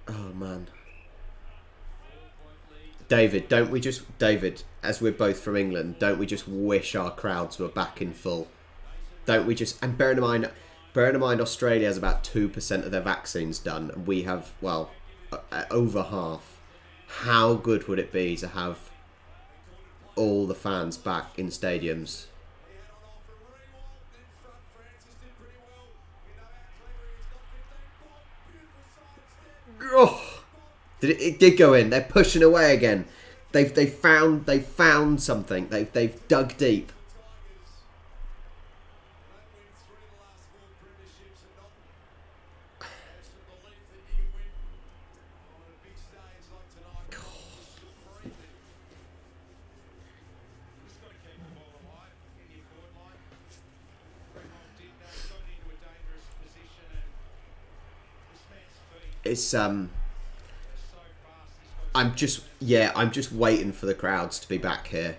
Oh man. David, as we're both from England, don't we just wish our crowds were back in full? Don't we just, and bearing in mind Australia has about 2% of their vaccines done, and we have, well, over half. How good would it be to have all the fans back in stadiums? Oh, it did go in. They're pushing away again. They've found something. They've dug deep. It's I'm just waiting for the crowds to be back here.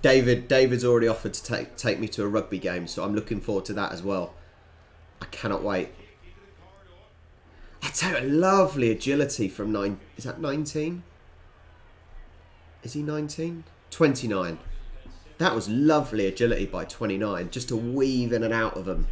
David's already offered to take me to a rugby game, so I'm looking forward to that as well. I cannot wait. tell you, lovely agility from 9. Is that 19? Is he 19? 29. That was lovely agility by 29, just to weave in and out of them.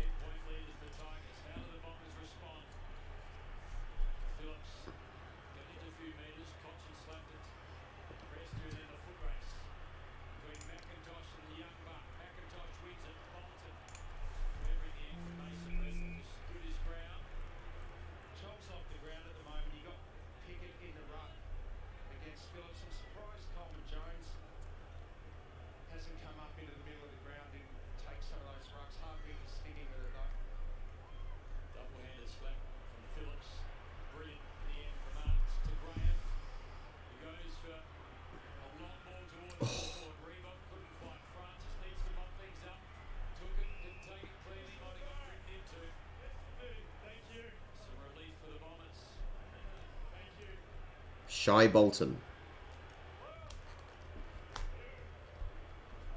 Chops off the ground at the moment. You got Pickett in the ruck against Phillips. I'm surprised Coleman Jones hasn't come up into the middle of the ground and take some of those rucks. Hargreaves is sticking with it though. Double-handed slap from Phillips. Brilliant in the end from Arts to Graham. He goes for a long ball towards the forward. Reebok couldn't fight. Francis needs to mop things up. Took it, didn't take it cleanly. Might have got written into. Thank you. Some relief for the Bombers. Thank you. Shy Bolton.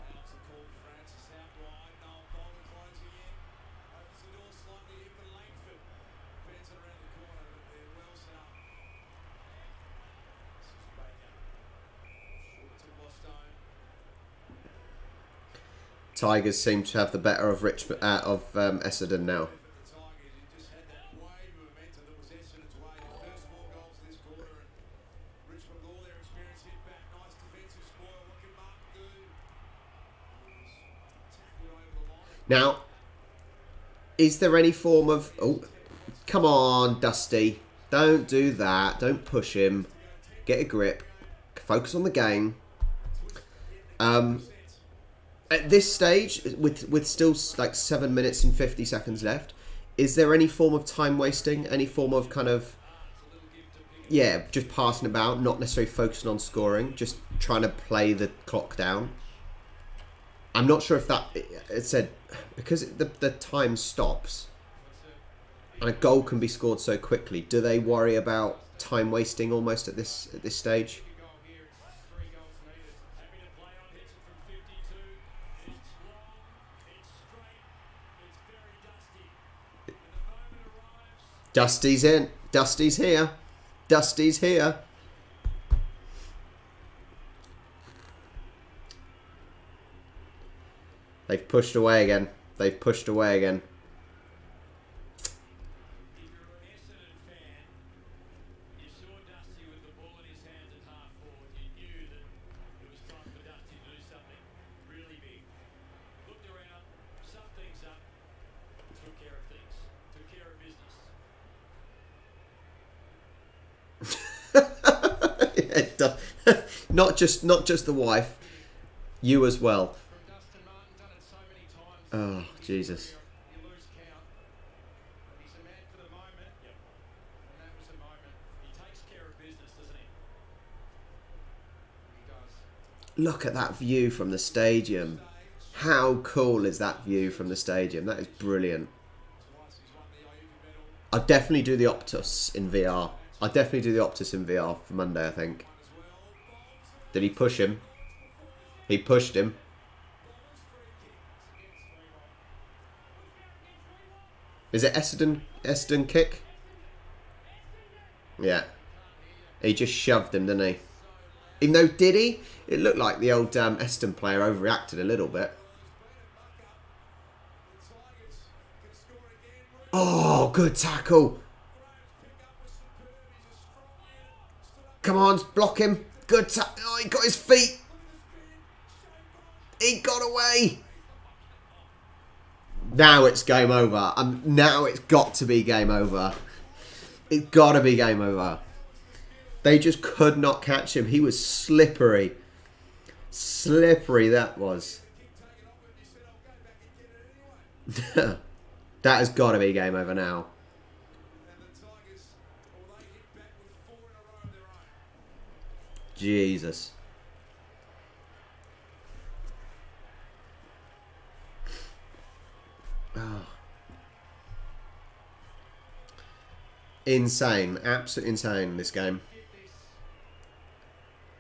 Bounce the call, Francis out wide. Noel Bolton closing in. Opens the door slightly here for Langford. Fans it around the corner, but they're well set up. This is Baker. Short to Bostone. Tigers seem to have the better of Richmond, Essendon now. For the Tigers, you just had that wave of momentum that was Essendon's way. The first 4 goals of this quarter, and Richmond, all their experience, hit back. Nice defensive spoil. What can Mark do? Tackled over the line. Now, is there any form of... Oh, come on, Dusty. Don't do that. Don't push him. Get a grip. Focus on the game. At this stage, with still like 7 minutes and 50 seconds left, is there any form of time wasting? Any form of kind of... Yeah, just passing about, not necessarily focusing on scoring, just trying to play the clock down? I'm not sure if that... It said... Because the time stops, and a goal can be scored so quickly, do they worry about time wasting almost at this stage? Goal here. It's 3 goals needed. Happy to play on. Hits it from 52. It's long. It's straight. It's very dusty. And the moment arrives. Dusty's in. Dusty's here. Dusty's here. They've pushed away again. They've pushed away again. If you're an Essendon fan, you saw Dusty with the ball in his hands at half forward. You knew that it was time for Dusty to do something really big. Looked around, summed things up, took care of things, took care of business. It does. not just the wife, you as well. From Dustin Martin, done it so many times. Oh, Jesus. You lose count. But he's a man for the moment. Yep. And that was the moment. He takes care of business, doesn't he? He does. Look at that view from the stadium. How cool is that view from the stadium? That is brilliant. Twice he's won the Iupi medal. I'll definitely do the Optus in VR. I'll definitely do the Optus in VR for Monday, I think. Did he push him? He pushed him. Is it Essendon kick? Yeah. He just shoved him, didn't he? Even though, did he? It looked like the old Essendon player overreacted a little bit. Oh, good tackle. Come on, block him. Good tackle. Oh, he got his feet. He got away. Now it's game over. Now it's got to be game over. It's got to be game over. They just could not catch him. He was slippery. Slippery that was. That has got to be game over now. Jesus. Oh. Insane. Absolutely insane, this game. Give this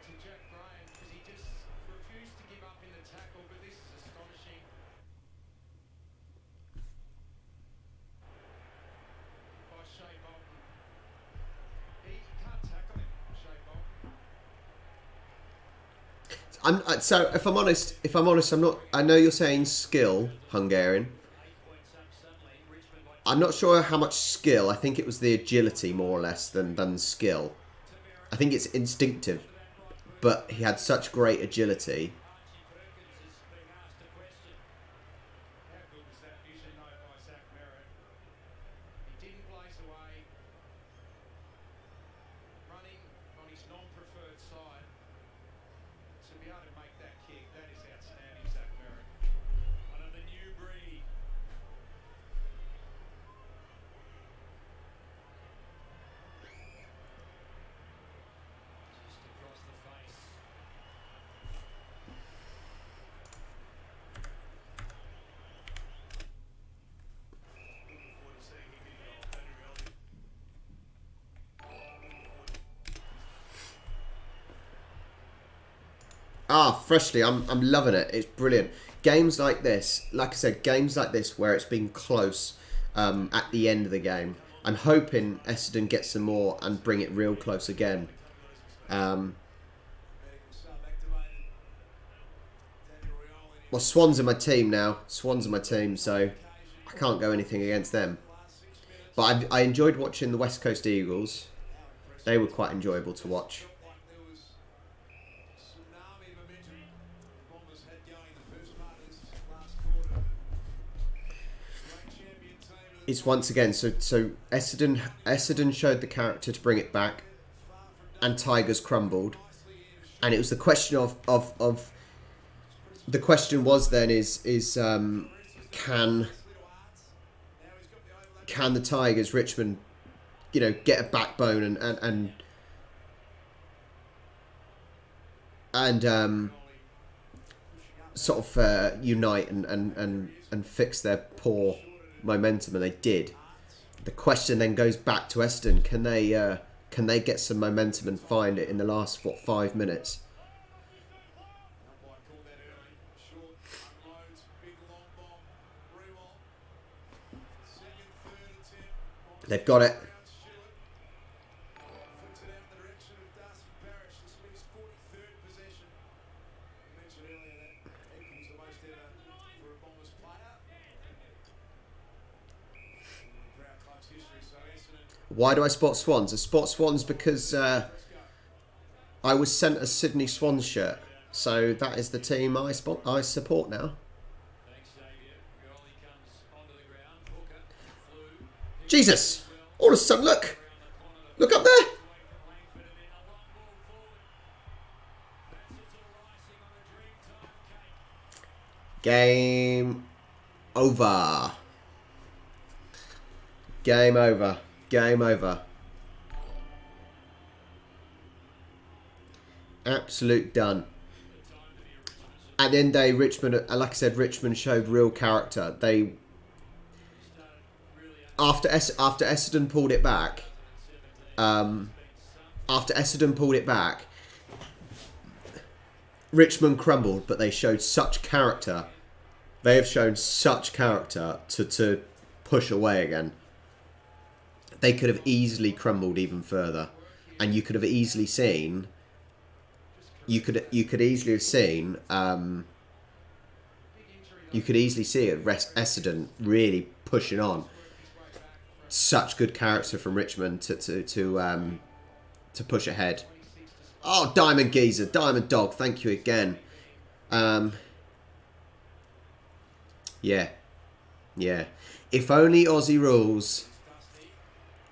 to Jack Graham because he just refused to give up in the tackle, but this is astonishing. By Shea Bolton. So if I'm honest, I'm not. I know you're saying skill, Hungarian. I'm not sure how much skill. I think it was the agility more or less than skill. I think it's instinctive, but he had such great agility. How good was that vision, though, by Zach Merritt? He didn't blaze away, running on his non-preferred side. To be able to make that kick, that is outstanding, Zach Merritt. One of the new breed. Just across the face. Looking forward to seeing him in goal. Tony Relly. Freshly, I'm loving it. It's brilliant. Games like this, like I said, games like this where it's been close at the end of the game. I'm hoping Essendon get some more and bring it real close again. Well, Swans are my team now. Swans are my team, so I can't go anything against them. But I enjoyed watching the West Coast Eagles. They were quite enjoyable to watch. It's once again, so Essendon showed the character to bring it back, and Tigers crumbled, and it was the question of the question was then is can the Tigers, Richmond, get a backbone and sort of unite and fix their poor momentum, and they did. The question then goes back to Essendon: can they get some momentum and find it in the last 5 minutes? They've got it. Why do I spot Swans? I spot Swans because I was sent a Sydney Swans shirt, so that is the team I support now. Jesus! All of a sudden, look up there. Game over. Game over. Game over. Absolute done. At the end of the day, Richmond, like I said, Richmond showed real character. They after Essendon pulled it back. Richmond crumbled, but they showed such character. They have shown such character to push away again. They could have easily crumbled even further, and you could have easily seen. You could easily have seen. You could easily see Essendon really pushing on. Such good character from Richmond to push ahead. Oh, Diamond Geezer, Diamond Dog, thank you again. Yeah. If only Aussie Rules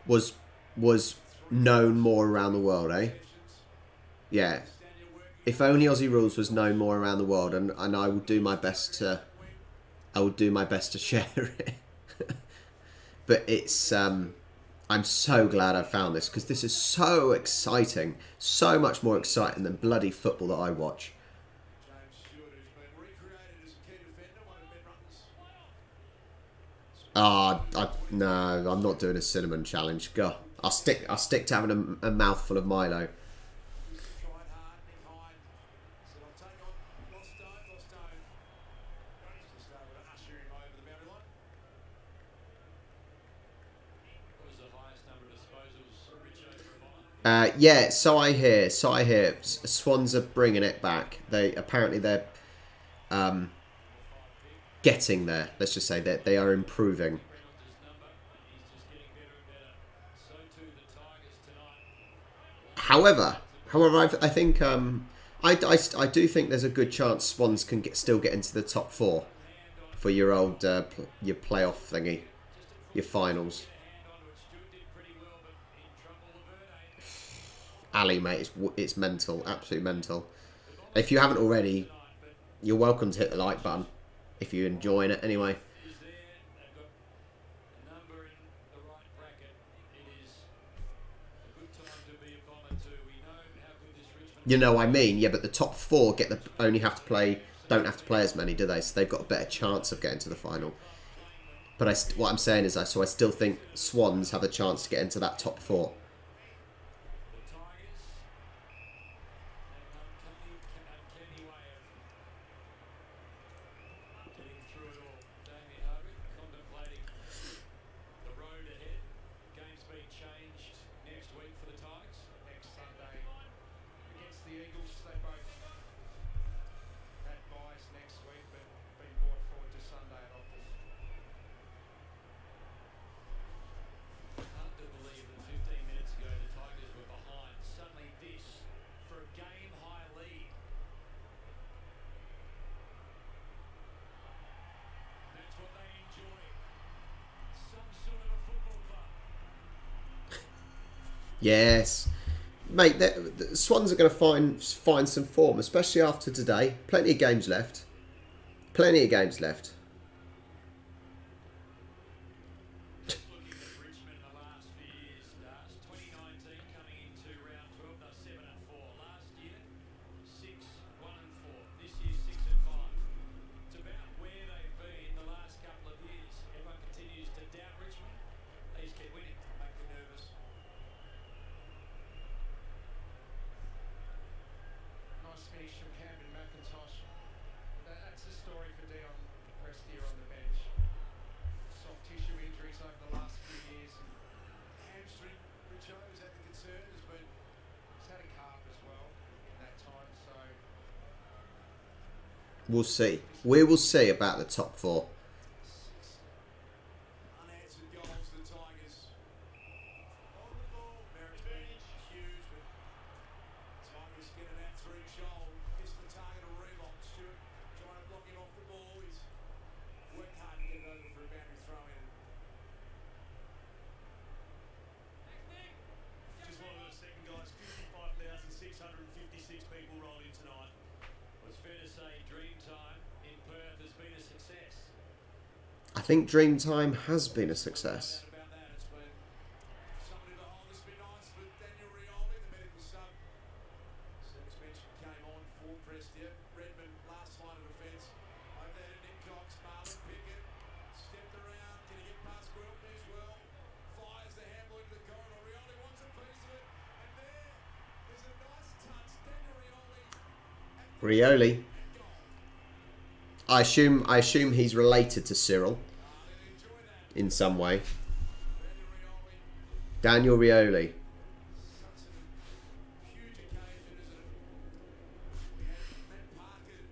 was known more around the world, eh? Yeah. If only Aussie Rules was known more around the world, and I will do my best to share it. But it's I'm so glad I found this, because this is so exciting, so much more exciting than bloody football that I watch. No, I'm not doing a cinnamon challenge. Go, I'll stick to having a mouthful of Milo. Yeah, so I hear. Swans are bringing it back. They're getting there. Let's just say that they are improving. However, I think I do think there's a good chance Swans can still get into the top four for your old your playoff thingy, your finals. Ali, mate, it's mental, absolutely mental. If you haven't already, you're welcome to hit the like button if you're enjoying it anyway. You know what I mean? Yeah, but the top four don't have to play as many, do they? So they've got a better chance of getting to the final. But what I'm saying is, I still think Swans have a chance to get into that top four. Yes, mate. The Swans are going to find some form, especially after today. Plenty of games left. Plenty of games left. Looking at Richmond in the last few years, 2019 coming into round 12, they're 7-4. Last year, 6-1-4. This year, 6-5. It's about where they've been the last couple of years. Everyone continues to doubt Richmond. They just keep winning, make them nervous. Nice finish from Camden McIntosh. That's the story for Dion Prestia on the bench. Soft tissue injuries over the last few years. Hamstring, Richo, is that the concern? He's had a calf as well in that time, so We'll see. We will see about the top four. Unanswered goals for the Tigers. On the ball, Merritt Hughes, but Tigers get it out through Joel. Gets the target of Relock. Stewart trying to block him off the ball. He's worked hard to get it over for a boundary throw in. Just one of the second guys, 55,656 people rolled in tonight. Well, it's fair to say Dreamtime in Perth has been a success. I think Dreamtime has been a success. About that, it's been somebody to hold. This has been nice for Daniel Rioli, the medical sub. Suspension came on for Prestia. Redmond, last line of defence. Over there to Nick Cox, Marlon Pickett. Stepped around, can he get past Gweltney as well? Fires the handball into the corridor. Rioli wants a piece of it. And there's a nice touch. Daniel Rioli. Rioli. I assume he's related to Cyril in some way. Daniel Rioli. Huge occasion, isn't it? We had Matt Parker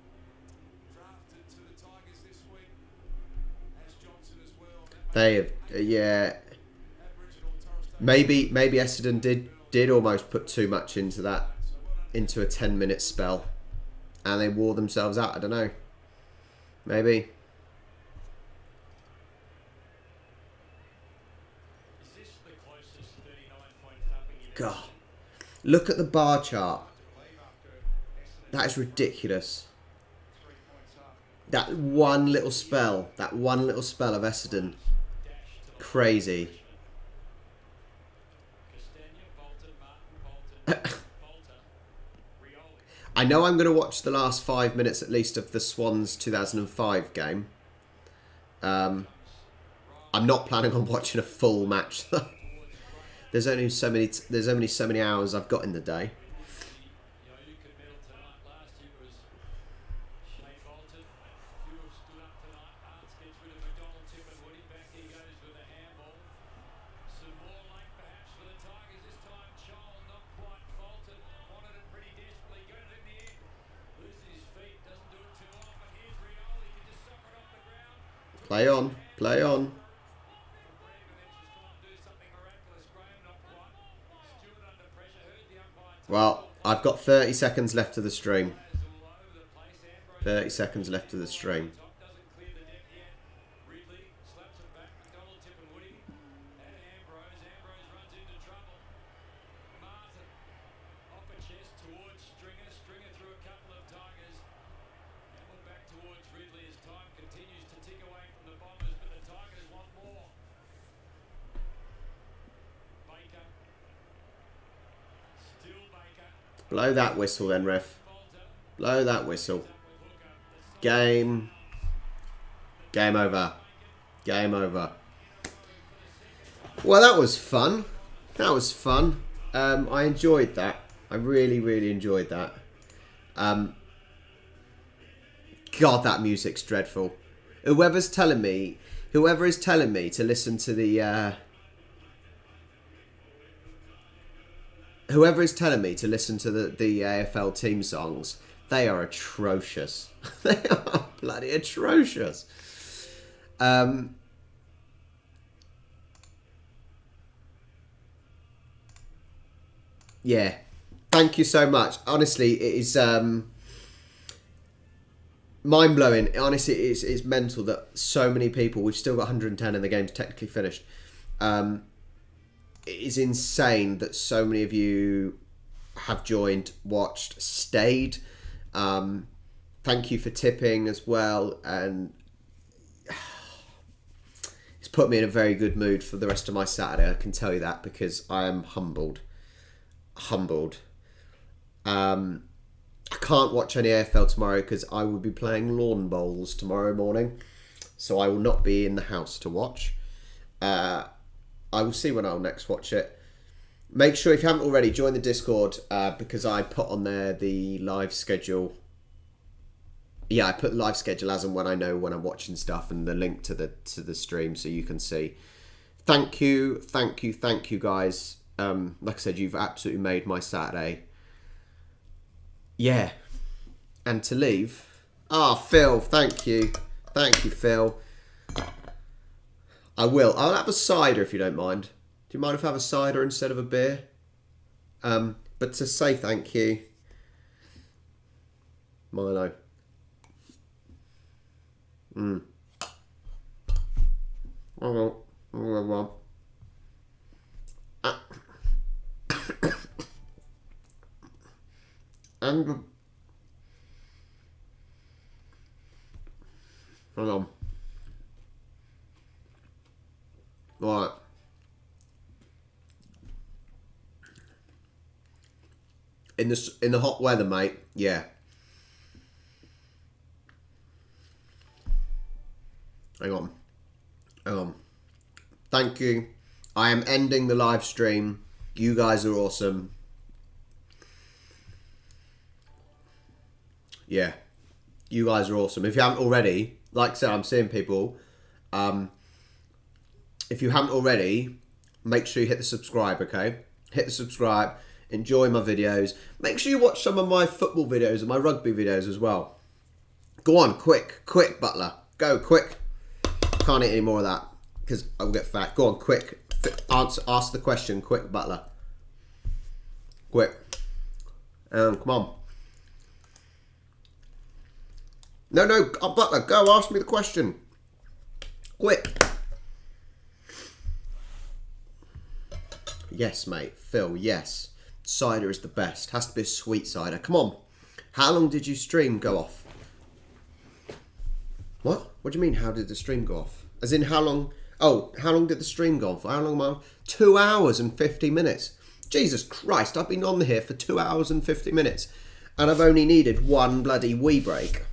drafted to the Tigers this week, as Johnson as well. They have, yeah. Aboriginal and Torres Strait Maybe Essendon did almost put too much into a 10-minute spell, and they wore themselves out. I don't know. Maybe. Is this the closest 39-point thumping you've ever God, look at the bar chart. That is ridiculous. 3 points up. That one little spell of Essendon, crazy. Castagna, Bolton, Martin, Bolton, Bolter, Rioli. I know I'm going to watch the last 5 minutes at least of the Swans 2005 game. I'm not planning on watching a full match though. There's only so many hours I've got in the day. You could medal tonight. Last year was Shane Bolton. You have stood up tonight. Arts gets rid of McDonald, Tip and Woody. Back he goes with a handball. Some more late perhaps for the Tigers. This time Chol knocked Play on. Play on. Well, I've got 30 seconds left of the stream. 30 seconds left of the stream. Blow that whistle then, ref. Blow that whistle. Game. Game over. Game over. Well, that was fun. That was fun. I enjoyed that. I really, really enjoyed that. God, that music's dreadful. Whoever is telling me to listen to the... Whoever is telling me to listen to the AFL team songs, they are atrocious. They are bloody atrocious. Yeah. Thank you so much. Honestly, it is mind-blowing. Honestly, it's mental that so many people... We've still got 110 and the game's technically finished. It is insane that so many of you have joined, watched, stayed. Thank you for tipping as well. And it's put me in a very good mood for the rest of my Saturday. I can tell you that because I am humbled. Humbled. I can't watch any AFL tomorrow because I will be playing lawn bowls tomorrow morning. So I will not be in the house to watch. I will see when I'll next watch it. Make sure, if you haven't already, join the Discord because I put on there the live schedule. Yeah, I put the live schedule as and when I know when I'm watching stuff and the link to the stream so you can see. Thank you, guys. Like I said, you've absolutely made my Saturday. Yeah. And to leave... Phil, thank you. Thank you, Phil. I will. I'll have a cider if you don't mind. Do you mind if I have a cider instead of a beer? But to say thank you, Milo. And hold on. Right. In the hot weather, mate. Yeah. Hang on. Thank you. I am ending the live stream. You guys are awesome. Yeah. You guys are awesome. If you haven't already, like I said, I'm seeing people. If you haven't already, make sure you hit the subscribe, okay? Hit the subscribe. Enjoy my videos. Make sure you watch some of my football videos and my rugby videos as well. Go on, quick, Butler. Go, quick. Can't eat any more of that because I will get fat. Go on, quick. Ask the question, quick, Butler. Quick. Come on. No, Butler, go ask me the question. Quick. Yes, mate. Phil, yes. Cider is the best. Has to be a sweet cider. Come on. How long did you stream go off? What? What do you mean, how did the stream go off? As in, how long... Oh, how long did the stream go on for? How long am I on? 2 hours and 50 minutes. Jesus Christ, I've been on here for 2 hours and 50 minutes. And I've only needed one bloody wee break.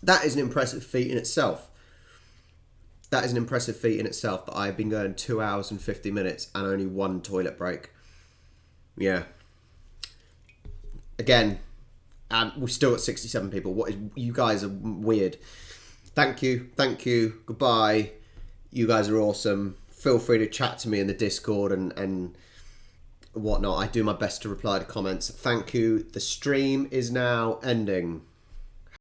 That is an impressive feat in itself. That is an impressive feat in itself that I've been going 2 hours and 50 minutes and only one toilet break. Yeah. Again, and we've still got 67 people. What is... You guys are weird. Thank you. Goodbye. You guys are awesome. Feel free to chat to me in the Discord and whatnot. I do my best to reply to comments. Thank you. The stream is now ending.